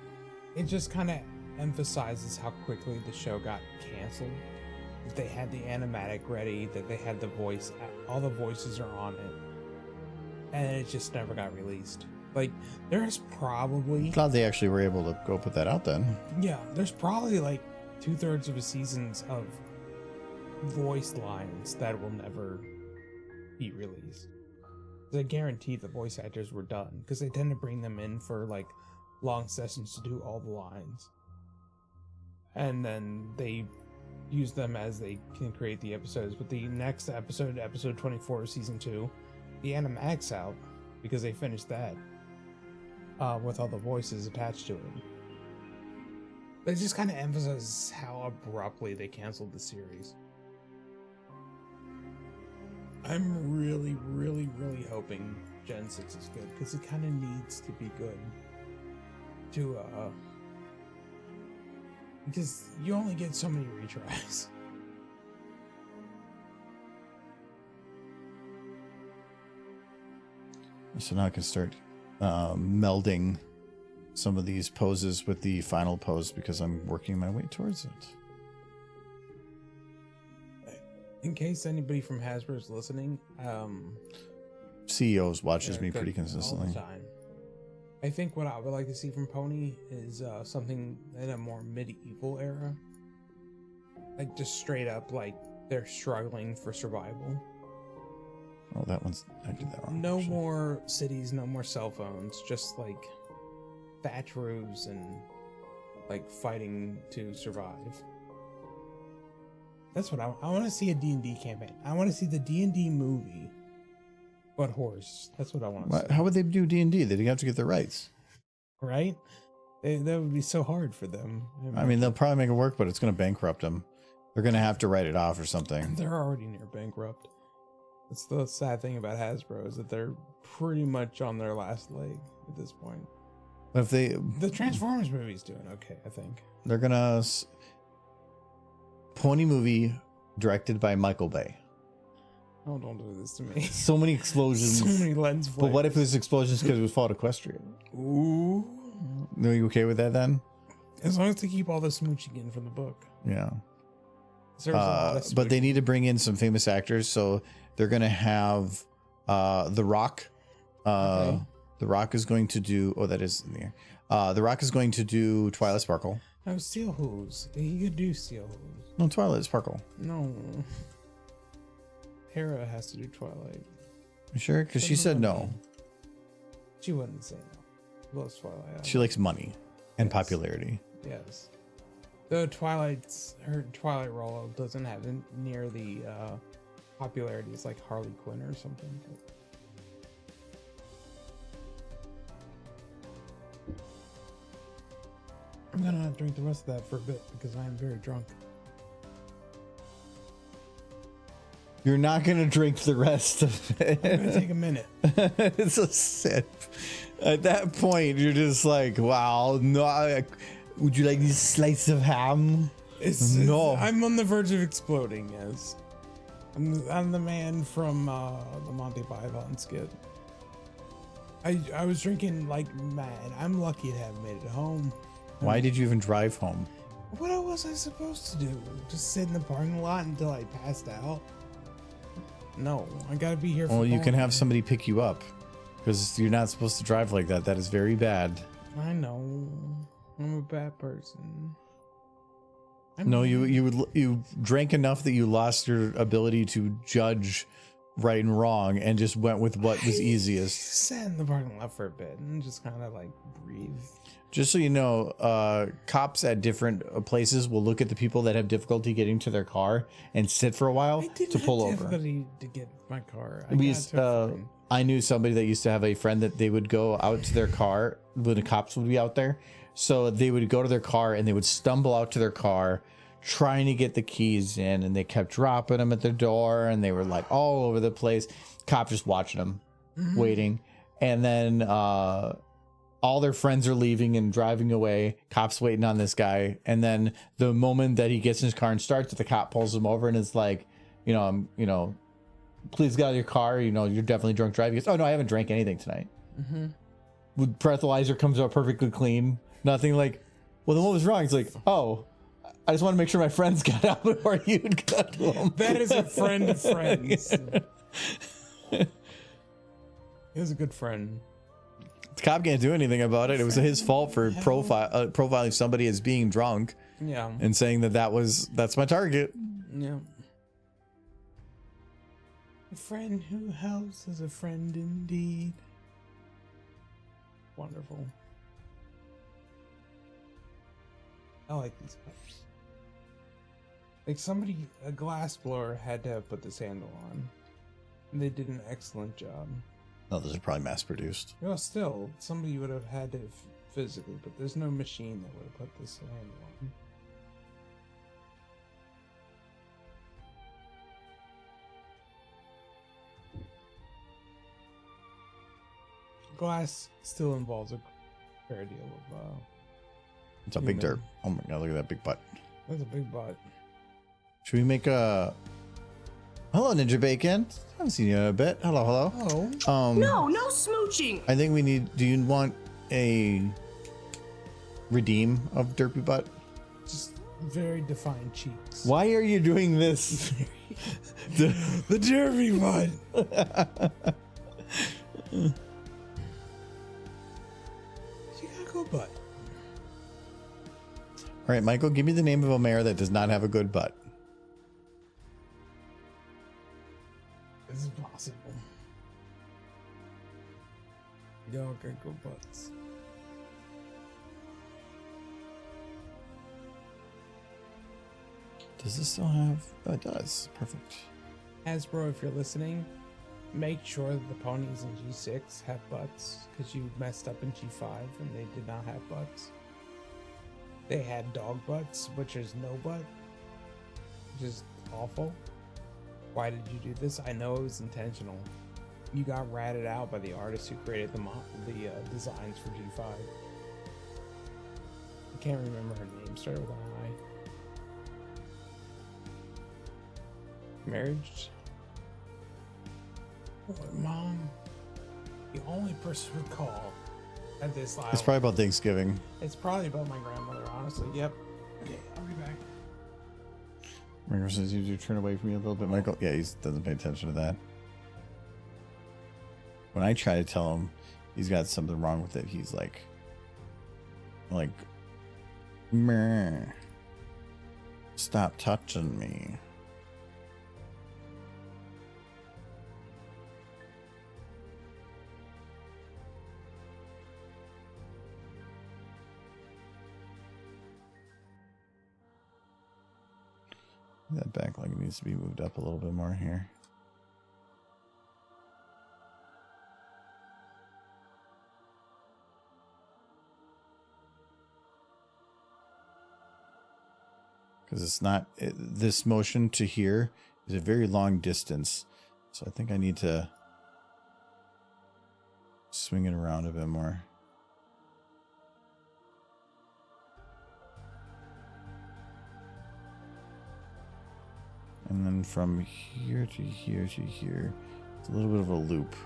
It just kind of emphasizes how quickly the show got canceled. That they had the animatic ready, that they had the voice, all the voices are on it, and it just never got released. Like, there's probably... Glad they actually were able to go put that out then. Yeah, there's probably like 2/3 of a seasons of voice lines that will never be released. I guarantee the voice actors were done, because they tend to bring them in for like long sessions to do all the lines. And then they use them as they can create the episodes. But the next episode, episode 24 of season 2, the animatic's out because they finished that with all the voices attached to it. But it just kind of emphasizes how abruptly they canceled the series. I'm really, really, really hoping Gen 6 is good, because it kind of needs to be good to because you only get so many retries. So now I can start melding some of these poses with the final pose because I'm working my way towards it. In case anybody from Hasbro is listening, CEOs watches yeah, me good, pretty consistently. all the time. I think what I would like to see from Pony is something in a more medieval era. Like just straight up, like they're struggling for survival. Oh, that one's... I did that wrong. No actually. more cities, no more cell phones, just like thatch roofs and like fighting to survive. That's what I want to see. A D&D campaign. I want to see the D&D movie, but horse. That's what I want to see. How would they do D&D? They'd have to get the rights. Right? That would be so hard for them. I mean, they'll probably make it work, but it's going to bankrupt them. They're going to have to write it off or something. They're already near bankrupt. That's the sad thing about Hasbro, is that they're pretty much on their last leg at this point. But if they... The Transformers movie's doing okay, I think. They're going to... Pony movie directed by Michael Bay. Oh, don't do this to me. So many explosions. So many lens flares. But what if it was explosions because it was fought equestrian? Ooh. Are you okay with that then? As long as they keep all the smooching in from the book. Yeah. There's a lot of But they smooching. need to bring in some famous actors, so they're going to have The Rock. Okay. The Rock is going to do... Oh, that is in the air. The Rock is going to do Twilight Sparkle. No, Steel Hooves. He could do Steel Hooves. No, Twilight Sparkle. No. Hera has to do Twilight. You sure? Because she said no. She wouldn't say no. Loves Twilight. She likes money and Yes. popularity. Yes. Though her Twilight role doesn't have near the popularity as like Harley Quinn or something. I'm gonna not drink the rest of that for a bit because I am very drunk. You're not going to drink the rest of it. I'm gonna take a minute. It's a sip. At that point, you're just like, wow, no. Would you like this slice of ham? No. I'm on the verge of exploding. Yes, I'm the man from the Monty Python skit. I was drinking like mad. I'm lucky to have made it home. Why did you even drive home? What was I supposed to do? Just sit in the parking lot until I passed out? No, I gotta be here for Well, you can Pony. have somebody pick you up because you're not supposed to drive like that. That is very bad. I know. I'm a bad person. No, you drank enough that you lost your ability to judge right and wrong and just went with what was easiest. Sat in the parking lot for a bit and just kind of like breathe. Just so you know, cops at different places will look at the people that have difficulty getting to their car and sit for a while I didn't to pull have over. difficulty to get my car. I knew somebody that used to have a friend that they would go out to their car when the cops would be out there. So they would go to their car and they would stumble out to their car, trying to get the keys in, and they kept dropping them at the door, and they were like all over the place. Cop just watching them, waiting. And then all their friends are leaving and driving away. Cop's waiting on this guy. And then the moment that he gets in his car and starts it, the cop pulls him over and is like, please get out of your car. You're definitely drunk driving. He goes, oh no, I haven't drank anything tonight. Breathalyzer comes out perfectly clean. Nothing like, well, then what was wrong? It's like, oh, I just want to make sure my friends got out before you got to them. That is a friend of friends. He was a good friend. The cop can't do anything about it. It was his fault for profiling somebody as being drunk. Yeah. And saying that's my target. Yeah. A friend who helps is a friend indeed. Wonderful. I like these cups. Like a glass blower had to have put this handle on. And they did an excellent job. No, those are probably mass produced. Well, still, somebody would have had to physically, but there's no machine that would have put this handle on. Glass still involves a fair deal of it's a big dirt. Oh my god, look at that big butt. That's a big butt. Should we make a hello, Ninja Bacon? I haven't seen you in a bit. Hello. Oh. No smooching. I think we need, do you want a redeem of Derpy Butt? Just very defined cheeks. Why are you doing this? the Derpy Butt. You got a good butt. All right, Michael, give me the name of a mayor that does not have a good butt. This is possible. Y'all got good butts. Does this still have? Oh, it does. Perfect. Hasbro, if you're listening, make sure that the ponies in G6 have butts, because you messed up in G5 and they did not have butts. They had dog butts, which is no butt, which is awful. Why did you do this? I know it was intentional. You got ratted out by the artist who created the designs for G5. I can't remember her name. Started with an I. Marriage? Oh, Mom, the only person who called at this line. It's probably about Thanksgiving. It's probably about my grandmother, honestly. Yep. Okay, I'll be back. Michael says you turn away from me a little bit, Michael. Yeah, he doesn't pay attention to that. When I try to tell him he's got something wrong with it, he's like, meh. Stop touching me. That back leg needs to be moved up a little bit more here. Because it's not, this motion to here is a very long distance. So I think I need to swing it around a bit more. And then from here to here to here, it's a little bit of a loop.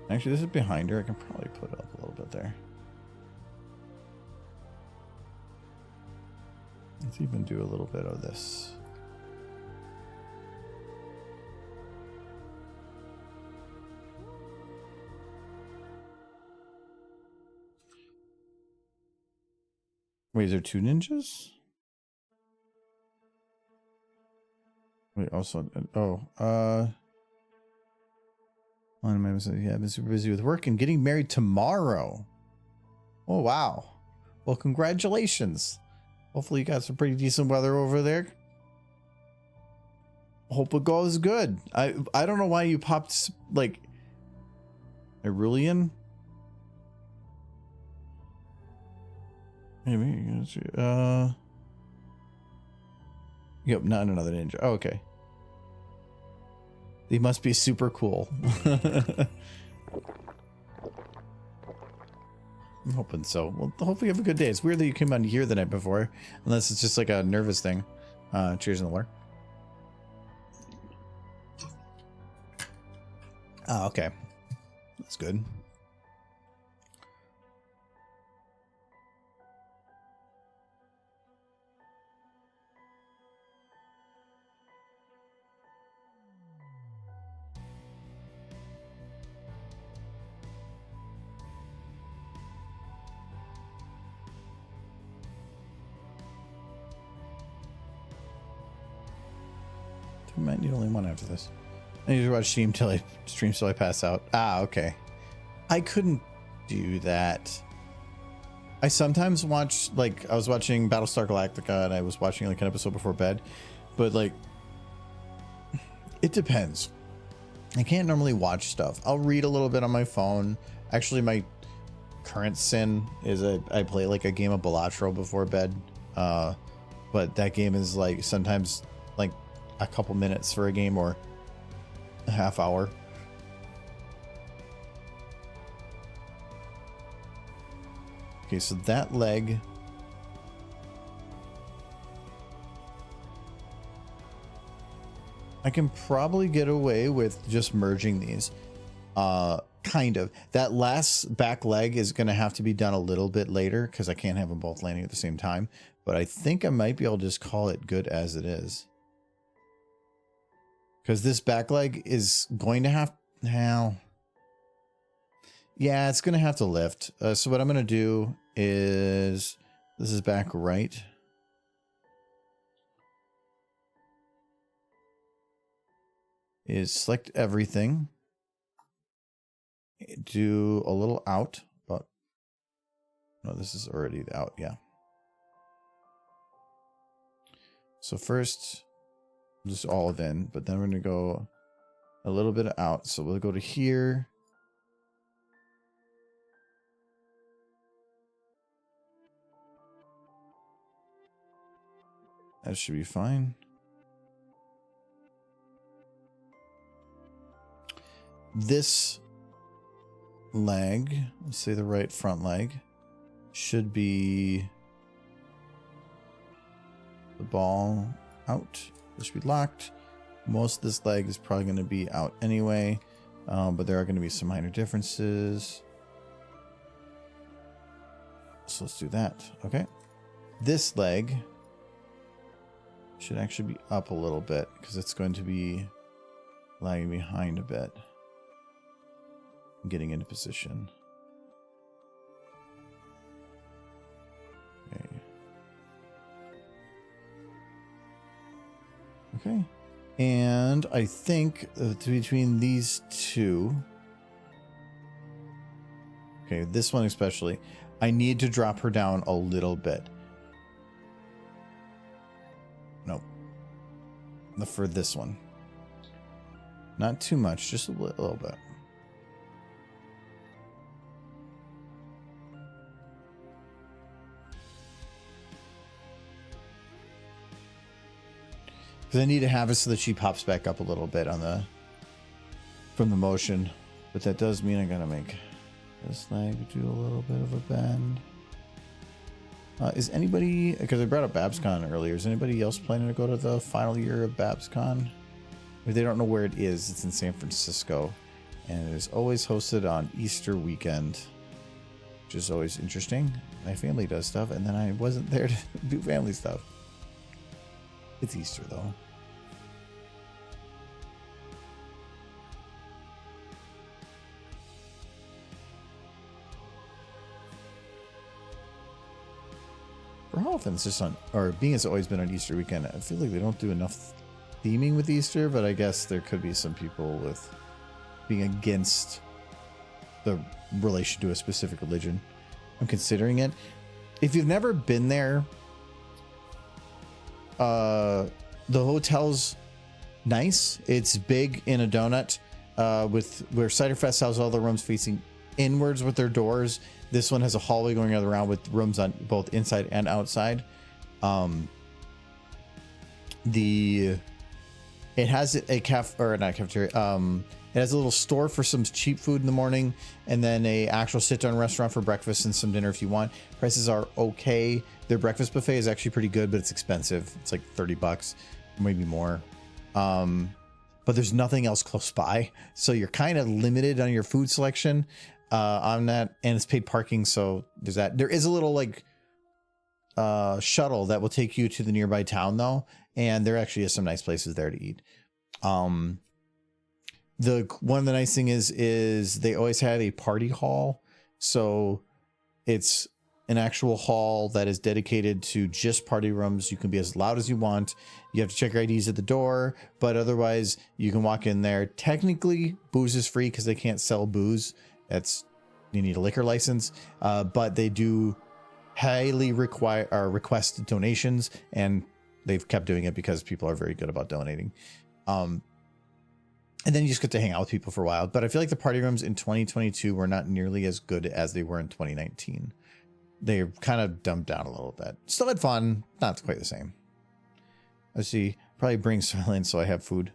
Actually, this is behind her. I can probably put it up a little bit there. Let's even do a little bit of this. Wait, is there two ninjas? Wait, also, yeah, I've been super busy with work and getting married tomorrow. Oh, wow. Well, congratulations. Hopefully you got some pretty decent weather over there. Hope it goes good. I don't know why you popped, like, Irulian. Maybe. Yep, not another ninja. Oh, okay. They must be super cool. I'm hoping so. Well, hopefully you have a good day. It's weird that you came on here the night before, unless it's just like a nervous thing. Cheers in the war. Oh, okay. That's good. We might need only one after this. I need to watch stream till I pass out. Ah, okay. I couldn't do that. I sometimes watch, like, I was watching Battlestar Galactica and I was watching like an episode before bed, but like, it depends. I can't normally watch stuff. I'll read a little bit on my phone. Actually, my current sin is I play like a game of Balatro before bed. But that game is like sometimes like a couple minutes for a game or a half hour. Okay, so that leg. I can probably get away with just merging these. Kind of. That last back leg is going to have to be done a little bit later because I can't have them both landing at the same time. But I think I might be able to just call it good as it is. Because this back leg is going to have... Now... Yeah, it's going to have to lift. So what I'm going to do is... This is back right. Is select everything. Do a little out. But... No, this is already out, yeah. So first... Just all of in, but then we're going to go a little bit out. So we'll go to here. That should be fine. This leg, let's say the right front leg, should be the ball out. This should be locked. Most of this leg is probably going to be out anyway, but there are going to be some minor differences. So let's do that. Okay. This leg should actually be up a little bit because it's going to be lagging behind a bit. Getting into position. Okay. Okay. And I think between these two, okay, this one especially, I need to drop her down a little bit. Nope. For this one. Not too much, just a little bit. Because I need to have it so that she pops back up a little bit on the from the motion. But that does mean I gotta make this leg do a little bit of a bend. Is anybody, because I brought up BabsCon earlier, is anybody else planning to go to the final year of BabsCon? If they don't know where it is, it's in San Francisco. And it is always hosted on Easter weekend, which is always interesting. My family does stuff, and then I wasn't there to do family stuff. It's Easter, though. For how often it's just on, or being it's always been on Easter weekend, I feel like they don't do enough theming with Easter, but I guess there could be some people with being against the relation to a specific religion. I'm considering it. If you've never been there, the hotel's nice. It's big in a donut, with where Cider Fest has all the rooms facing inwards with their doors. This one has a hallway going around with rooms on both inside and outside. It has a cafeteria. It has a little store for some cheap food in the morning, and then a actual sit-down restaurant for breakfast and some dinner if you want. Prices are okay. Their breakfast buffet is actually pretty good, but it's expensive. It's like $30, maybe more. But there's nothing else close by, so you're kind of limited on your food selection on that, and it's paid parking, so there's that. There is a little like shuttle that will take you to the nearby town though, and there actually is some nice places there to eat. The one of the nice thing is they always have a party hall, so it's an actual hall that is dedicated to just party rooms. You can be as loud as you want. You have to check your IDs at the door, but otherwise you can walk in there. Technically, booze is free because they can't sell booze. You need a liquor license, but they do highly request donations, and they've kept doing it because people are very good about donating. And then you just get to hang out with people for a while. But I feel like the party rooms in 2022 were not nearly as good as they were in 2019. They're kind of dumbed down a little bit. Still had fun, not quite the same. Let's see, probably bring some in so I have food.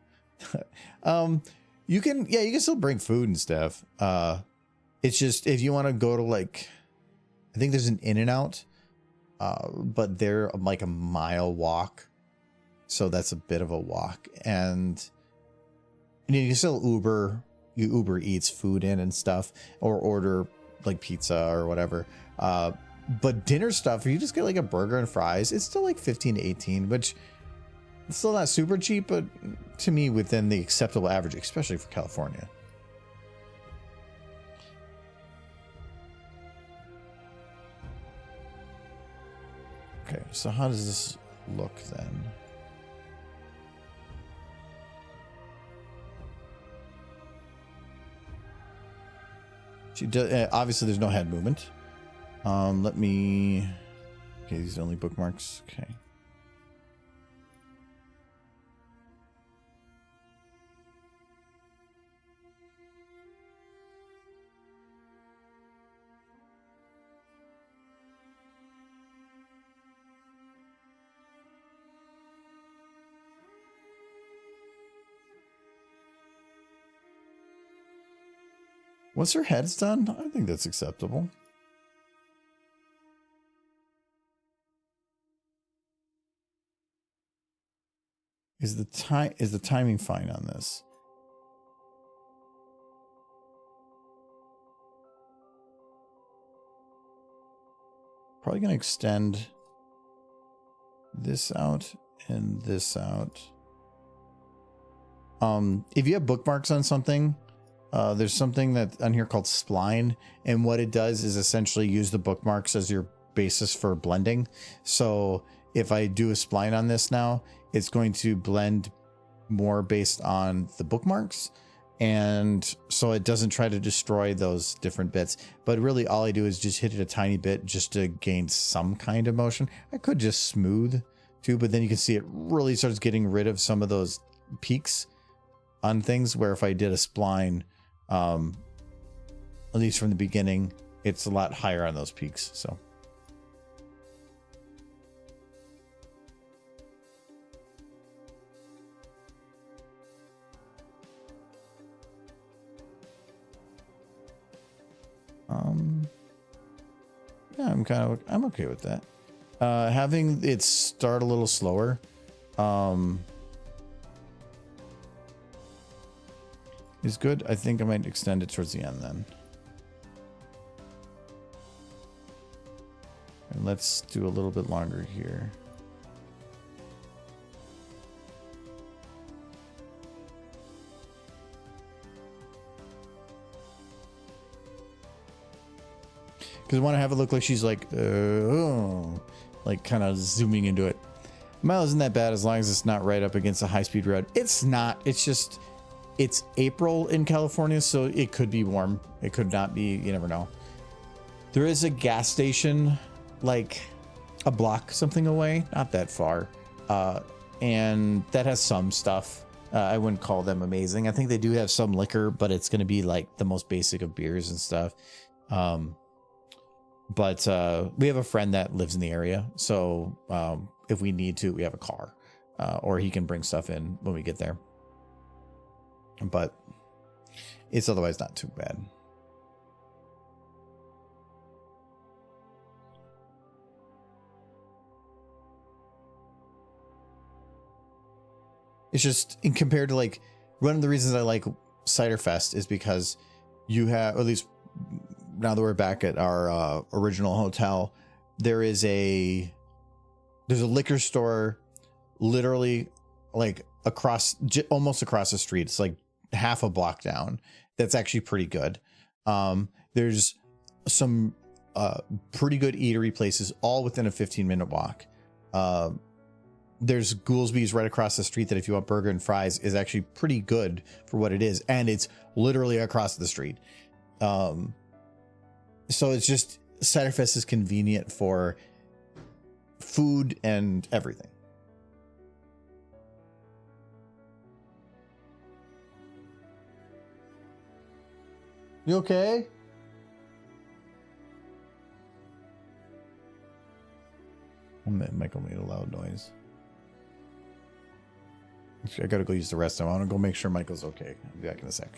You can still bring food and stuff. It's just if you want to go to like, I think there's an In-N-Out, but they're like a mile walk, so that's a bit of a walk. And you can still Uber Eats food in and stuff, or order like pizza or whatever. But dinner stuff, if you just get like a burger and fries, it's still like 15 to 18, which it's still not super cheap, but to me within the acceptable average, especially for California. Okay, so how does this look then? She does, obviously there's no head movement. Let me, okay, these are only bookmarks. Okay. Once her head's done, I think that's acceptable. Is the timing fine on this? Probably gonna extend this out and this out. If you have bookmarks on something, there's something that on here called spline, and what it does is essentially use the bookmarks as your basis for blending. So if I do a spline on this now, it's going to blend more based on the bookmarks, and so it doesn't try to destroy those different bits. But really all I do is just hit it a tiny bit just to gain some kind of motion. I could just smooth too, but then you can see it really starts getting rid of some of those peaks on things, where if I did a spline, at least from the beginning, it's a lot higher on those peaks. So yeah, I'm okay with that. Having it start a little slower, is good. I think I might extend it towards the end then. And let's do a little bit longer here. Because I want to have it look like she's like, like kind of zooming into it. Mile isn't that bad as long as it's not right up against a high-speed road. It's not. It's just, it's April in California, so it could be warm. It could not be. You never know. There is a gas station like a block something away, not that far, and that has some stuff. I wouldn't call them amazing. I think they do have some liquor, but it's going to be like the most basic of beers and stuff. But we have a friend that lives in the area, so if we need to, we have a car, or he can bring stuff in when we get there. But it's otherwise not too bad. It's just in compared to like one of the reasons I like Cider Fest is because you have, or at least now that we're back at our original hotel, there's a liquor store literally like almost across the street. It's like half a block down. That's actually pretty good. There's some pretty good eatery places all within a 15-minute walk. There's Goolsby's right across the street that if you want burger and fries is actually pretty good for what it is. And it's literally across the street. So it's just Cider Fest is convenient for food and everything. You okay? Michael made a loud noise. I gotta go use the restroom. I want to go make sure Michael's okay. I'll be back in a sec.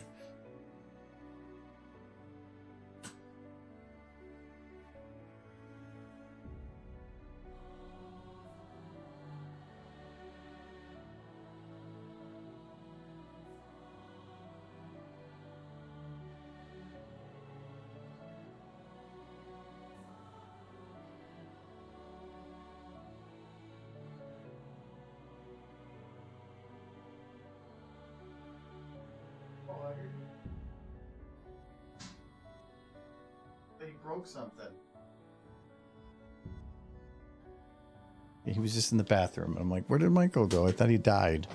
He broke something. He was just in the bathroom. I'm like, where did Michael go? I thought he died.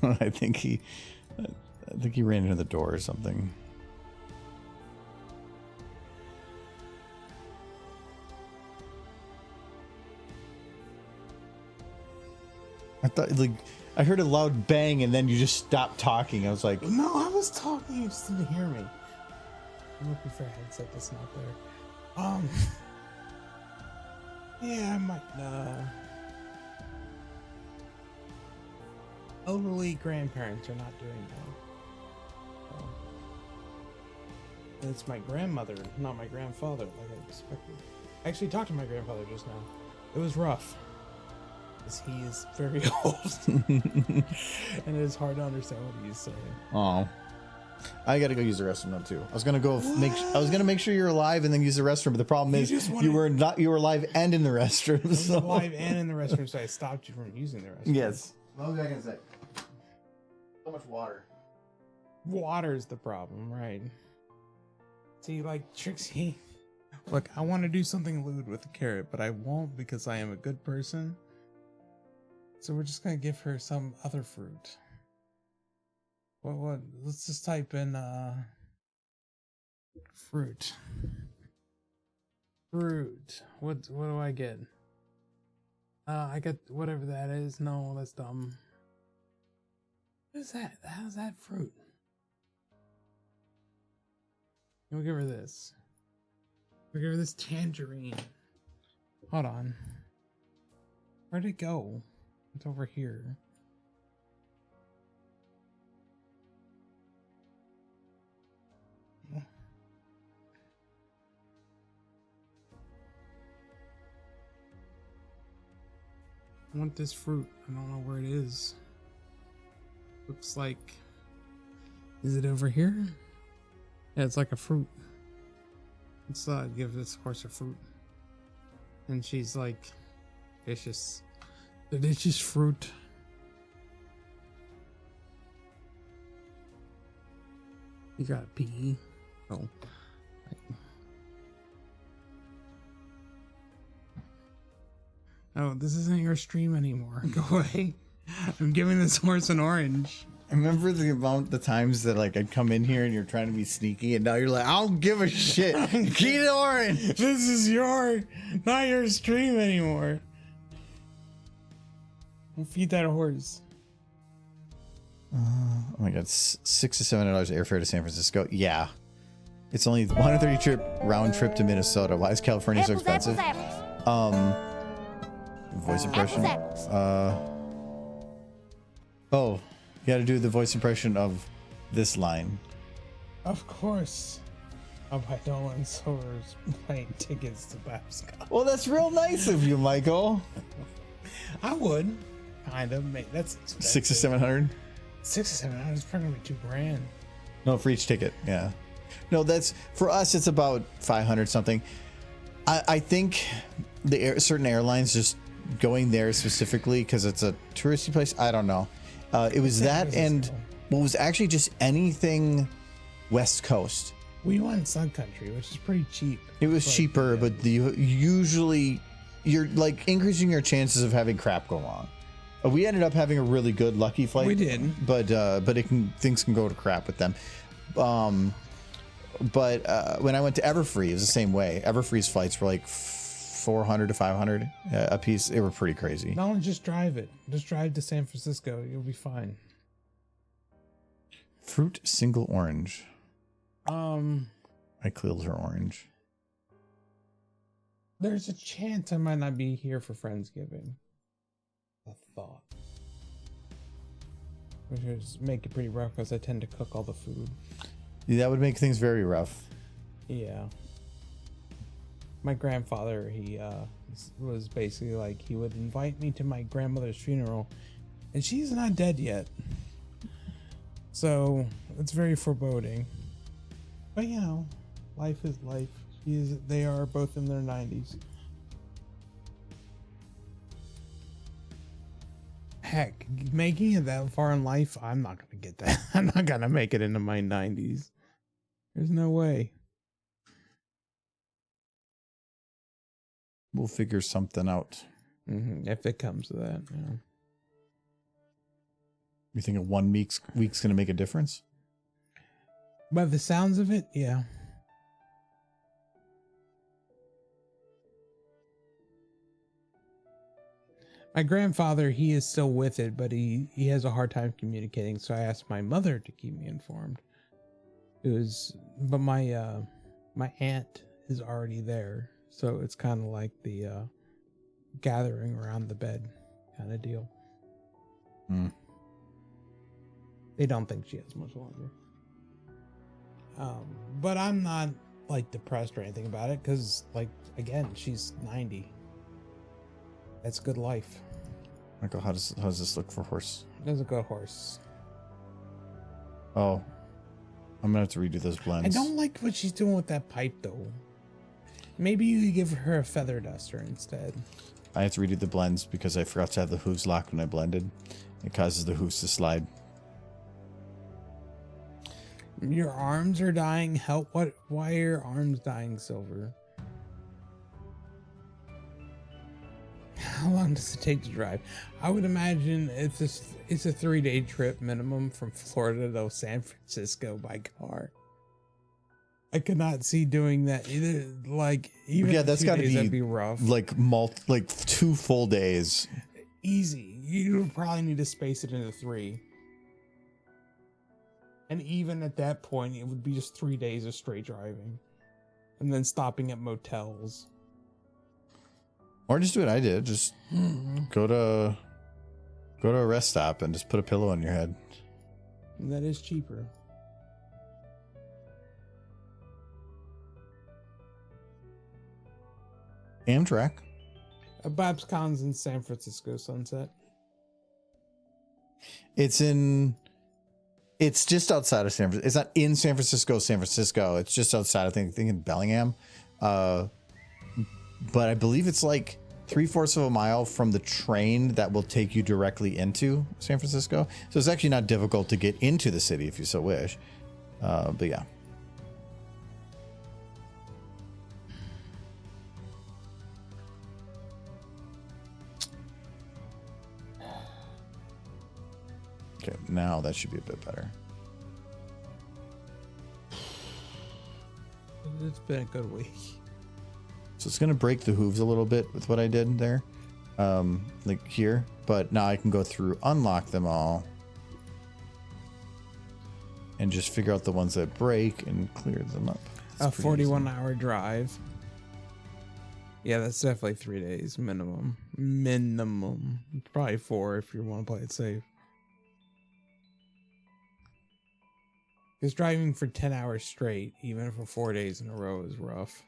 I think he ran into the door or something. I thought, like, I heard a loud bang and then you just stopped talking. I was like, No, I was talking. You just didn't hear me. I'm looking for a headset that's not there. Yeah, I might. Elderly grandparents are not doing well. And it's my grandmother, not my grandfather, like I expected. I actually talked to my grandfather just now. It was rough. He is very old, and it's hard to understand what he's saying. Oh, I gotta go use the restroom now too. I was gonna go I was gonna make sure you're alive and then use the restroom, but the problem is you were alive and in the restroom. I was alive and in the restroom, so I stopped you from using the restroom. Yes. I'll be back in a sec. So much water. Water's the problem, right? See, like Trixie. Look, I want to do something lewd with the carrot, but I won't because I am a good person. So we're just gonna give her some other fruit. What? Let's just type in fruit. Fruit. What do I get? I get whatever that is. No, that's dumb. What is that? How's that fruit? We'll give her this. We'll give her this tangerine. Hold on. Where'd it go? It's over here. I want this fruit. I don't know where it is. Looks like... Is it over here? Yeah, it's like a fruit. Let's give this horse a fruit. And she's like... vicious. Delicious fruit. You got a pee. Oh. Oh, this isn't your stream anymore. Go away. I'm giving this horse an orange. remember the times that like I'd come in here and you're trying to be sneaky, and now you're like, I don't give a shit. Keep it orange. This is not your stream anymore. We'll feed that horse. Oh my god, $600 to $700 airfare to San Francisco. Yeah, it's only 130 trip round trip to Minnesota. Why is California so expensive? Voice impression. Oh, you got to do the voice impression of this line. Of course. I'll buy Dolan Silver's plane tickets to Babscott. Well, that's real nice of you, Michael. I would. Kind of. That's expensive. $600 to $700. $600 to $700 is probably $2,000. No, for each ticket. Yeah. No, that's for us. It's about 500 something. I think certain airlines just going there specifically because it's a touristy place. I don't know. It was that, and what was actually just anything West Coast. We went Sun Country, which is pretty cheap. It was cheaper, but usually you're like increasing your chances of having crap go wrong. We ended up having a really good lucky flight. We did, but things can go to crap with them. But when I went to Everfree, it was the same way. Everfree's flights were like 400 to 500 a piece. They were pretty crazy. No, just drive it. Just drive to San Francisco. You'll be fine. Fruit single orange. I killed her orange. There's a chance I might not be here for Friendsgiving. A thought. Which would make it pretty rough because I tend to cook all the food. Yeah, that would make things very rough. Yeah. My grandfather, he was basically like, he would invite me to my grandmother's funeral, and she's not dead yet. So it's very foreboding. But you know, life is life. They are both in their 90s. Heck, making it that far in life, I'm not gonna get that. I'm not gonna make it into my 90s. There's no way. We'll figure something out. If it comes to that, yeah. You think a 1 week's gonna make a difference? By the sounds of it, yeah. My grandfather, he is still with it, but he has a hard time communicating, so I asked my mother to keep me informed. But my aunt is already there, so it's kind of like the gathering around the bed kind of deal. They don't think she has much longer. But I'm not like depressed or anything about it, because like, again, she's 90. That's good life. Michael, how does this look for horse? That's a good horse. Oh, I'm gonna have to redo those blends. I don't like what she's doing with that pipe though. Maybe you could give her a feather duster instead. I have to redo the blends because I forgot to have the hooves locked when I blended. It causes the hooves to slide. Your arms are dying. Help! What? Why are your arms dying, Silver? How long does it take to drive? I would imagine it's a 3-day trip minimum from Florida to San Francisco by car. I could not see doing that either. Like, even that's got to that'd be rough. Like 2 full days. Easy. You would probably need to space it into 3. And even at that point, it would be just 3 days of straight driving, and then stopping at motels. Or just do what I did. Just go to a rest stop and just put a pillow on your head. And that is cheaper. Amtrak. Babscon's in San Francisco, Sunset. It's just outside of San Francisco. It's not in San Francisco, San Francisco. It's just outside, I think in Bellingham. But I believe it's like 3/4 of a mile from the train that will take you directly into San Francisco. So it's actually not difficult to get into the city if you so wish. But yeah. Okay, now that should be a bit better. It's been a good week. So it's gonna break the hooves a little bit with what I did there, like here. But now I can go through, unlock them all, and just figure out the ones that break and clear them up. A 41-hour drive. Yeah, that's definitely 3 days minimum. Minimum. Probably 4 if you want to play it safe. Because driving for 10 hours straight, even for 4 days in a row, is rough.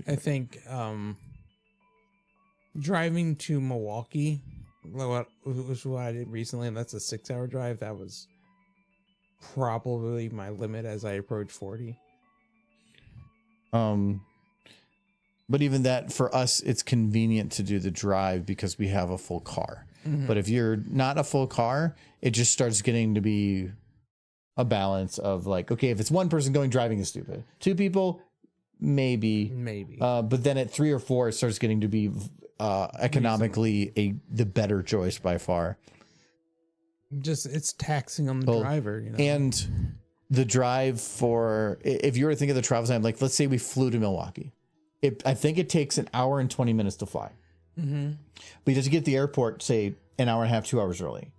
I think driving to Milwaukee, which was what I did recently, and that's a 6-hour drive. That was probably my limit as I approached 40. But even that, for us, it's convenient to do the drive because we have a full car. Mm-hmm. But if you're not a full car, it just starts getting to be a balance of like, okay, if it's one person going, driving is stupid. 2 people, maybe. But then at 3 or 4, it starts getting to be economically the better choice by far. Just it's taxing on the driver, you know. And the drive for, if you were to think of the travel time, like let's say we flew to Milwaukee. I think it takes an hour and 20 minutes to fly. Mm-hmm. But you have to get to the airport, say, an hour and a half, 2 hours early.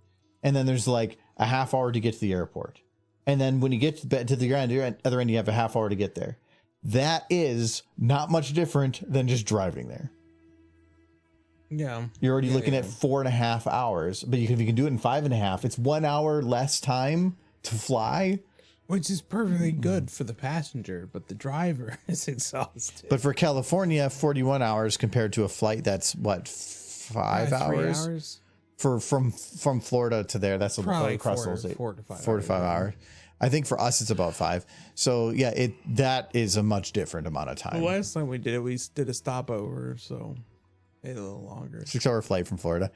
And then there's like a half hour to get to the airport. And then when you get to the other end, you have a half hour to get there. That is not much different than just driving there. Yeah. You're already looking at 4.5 hours. But if you can do it in 5.5, it's 1 hour less time to fly. Which is perfectly good for the passenger, but the driver is exhausted. But for California, 41 hours compared to a flight that's what, 5 hours? 3 hours? From Florida to there, that's probably across 4 to 5 hours. I think for us it's about 5. So yeah, that is a much different amount of time. The last time we did it, we did a stopover, so a little longer. 6-hour flight from Florida.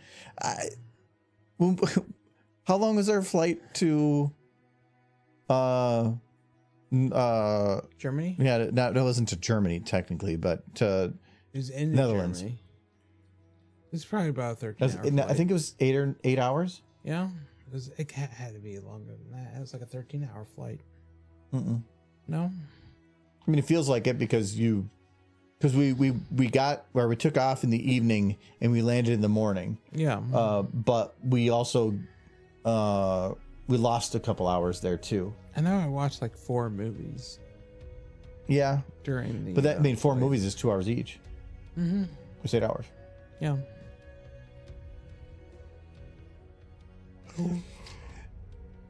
How long was our flight to Germany? Yeah, that wasn't to Germany technically, but to It was in Netherlands. Germany. It's probably about 13 hours. I think it was 8 hours. Yeah. It had to be longer than that. It was like a 13-hour flight. Mm-mm. No? I mean, it feels like it because we got where we took off in the evening and we landed in the morning. Yeah. But we also we lost a couple hours there too. I know I watched like 4 movies Yeah, during the. but that 4 movies is 2 hours each. Mm-hmm. It's 8 hours. Yeah.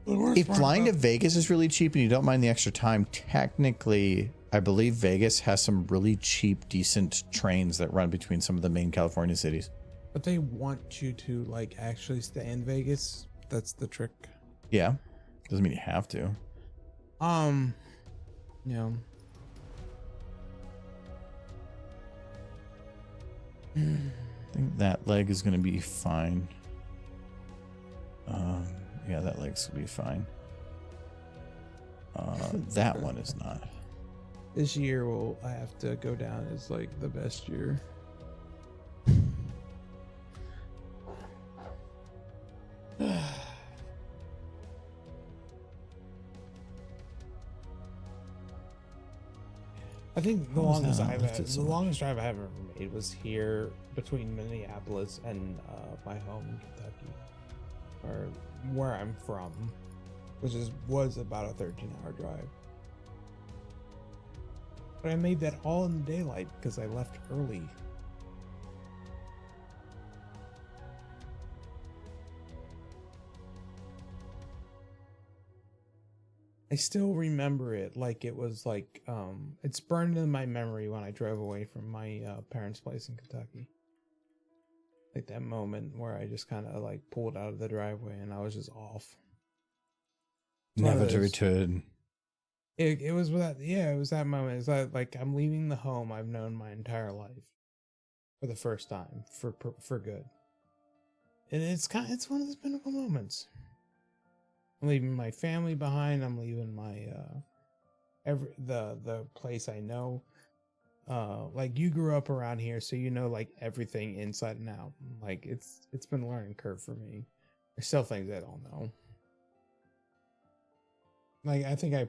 If flying to Vegas is really cheap and you don't mind the extra time, technically, I believe Vegas has some really cheap, decent trains that run between some of the main California cities. But they want you to like actually stay in Vegas. That's the trick. Yeah, doesn't mean you have to. Yeah. I think that leg is going to be fine. Yeah, that leg's going to be fine. That one is not. This year I have to go down as like the best year. I think the longest drive I ever made was here between Minneapolis and my home in Kentucky, or where I'm from, which was about a 13-hour drive. But I made that all in the daylight because I left early. I still remember it like it was like it's burned in my memory when I drove away from my parents' place in Kentucky. Like that moment where I just kind of like pulled out of the driveway and I was just off. Never to return. It was that, yeah, it was that moment. It's like I'm leaving the home I've known my entire life for the first time for good. And it's one of those pinnacle moments. I'm leaving my family behind. I'm leaving my the place I know. Like you grew up around here, so you know like everything inside and out. Like it's been a learning curve for me. There's still things I don't know. Like, I think I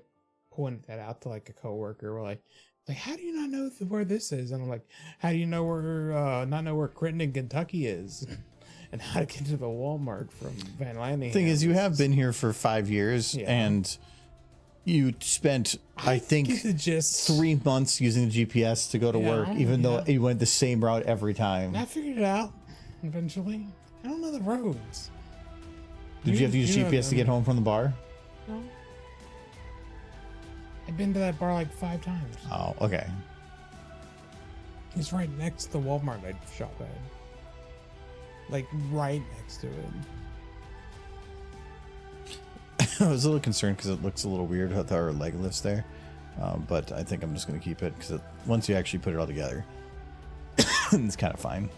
pointed that out to like a coworker. We're like, how do you not know where this is? And I'm like, how do you know where not know where Crittenden, Kentucky is, and how to get to the Walmart from Van Landingham? Thing is, you have been here for 5 years, and you spent, I think, just 3 months using the GPS to go to work, even though you went the same route every time. I figured it out eventually. I don't know the roads. Did you have to use GPS to get home from the bar? No. I've been to that bar like 5 times. Oh, okay. It's right next to the Walmart I shop at. Like right next to it. I was a little concerned because it looks a little weird with our leg lifts there. But I think I'm just going to keep it because once you actually put it all together, it's kind of fine.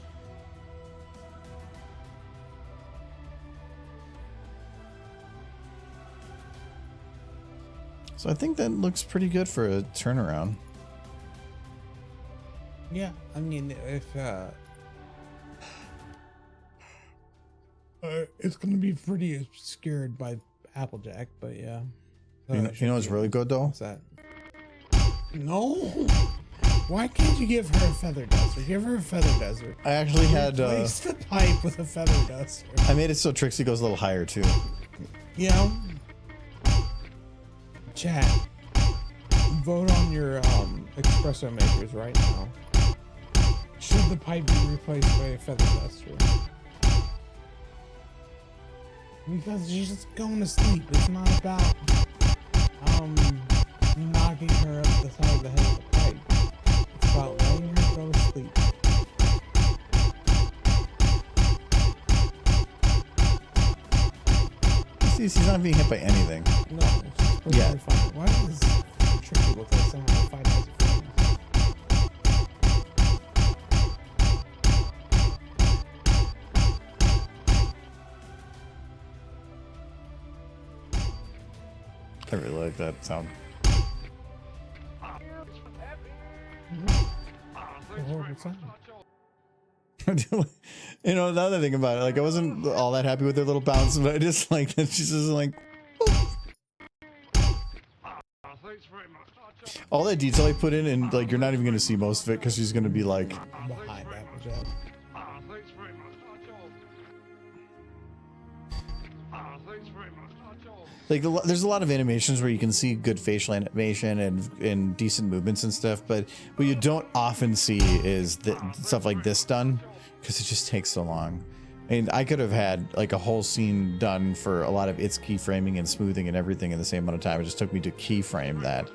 So I think that looks pretty good for a turnaround. Yeah, I mean, if it's gonna be pretty obscured by Applejack, but yeah. You know what's really good though? What's that? No. Why can't you give her a feather duster? Give her a feather duster. I actually had replace the pipe with a feather duster. I made it so Trixie goes a little higher too. You know, chat. Vote on your espresso makers right now. Should the pipe be replaced by a feather duster? Because she's just going to sleep. It's not about knocking her up the side of the head with the pipe. It's about letting her go to sleep. See, she's not being hit by anything. No, she's perfectly fine. Why does Tricky look like someone with 5,000 friends? I really like that sound. You know, now that I think about it, like I wasn't all that happy with her little bounce, but I just like that she's just like all that detail I put in, and like you're not even gonna see most of it because she's gonna be like Behind Applejack. like there's a lot of animations where you can see good facial animation and decent movements and stuff, but what you don't often see is stuff like this done because it just takes so long. And I could have had like a whole scene done for a lot of its keyframing and smoothing and everything in the same amount of time. It just took me to keyframe that.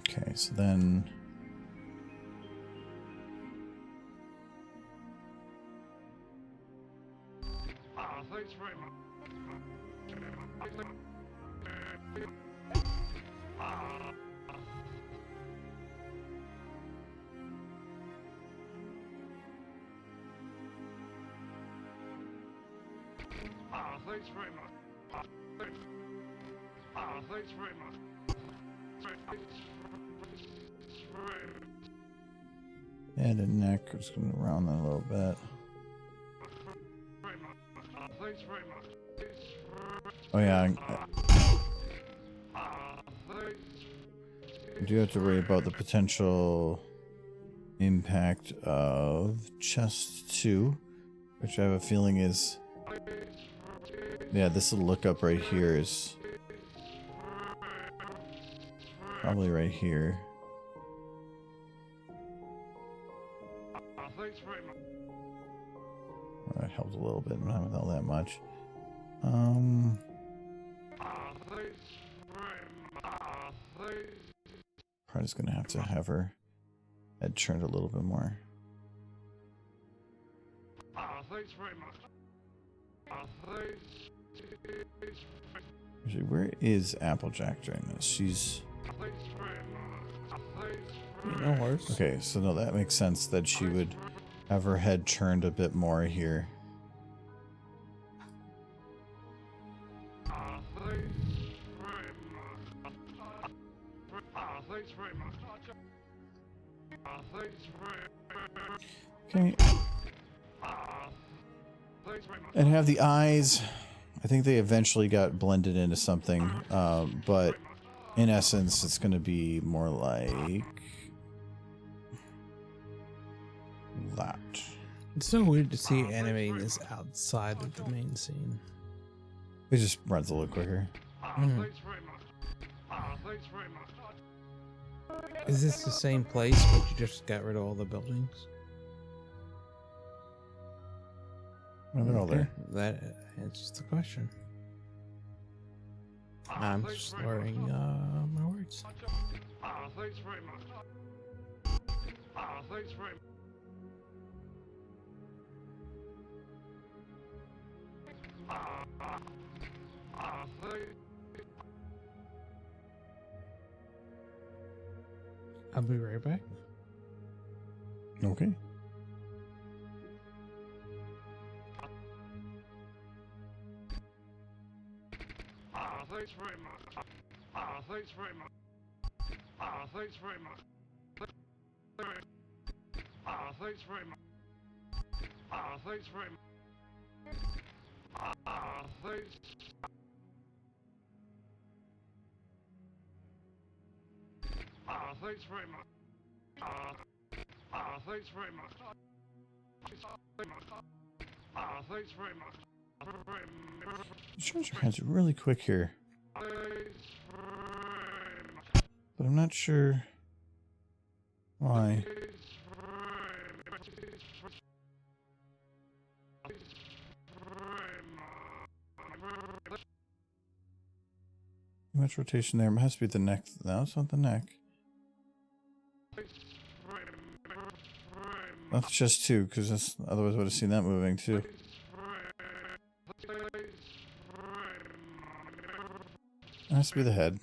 Okay, so then thanks very much. Thanks very much. and a neck. I'm just gonna round that a little bit. Oh yeah, I do have to worry about the potential impact of chest 2, which I have a feeling is, yeah, this little look up right here is probably right here. That helps a little bit, not with all that much. Probably just gonna have to have her head turned a little bit more. Thanks very much. Thanks. Actually, where is Applejack during this? She's Thanks very much. Thanks No horse. okay. So no, that makes sense that she would have her head turned a bit more here. Thanks very much. Thanks very much. Okay, Thanks very much. and have the eyes. I think they eventually got blended into something, but in essence, it's going to be more like that. It's so weird to see animating this outside of the main scene. It just runs a little quicker. Thanks very much. Thanks very much. Is this the same place, but you just got rid of all the buildings? No, they're all there. That answers the question. I'm slurring my words. Thanks very much. Thanks very much. I'll be right back. Okay. Thanks very much. Thanks very much. Thanks very much. Thanks very much. Thanks very much. Thanks. Thanks very much. Thanks very much. Thanks very much. Change your hands really quick here, but I'm not sure why. Too much rotation there. It has to be the neck. No, it's not the neck. That's just two, because otherwise I would have seen that moving too. It has to be the head.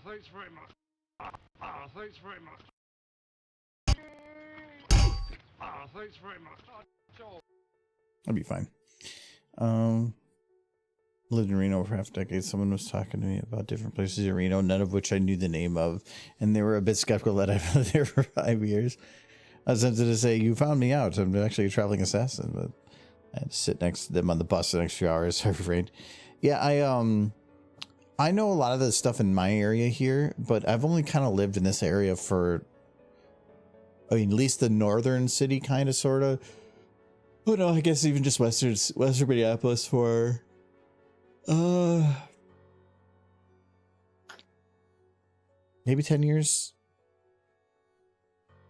Thanks very much. Thanks very much. Thanks very much. That'd be fine. Lived in Reno for half a decade. Someone was talking to me about different places in Reno, none of which I knew the name of, and they were a bit skeptical that I've lived there for 5 years. I was tempted to say, "You found me out. I'm actually a traveling assassin," but I had to sit next to them on the bus the next few hours. I refrained. Yeah, I know a lot of the stuff in my area here, but I've only kind of lived in this area for, I mean, at least the northern city, kind of, sort of. Oh no, I guess even just western Minneapolis for maybe 10 years,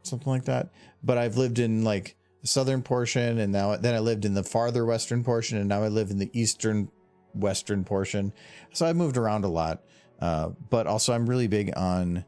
something like that. But I've lived in like the southern portion, and then I lived in the farther western portion, and now I live in the eastern western portion. So I've moved around a lot, but also I'm really big on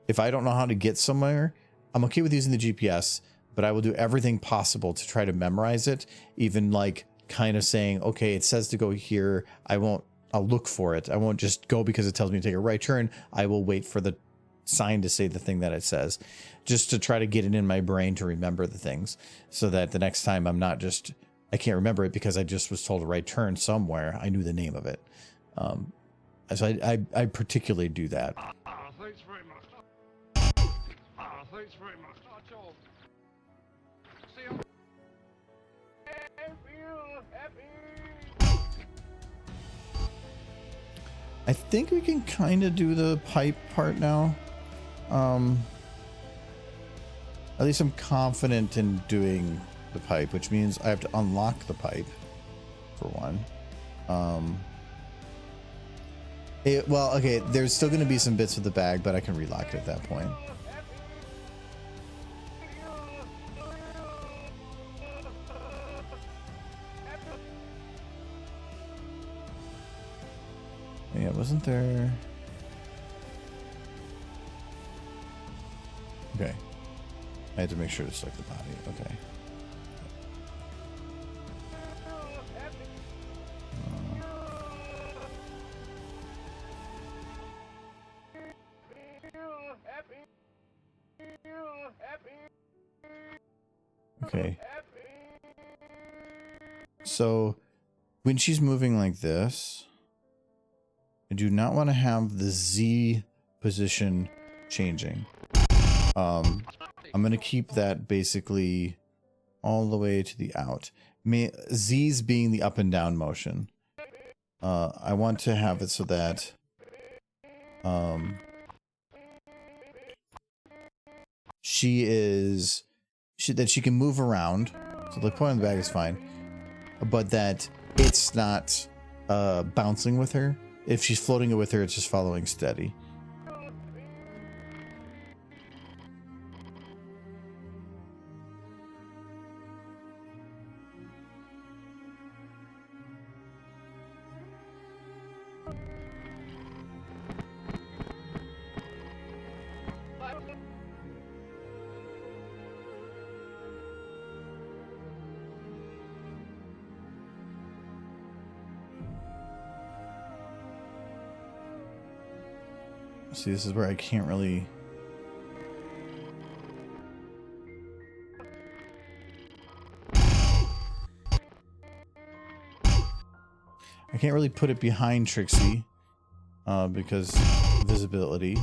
if I don't know how to get somewhere, I'm okay with using the GPS, but I will do everything possible to try to memorize it. Even like kind of saying, okay, it says to go here. I'll look for it. I won't just go because it tells me to take a right turn. I will wait for the sign to say the thing that it says, just to try to get it in my brain to remember the things, so that the next time I can't remember it because I just was told a right turn somewhere. I knew the name of it. So I particularly do that. Thanks very much. Thanks very much. See you. Happy. I think we can kind of do the pipe part now. At least I'm confident in doing the pipe, which means I have to unlock the pipe for one. Well, okay, there's still going to be some bits of the bag, but I can relock it at that point. Yeah, wasn't there? Okay. I had to make sure to select the body. Okay. Okay. So when she's moving like this, I do not want to have the Z position changing. I'm going to keep that basically all the way to the out. Z's being the up and down motion. I want to have it so that that she can move around. So the point on the bag is fine, but that it's not bouncing with her. If she's floating it with her, it's just following steady. See, this is where I can't really... I can't really put it behind Trixie because visibility.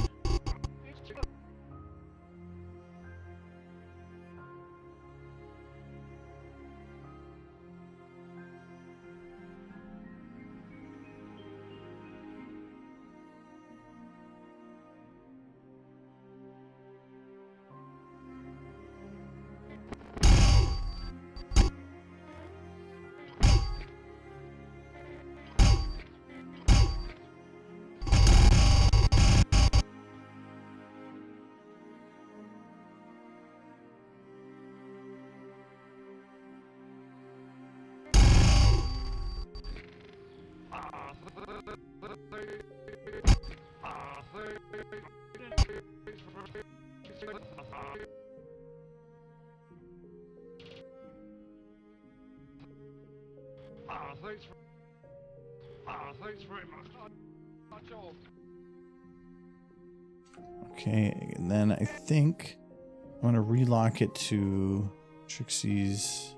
Thanks very much. Okay, and then I think I'm going to relock it to Trixie's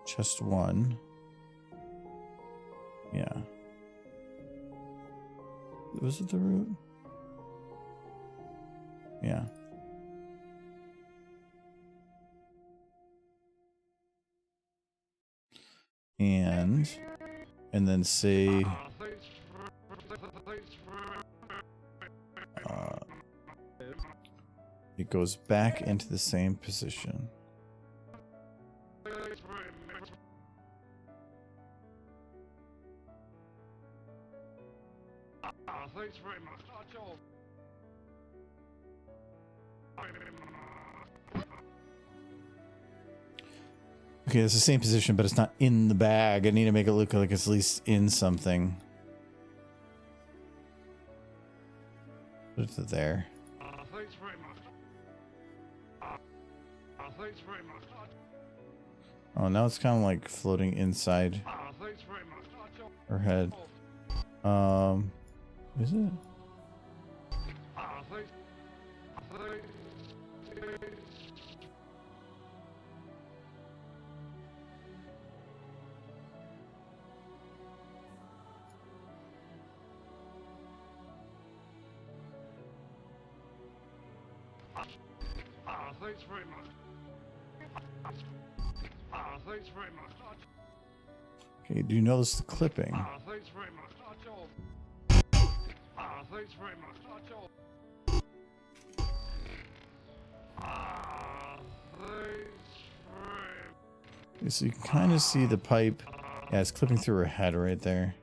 chest 1. Yeah. Was it the root? Yeah. And then say it goes back into the same position. Thanks very much. Okay, it's the same position, but it's not in the bag. I need to make it look like it's at least in something. Put it there. Thanks very much. Thanks very much. Oh, now it's kind of like floating inside Thanks very much. her head. Is it? Thanks very much. Thanks very much. Okay, do you notice the clipping? Thanks very much. Thanks very much. Okay, so you can kind of see the pipe. Yeah, it's clipping through her head right there.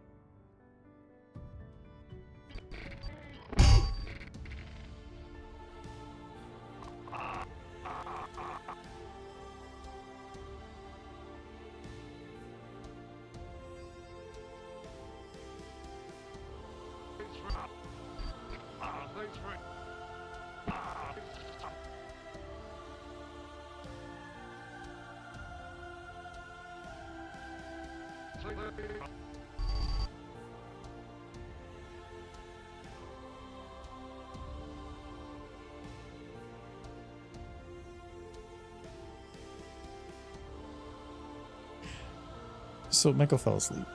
So Michael fell asleep.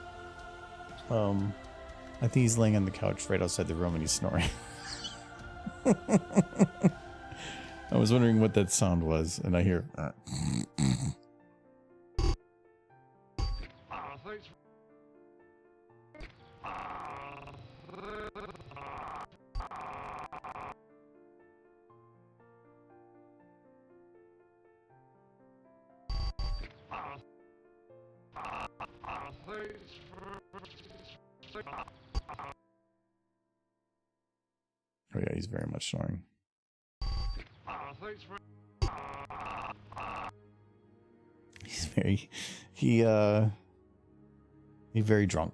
I think he's laying on the couch right outside the room and he's snoring. I was wondering what that sound was, and I hear. Oh yeah, he's very much snoring. He's very, he's very drunk.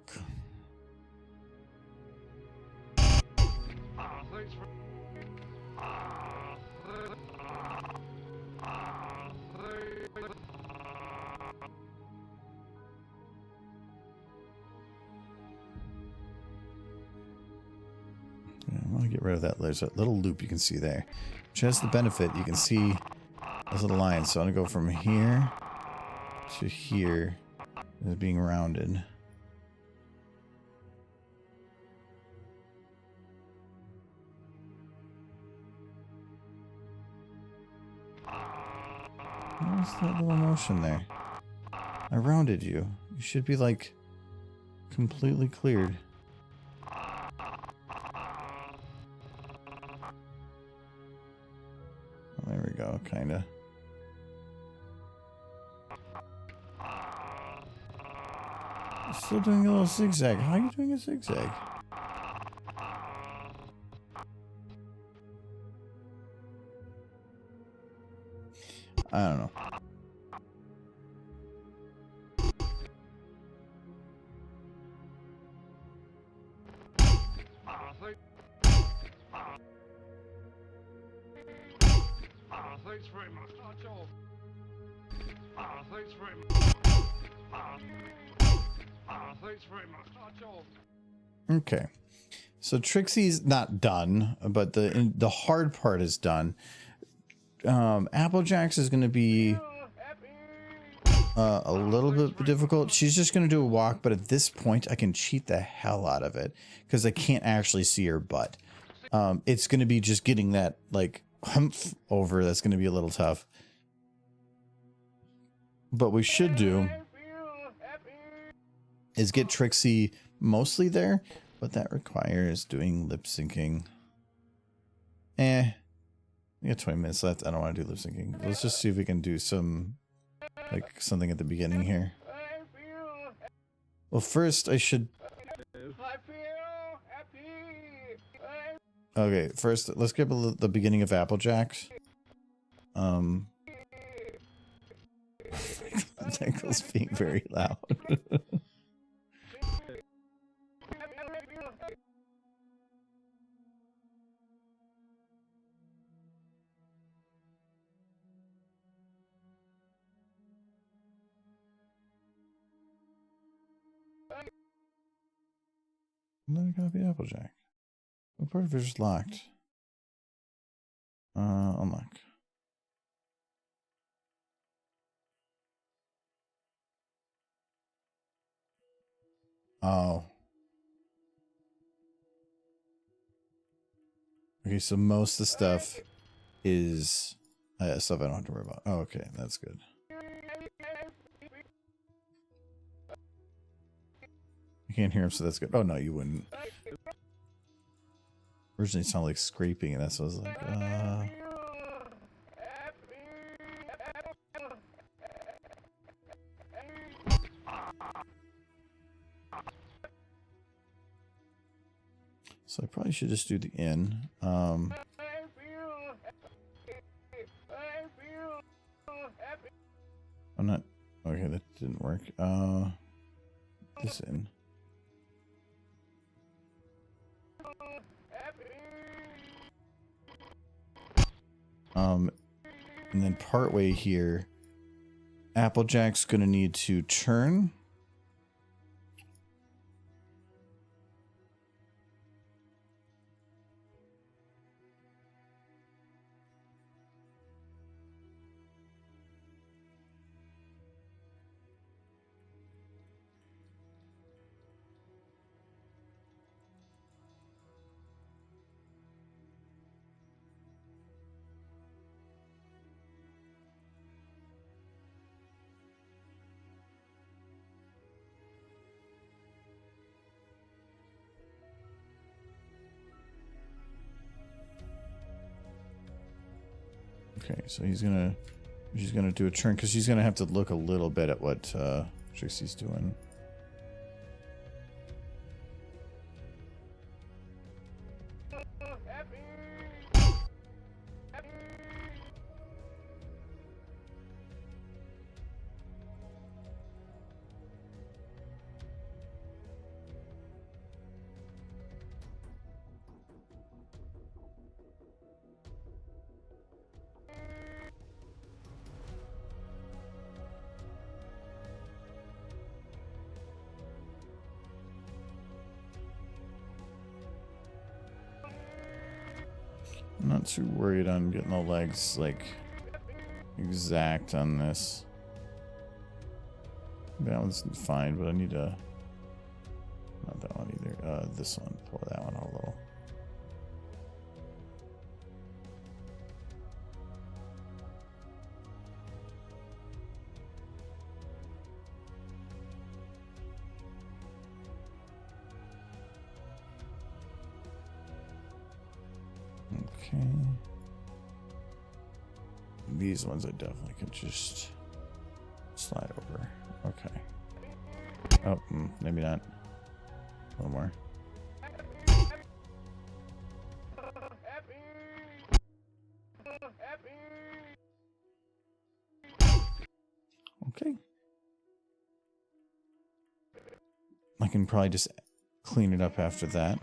I want to get rid of that. There's a little loop you can see there, which has the benefit you can see those little lines. So I'm gonna go from here to here as being rounded. Where's that little motion there? I rounded you. You should be like completely cleared. There we go, kinda. Still doing a little zigzag. How are you doing a zigzag? I don't know. Thanks very much. Thanks very much. Thanks very much. Okay. So Trixie's not done, but the hard part is done. Applejack's is going to be a little bit difficult. She's just going to do a walk, but at this point I can cheat the hell out of it because I can't actually see her butt. It's going to be just getting that like humph over. That's going to be a little tough. But we should do is get Trixie mostly there, but that requires doing lip syncing. We got 20 minutes left. I don't want to do lip syncing. Let's just see if we can do some, like, something at the beginning here. Well, first I should... Okay, first let's get the beginning of Applejack's. Michael's being very loud. Another copy of Applejack. What part of it is locked? Unlock. Oh. Okay, so most of the stuff is stuff I don't have to worry about. Oh, okay, that's good. I can't hear him, so that's good. Oh, no, you wouldn't. Originally, it sounded like scraping, and that's what I was like, So I probably should just do the in. I'm not... Okay, that didn't work. This in. And then partway here, Applejack's gonna need to turn Okay, so she's gonna do a turn because she's gonna have to look a little bit at what Trixie's doing. I'm not too worried on getting the legs like exact on this. That one's fine, but I need to not that one either. This one, pull that one out a little. Okay. These ones I definitely can just slide over. Okay. Oh, maybe not. A little more. Okay. I can probably just clean it up after that.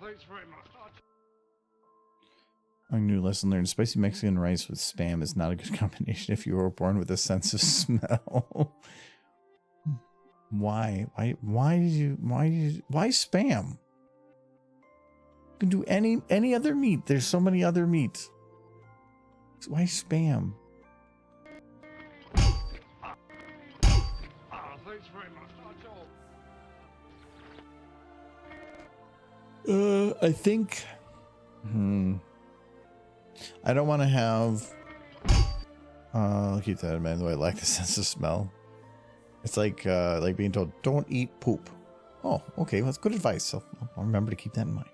Thanks very much. A new lesson learned: spicy Mexican rice with spam is not a good combination if you were born with a sense of smell. Why spam? You can do any other meat. There's so many other meats. Why spam? Thanks very much. I think. I don't want to have. I'll keep that in mind. Though I like the sense of smell. It's like being told, "Don't eat poop." Oh, okay. Well, that's good advice. So I'll remember to keep that in mind.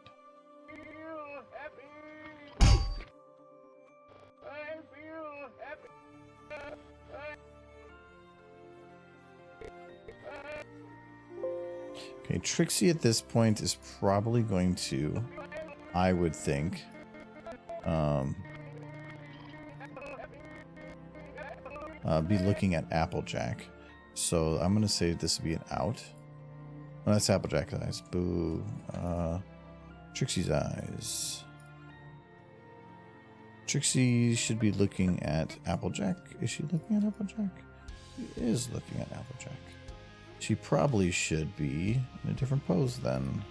Okay, Trixie at this point is probably going to, I would think, be looking at Applejack. So I'm going to say this would be an out. Oh, that's Applejack's eyes. Boo. Trixie's eyes. Trixie should be looking at Applejack. Is she looking at Applejack? She is looking at Applejack. She probably should be in a different pose then.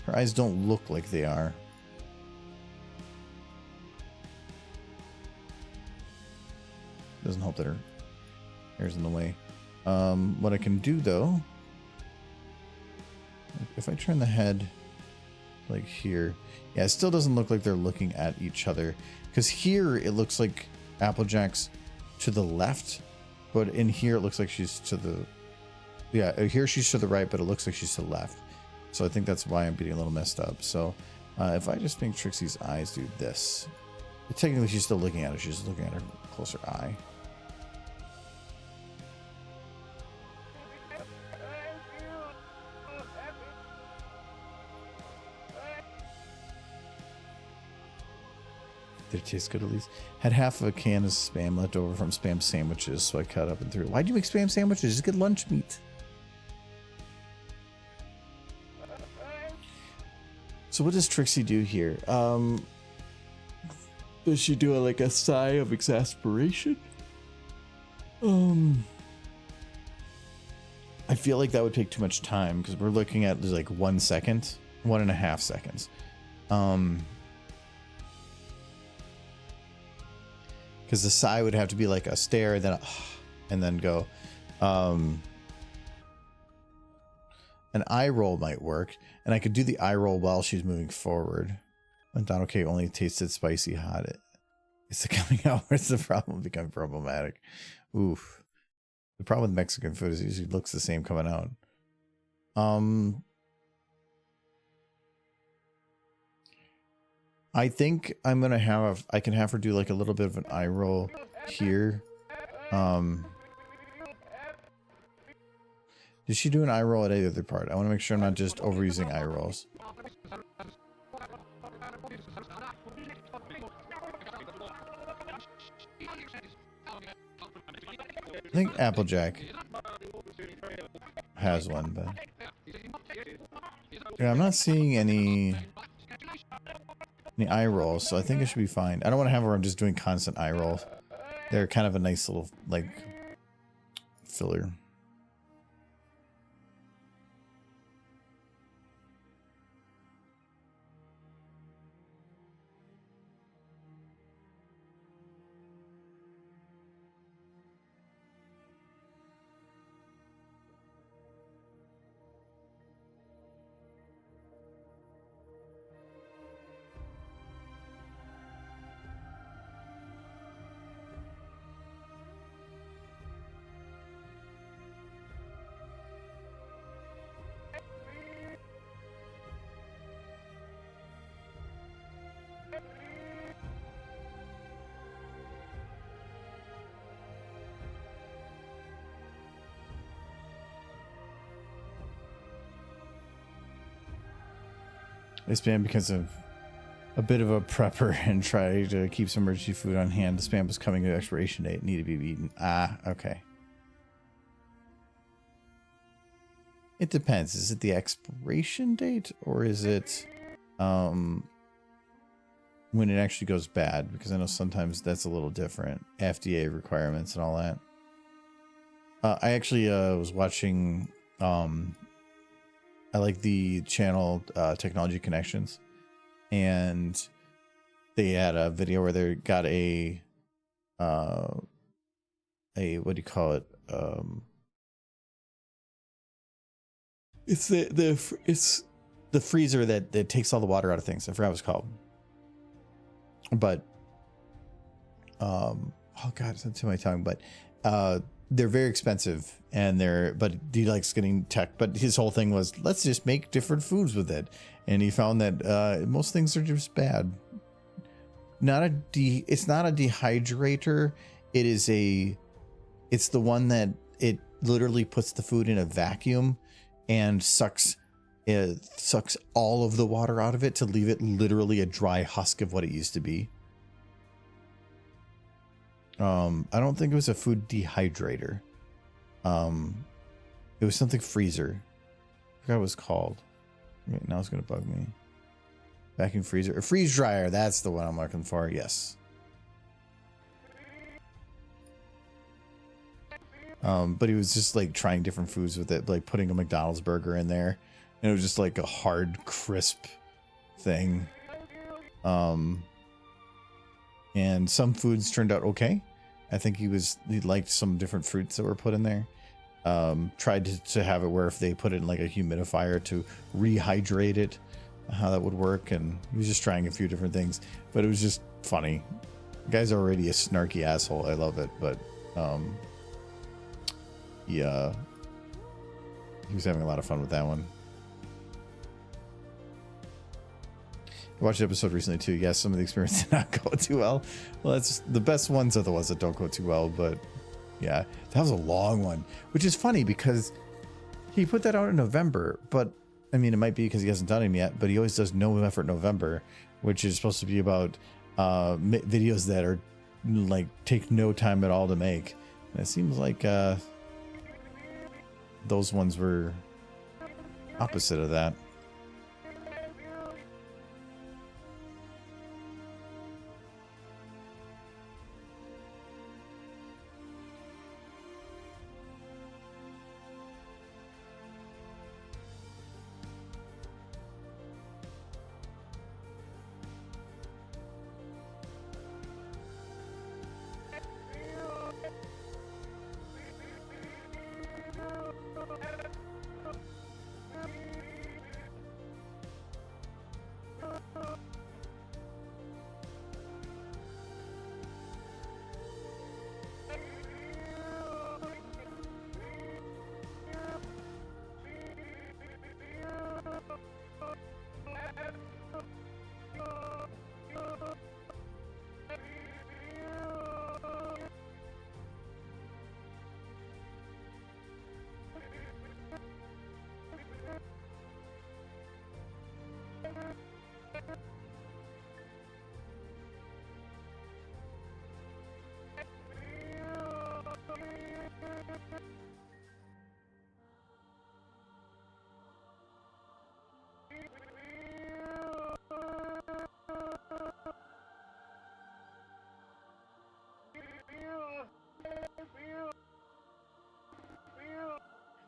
Her eyes don't look like they are. Doesn't help that her hair's in the way. What I can do though, if I turn the head like here, yeah, it still doesn't look like they're looking at each other. Because here it looks like Applejack's to the left, but in here it looks like she's to the, yeah, here she's to the right, but it looks like she's to the left. So I think that's why I'm getting a little messed up. So if I just make Trixie's eyes do this, technically she's still looking at her. She's looking at her closer eye. They taste good at least. Had half of a can of spam left over from spam sandwiches, so I cut up and threw it. Why'd you make spam sandwiches? Just get lunch meat. So what does Trixie do here? Does she do like a sigh of exasperation? I feel like that would take too much time because we're looking at like 1 second, 1.5 seconds. Because the sigh would have to be like a stare, then and then go. An eye roll might work, and I could do the eye roll while she's moving forward. And Don, okay, only tasted spicy hot. It's the coming out where's the problem becoming problematic. Oof. The problem with Mexican food is it usually looks the same coming out. I think I'm gonna have I can have her do like a little bit of an eye roll here. Did she do an eye roll at any other part? I want to make sure I'm not just overusing eye rolls. I think Applejack has one, but yeah, I'm not seeing any eye rolls, so I think it should be fine. I don't want to have her just doing constant eye rolls. They're kind of a nice little like filler. This man becomes a bit of a prepper and try to keep some emergency food on hand. The spam was coming to expiration date, needed to be eaten. Ah, okay. It depends. Is it the expiration date or is it when it actually goes bad? Because I know sometimes that's a little different. FDA requirements and all that. I actually was watching I like the channel Technology Connections, and they had a video where they got a what do you call it? It's the freezer that takes all the water out of things. I forgot what it's called, but oh god, it's to my tongue. But they're very expensive, and but he likes getting tech. But his whole thing was, let's just make different foods with it. And he found that most things are just bad. It's not a dehydrator. It's the one that it literally puts the food in a vacuum and sucks all of the water out of it to leave it literally a dry husk of what it used to be. I don't think it was a food dehydrator. It was something freezer. I forgot what it was called. Wait, now it's gonna bug me. Vacuum freezer or freeze dryer. That's the one I'm looking for. Yes. But he was just like trying different foods with it, like putting a McDonald's burger in there, and it was just like a hard, crisp thing. And some foods turned out okay. I think he liked some different fruits that were put in there. Tried to have it where if they put it in like a humidifier to rehydrate it, how that would work. And he was just trying a few different things, but it was just funny. The guy's already a snarky asshole. I love it. But, yeah, he was having a lot of fun with that one. I watched the episode recently too. Yes, some of the experiences did not go too well. Well, that's the best ones are the ones that don't go too well. But yeah, that was a long one, which is funny because he put that out in November. But I mean, it might be because he hasn't done him yet. But he always does No Effort November, which is supposed to be about videos that are like take no time at all to make. And it seems like those ones were opposite of that.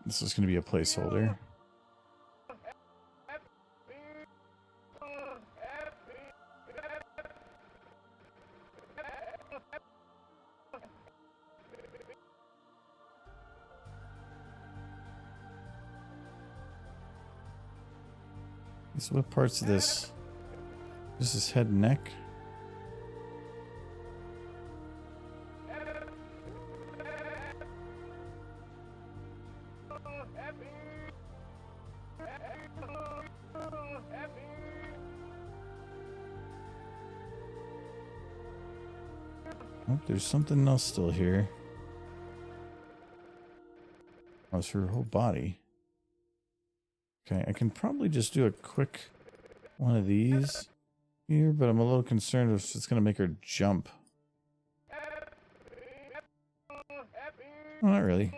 This is going to be a placeholder. So what parts of this? This is head and neck. Oh, there's something else still here. Oh, it's her whole body. Okay, I can probably just do a quick one of these here, but I'm a little concerned if it's going to make her jump. Oh, not really.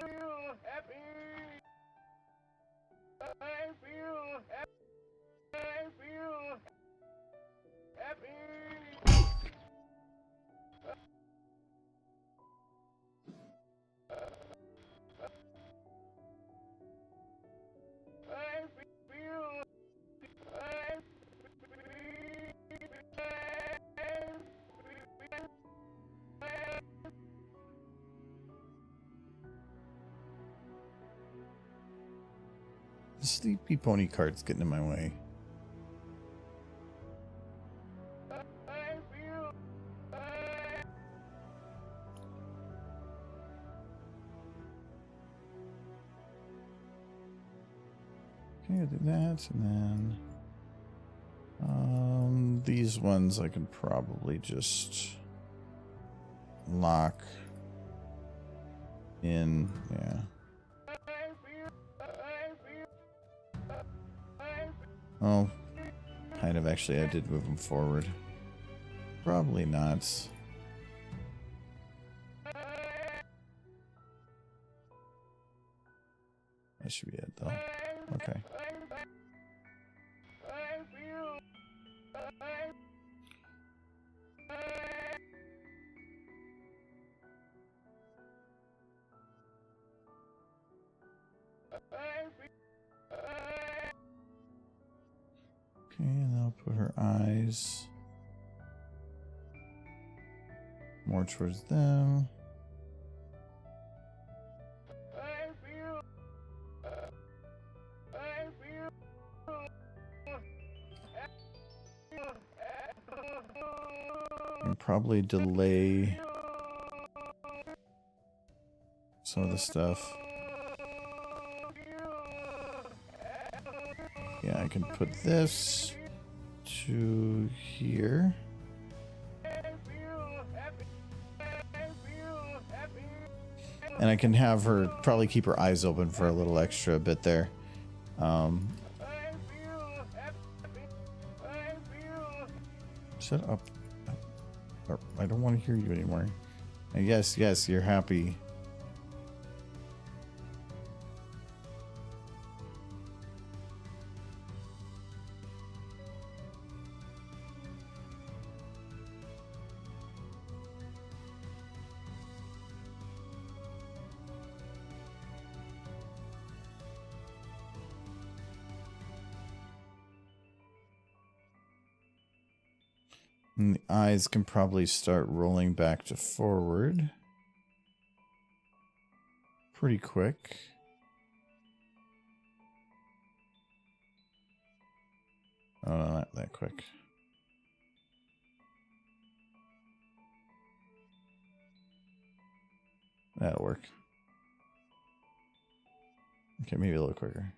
The sleepy pony cart's getting in my way. Okay, I'll do that, and then these ones I can probably just lock in, yeah. Oh, kind of actually I did move them forward. Probably not. That should be it though. Okay. Okay, and I'll put her eyes more towards them. And probably delay some of the stuff. Yeah, I can put this to here. And I can have her probably keep her eyes open for a little extra bit there. Shut up. I don't want to hear you anymore. And yes, you're happy. And the eyes can probably start rolling back to forward pretty quick. Oh, no, not that quick. That'll work. Okay, maybe a little quicker.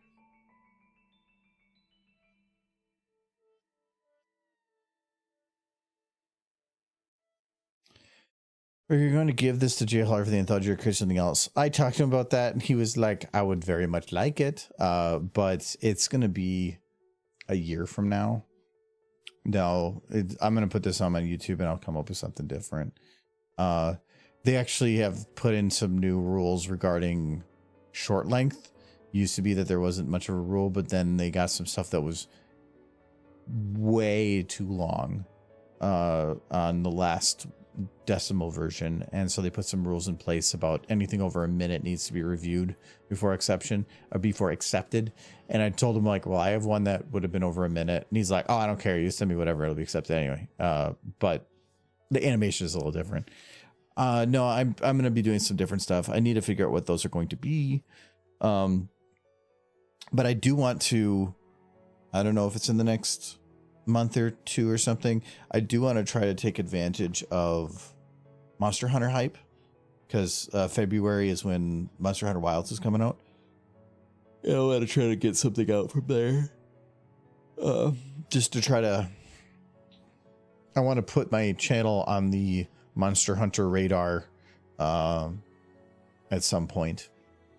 Or you're going to give this to Jay Harvey and thought you were creating something else. I talked to him about that, and he was like, I would very much like it, but it's going to be a year from now. No, I'm going to put this on my YouTube, and I'll come up with something different. They actually have put in some new rules regarding short length. Used to be that there wasn't much of a rule, but then they got some stuff that was way too long on the last decimal version, and so they put some rules in place about anything over a minute needs to be reviewed before accepted. And I told him, like, well, I have one that would have been over a minute, and he's like, oh, I don't care, you send me whatever, it'll be accepted anyway. But the animation is a little different. No, I'm gonna be doing some different stuff. I need to figure out what those are going to be. But I do want to, I don't know if it's in the next month or two or something, I do want to try to take advantage of Monster Hunter hype, because February is when Monster Hunter Wilds is coming out. Yeah, I want to try to get something out from there. Just to try to, I want to put my channel on the Monster Hunter radar at some point,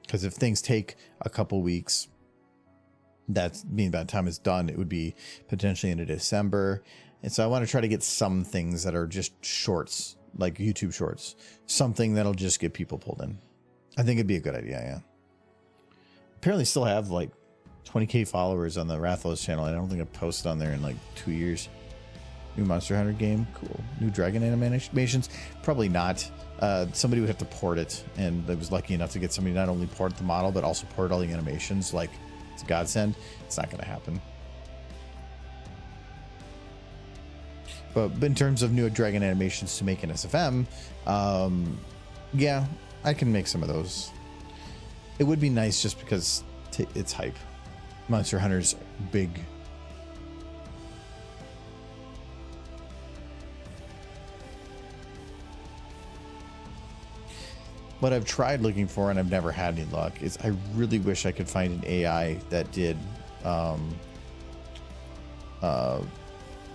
because if things take a couple weeks, that means by the time it's done, it would be potentially into December. And so I want to try to get some things that are just shorts, like YouTube shorts, something that'll just get people pulled in. I think it'd be a good idea. Yeah. Apparently still have like 20K followers on the Rathalos channel. I don't think I've posted on there in like 2 years. New Monster Hunter game. Cool. New dragon animations. Probably not. Somebody would have to port it. And I was lucky enough to get somebody not only port the model, but also port all the animations. Like, it's a godsend. It's not going to happen. But in terms of new dragon animations to make in SFM, yeah, I can make some of those. It would be nice just because it's hype. Monster Hunter's big. What I've tried looking for, and I've never had any luck, is I really wish I could find an AI that did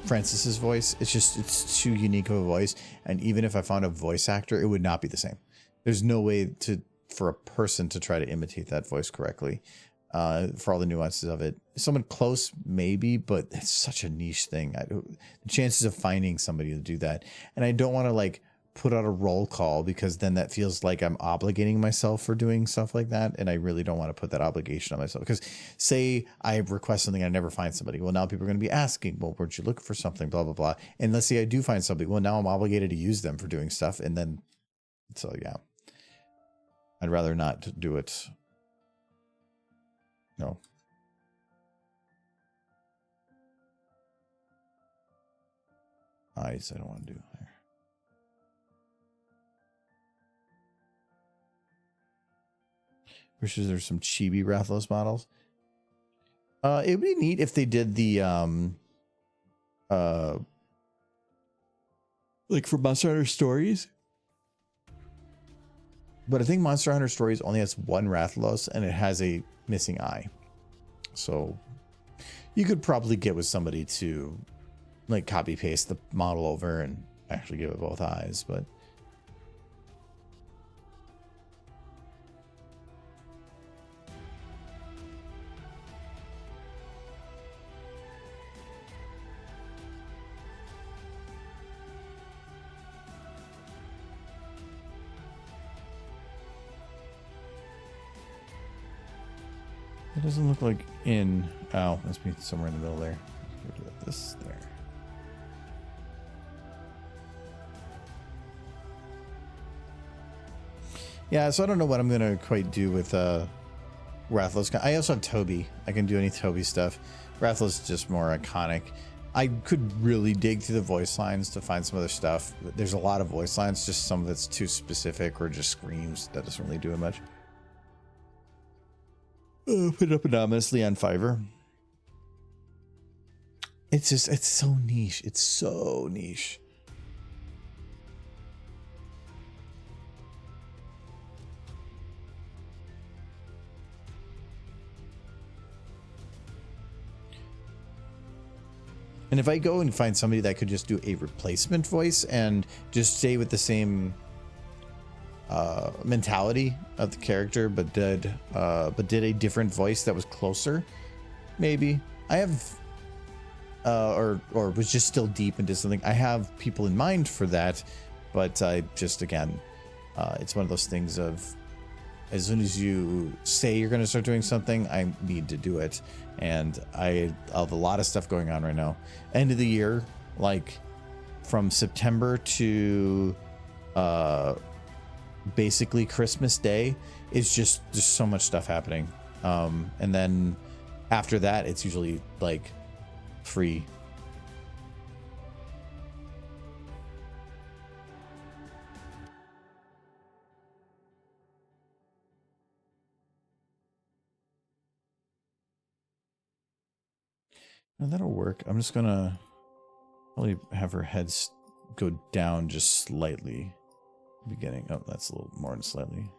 Francis's voice. It's too unique of a voice, and even if I found a voice actor, it would not be the same. There's no way for a person to try to imitate that voice correctly, for all the nuances of it. Someone close, maybe, but it's such a niche thing. The chances of finding somebody to do that, and I don't want to like put out a roll call, because then that feels like I'm obligating myself for doing stuff like that. And I really don't want to put that obligation on myself, because say I request something, I never find somebody. Well, now people are going to be asking, well, where'd you look for something, blah, blah, blah. And let's say I do find somebody. Well, now I'm obligated to use them for doing stuff. And then, so yeah, I'd rather not do it. No. I don't want to do here. Wishes there's some chibi Rathalos models. It would be neat if they did the like for Monster Hunter Stories. But I think Monster Hunter Stories only has one Rathalos, and it has a missing eye. So you could probably get with somebody to like copy paste the model over and actually give it both eyes, but it doesn't look like in. Oh, must be somewhere in the middle there. Let's go to this there. Yeah, so I don't know what I'm gonna quite do with Rathalos. I also have Toby. I can do any Toby stuff. Rathalos is just more iconic. I could really dig through the voice lines to find some other stuff. There's a lot of voice lines, just some that's too specific or just screams. That doesn't really do it much. Put it up anonymously on Fiverr. It's so niche. It's so niche. And if I go and find somebody that could just do a replacement voice and just stay with the same mentality of the character, but did a different voice that was closer, maybe. I have or was just still deep into something. I have people in mind for that, but I just, again, it's one of those things of, as soon as you say you're going to start doing something, I need to do it. And I have a lot of stuff going on right now. End of the year, like from September to basically Christmas Day is just so much stuff happening. And then after that, it's usually like free. And that'll work. I'm just gonna probably have her head go down just slightly. Beginning. Oh, that's a little more than slightly.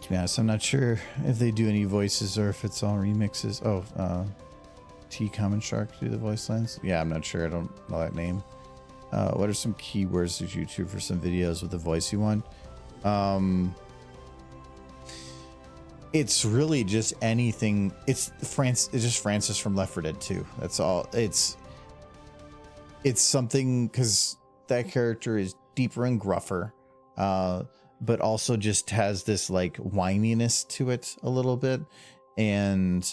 To be honest, I'm not sure if they do any voices or if it's all remixes. Oh, T Common Shark do the voice lines? Yeah, I'm not sure. I don't know that name. What are some keywords to YouTube for some videos with the voice you want? It's really just anything. It's just Francis from Left 4 Dead 2. That's all. It's something because that character is deeper and gruffer. But also just has this like whininess to it a little bit. And,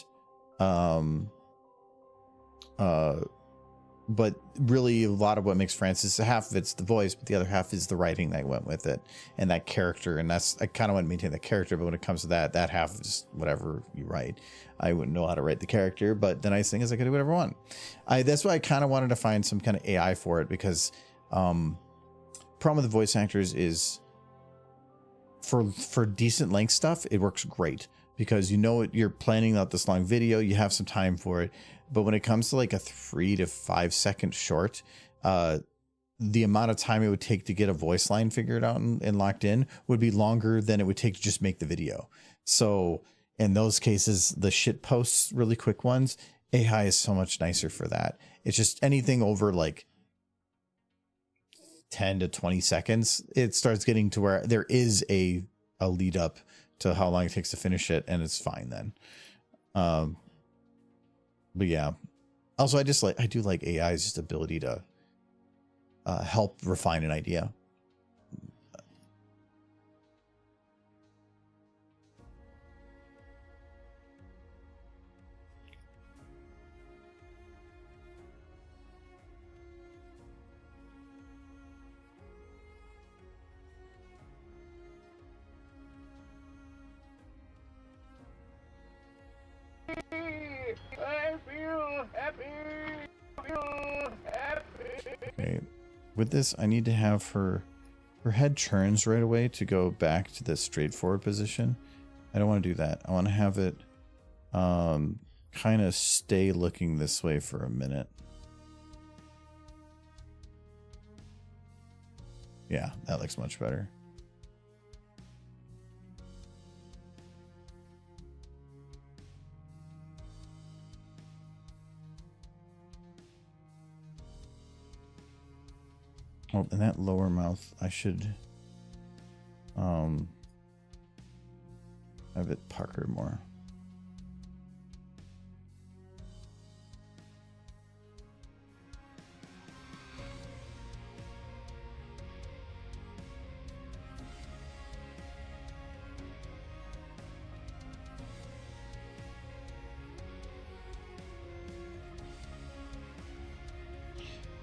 but really a lot of what makes Francis, half of it's the voice, but the other half is the writing that went with it and that character. And I kind of want to maintain the character, but when it comes to that half is whatever you write. I wouldn't know how to write the character, but the nice thing is I could do whatever I want. That's why I kind of wanted to find some kind of AI for it because, problem with the voice actors is, for decent length stuff, it works great because you know you're planning out this long video, you have some time for it. But when it comes to like a 3 to 5 second short, the amount of time it would take to get a voice line figured out and locked in would be longer than it would take to just make the video. So in those cases, the shit posts, really quick ones, AI is so much nicer for that. It's just anything over like 10 to 20 seconds, it starts getting to where there is a lead up to how long it takes to finish it, and it's fine then. But yeah. Also, I do like AI's just ability to help refine an idea. I feel happy. Okay. With this, I need to have her head turns right away to go back to the straightforward position. I don't want to do that. I want to have it kind of stay looking this way for a minute. Yeah, that looks much better. Oh, and that lower mouth, I should have it puckered more.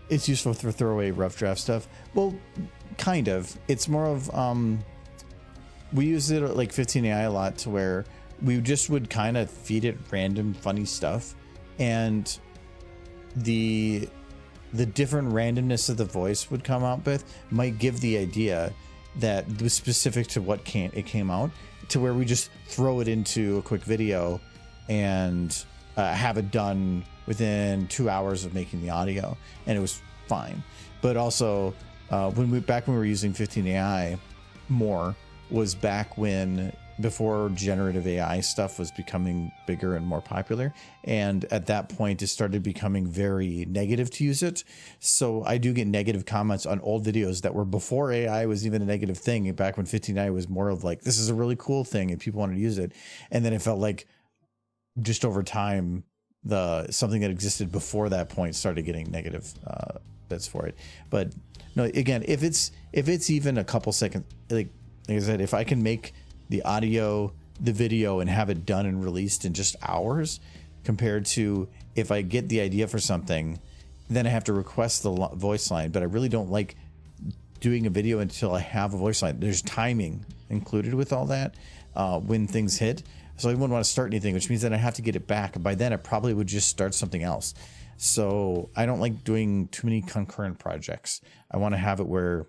It's useful for throwaway rough draft stuff. Well, kind of. It's more of we use it like 15AI a lot to where we just would kind of feed it random funny stuff, and the different randomness of the voice would come out with might give the idea that was specific to what it came out, to where we just throw it into a quick video and have it done within 2 hours of making the audio, and it was fine. But also when we were using 15AI more was back when, before generative AI stuff was becoming bigger and more popular, and at that point it started becoming very negative to use it. So I do get negative comments on old videos that were before AI was even a negative thing, back when 15AI was more of like, this is a really cool thing and people wanted to use it. And then it felt like just over time something that existed before that point started getting negative bits for it. But no, again, if it's even a couple seconds, like I said, if I can make the audio, the video, and have it done and released in just hours, compared to if I get the idea for something, then I have to request the voice line. But I really don't like doing a video until I have a voice line. There's timing included with all that when things hit. So I wouldn't want to start anything, which means that I have to get it back. And by then I probably would just start something else. So I don't like doing too many concurrent projects. I want to have it where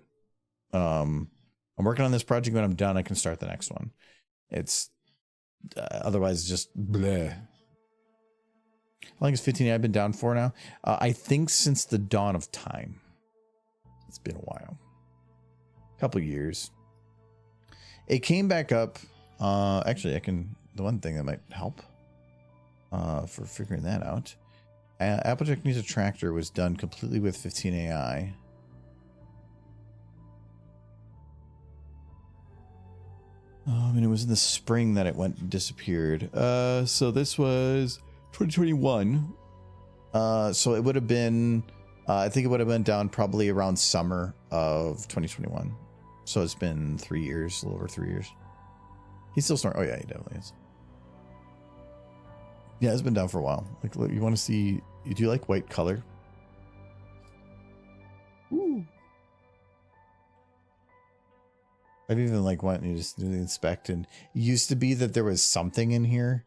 I'm working on this project. When I'm done, I can start the next one. It's otherwise just bleh. How long has 15 I've been down for now? I think since the dawn of time. It's been a while. A couple years. It came back up. Actually, the one thing that might help for figuring that out. Applejack Needs a Tractor was done completely with 15 AI. And it was in the spring that it disappeared. So this was 2021. So it would have been, I think it would have been down probably around summer of 2021. So it's been 3 years, a little over 3 years. He's still snoring. Oh yeah, he definitely is. Yeah, it's been down for a while. Like, look, you want to see? Do you like white color? Ooh. I've even like went and just do the inspect, and it used to be that there was something in here.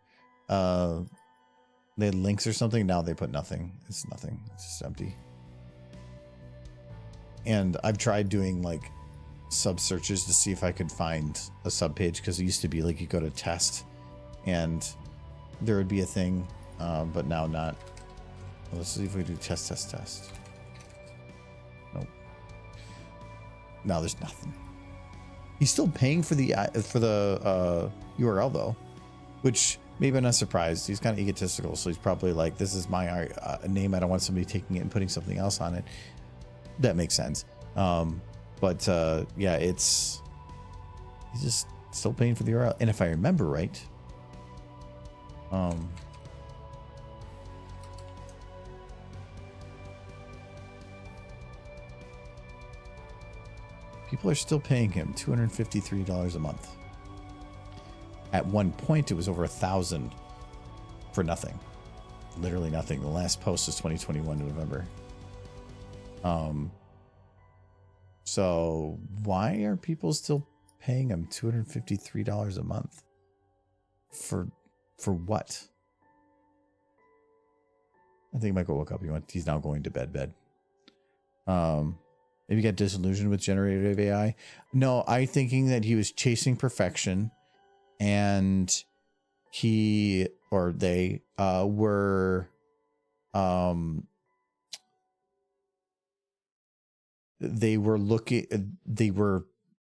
They had links or something. Now they put nothing. It's nothing. It's just empty. And I've tried doing like sub searches to see if I could find a sub page, because it used to be like you go to test and there would be a thing, but now not. Well, let's see if we do test. Nope. No, there's nothing. He's still paying for the URL though, which maybe I'm not surprised. He's kind of egotistical, so he's probably like, this is my name. I don't want somebody taking it and putting something else on it. That makes sense. But yeah, he's just still paying for the URL. And if I remember right, people are still paying him $253 a month. At one point, it was over 1,000 for nothing. Literally nothing. The last post is 2021 in November. So why are people still paying him $253 a month? For what? I think Michael woke up. He's now going to bed. Maybe he got disillusioned with generative AI. No, I'm thinking that he was chasing perfection, and he or they were they were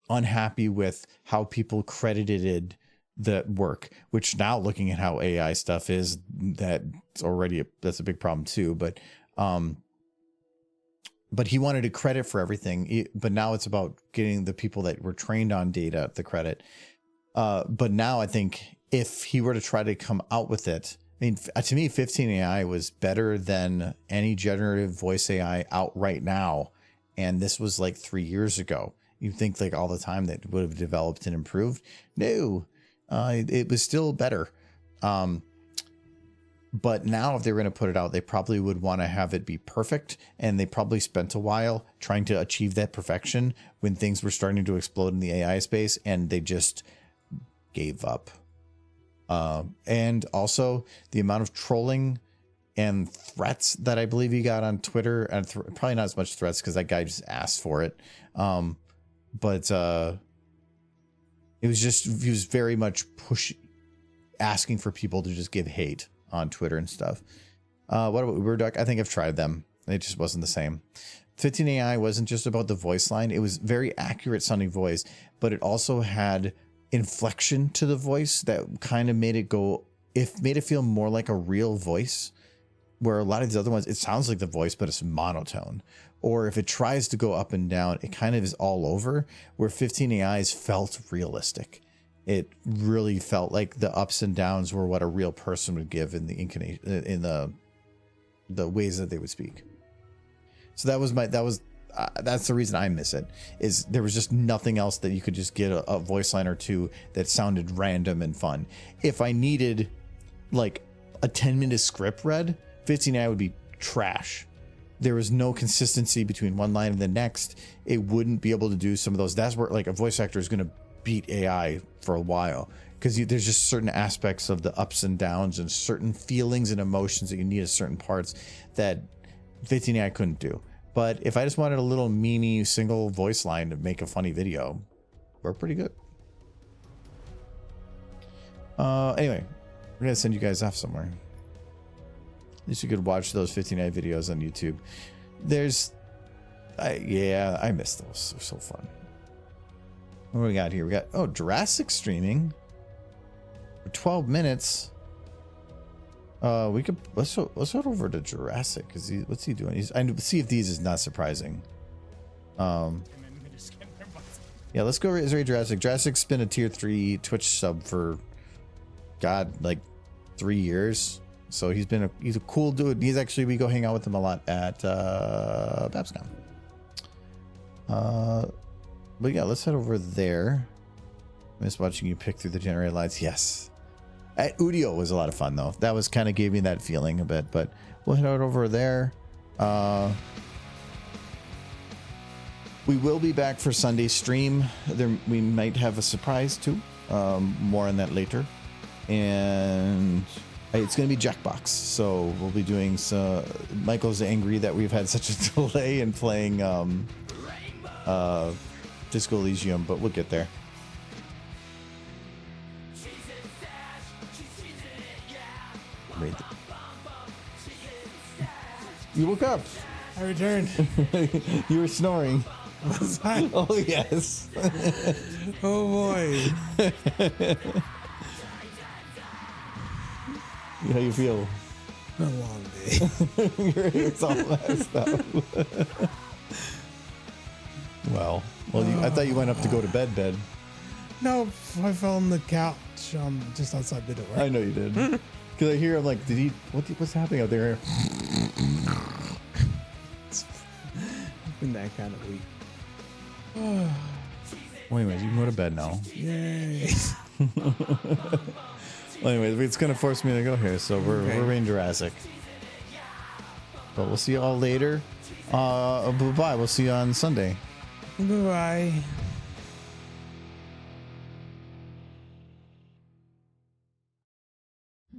unhappy with how people credited the work, which now looking at how AI stuff is, that's a big problem too. But he wanted to credit for everything, but now it's about getting the people that were trained on data the credit. But now I think if he were to try to come out with it, I mean, to me, 15 AI was better than any generative voice AI out right now. And this was like 3 years ago. You think like all the time that would have developed and improved? No, it was still better. But now if they were going to put it out, they probably would want to have it be perfect. And they probably spent a while trying to achieve that perfection when things were starting to explode in the AI space, and they just gave up. And also the amount of trolling and threats that I believe he got on Twitter, and probably not as much threats because that guy just asked for it. But it was just, he was very much asking for people to just give hate on Twitter and stuff. What about Uber Duck? I think I've tried them. It just wasn't the same. 15AI wasn't just about the voice line. It was very accurate sounding voice, but it also had inflection to the voice that kind of made it made it feel more like a real voice, where a lot of these other ones, it sounds like the voice, but it's monotone. Or if it tries to go up and down, it kind of is all over, where 15AIs felt realistic. It really felt like the ups and downs were what a real person would give in the incarnation, in the ways that they would speak. So that's the reason I miss it, is there was just nothing else that you could just get a voice line or two that sounded random and fun. If I needed like a 10-minute script read, 15AI would be trash. There was no consistency between one line and the next. It wouldn't be able to do some of those. That's where like a voice actor is going to beat AI for a while, because there's just certain aspects of the ups and downs and certain feelings and emotions that you need at certain parts that 15AI couldn't do. But if I just wanted a little mini single voice line to make a funny video, we're pretty good. Anyway, we're gonna send you guys off somewhere. At least you could watch those 15AI videos on YouTube. I miss those. They're so fun. What do we got here? We got, Jurassic streaming for 12 minutes. We could let's head over to Jurassic, because what's he doing? I see if these is not surprising. Yeah, let's go raid Jurassic. Jurassic's been a tier 3 Twitch sub for like 3 years. So he's a cool dude. We go hang out with him a lot at BabsCon. But yeah, let's head over there. I miss watching you pick through the generated lines. Yes. At Udio was a lot of fun though. That was kind of gave me that feeling a bit, but we'll head out over there. We will be back for Sunday stream. We might have a surprise too. More on that later. And it's going to be Jackbox. So we'll be doing Michael's angry that we've had such a delay in playing Disco Elysium, but we'll get there. You woke up. I returned. You were snoring. Was I? Oh yes. Oh boy. How you feel? A long day. Your hair's all messed up. Well, I thought you went up to go to bed. No, I fell on the couch just outside the door. I know you did. Because I hear him like, what's happening out there? It's been that kind of week. Well, anyways, you can go to bed now. Yay. Well, anyways, it's going to force me to go here, so we're in Jurassic. But we'll see you all later. Bye-bye. We'll see you on Sunday. Bye.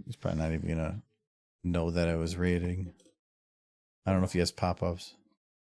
He's probably not even going to know that I was raiding. I don't know if he has pop-ups.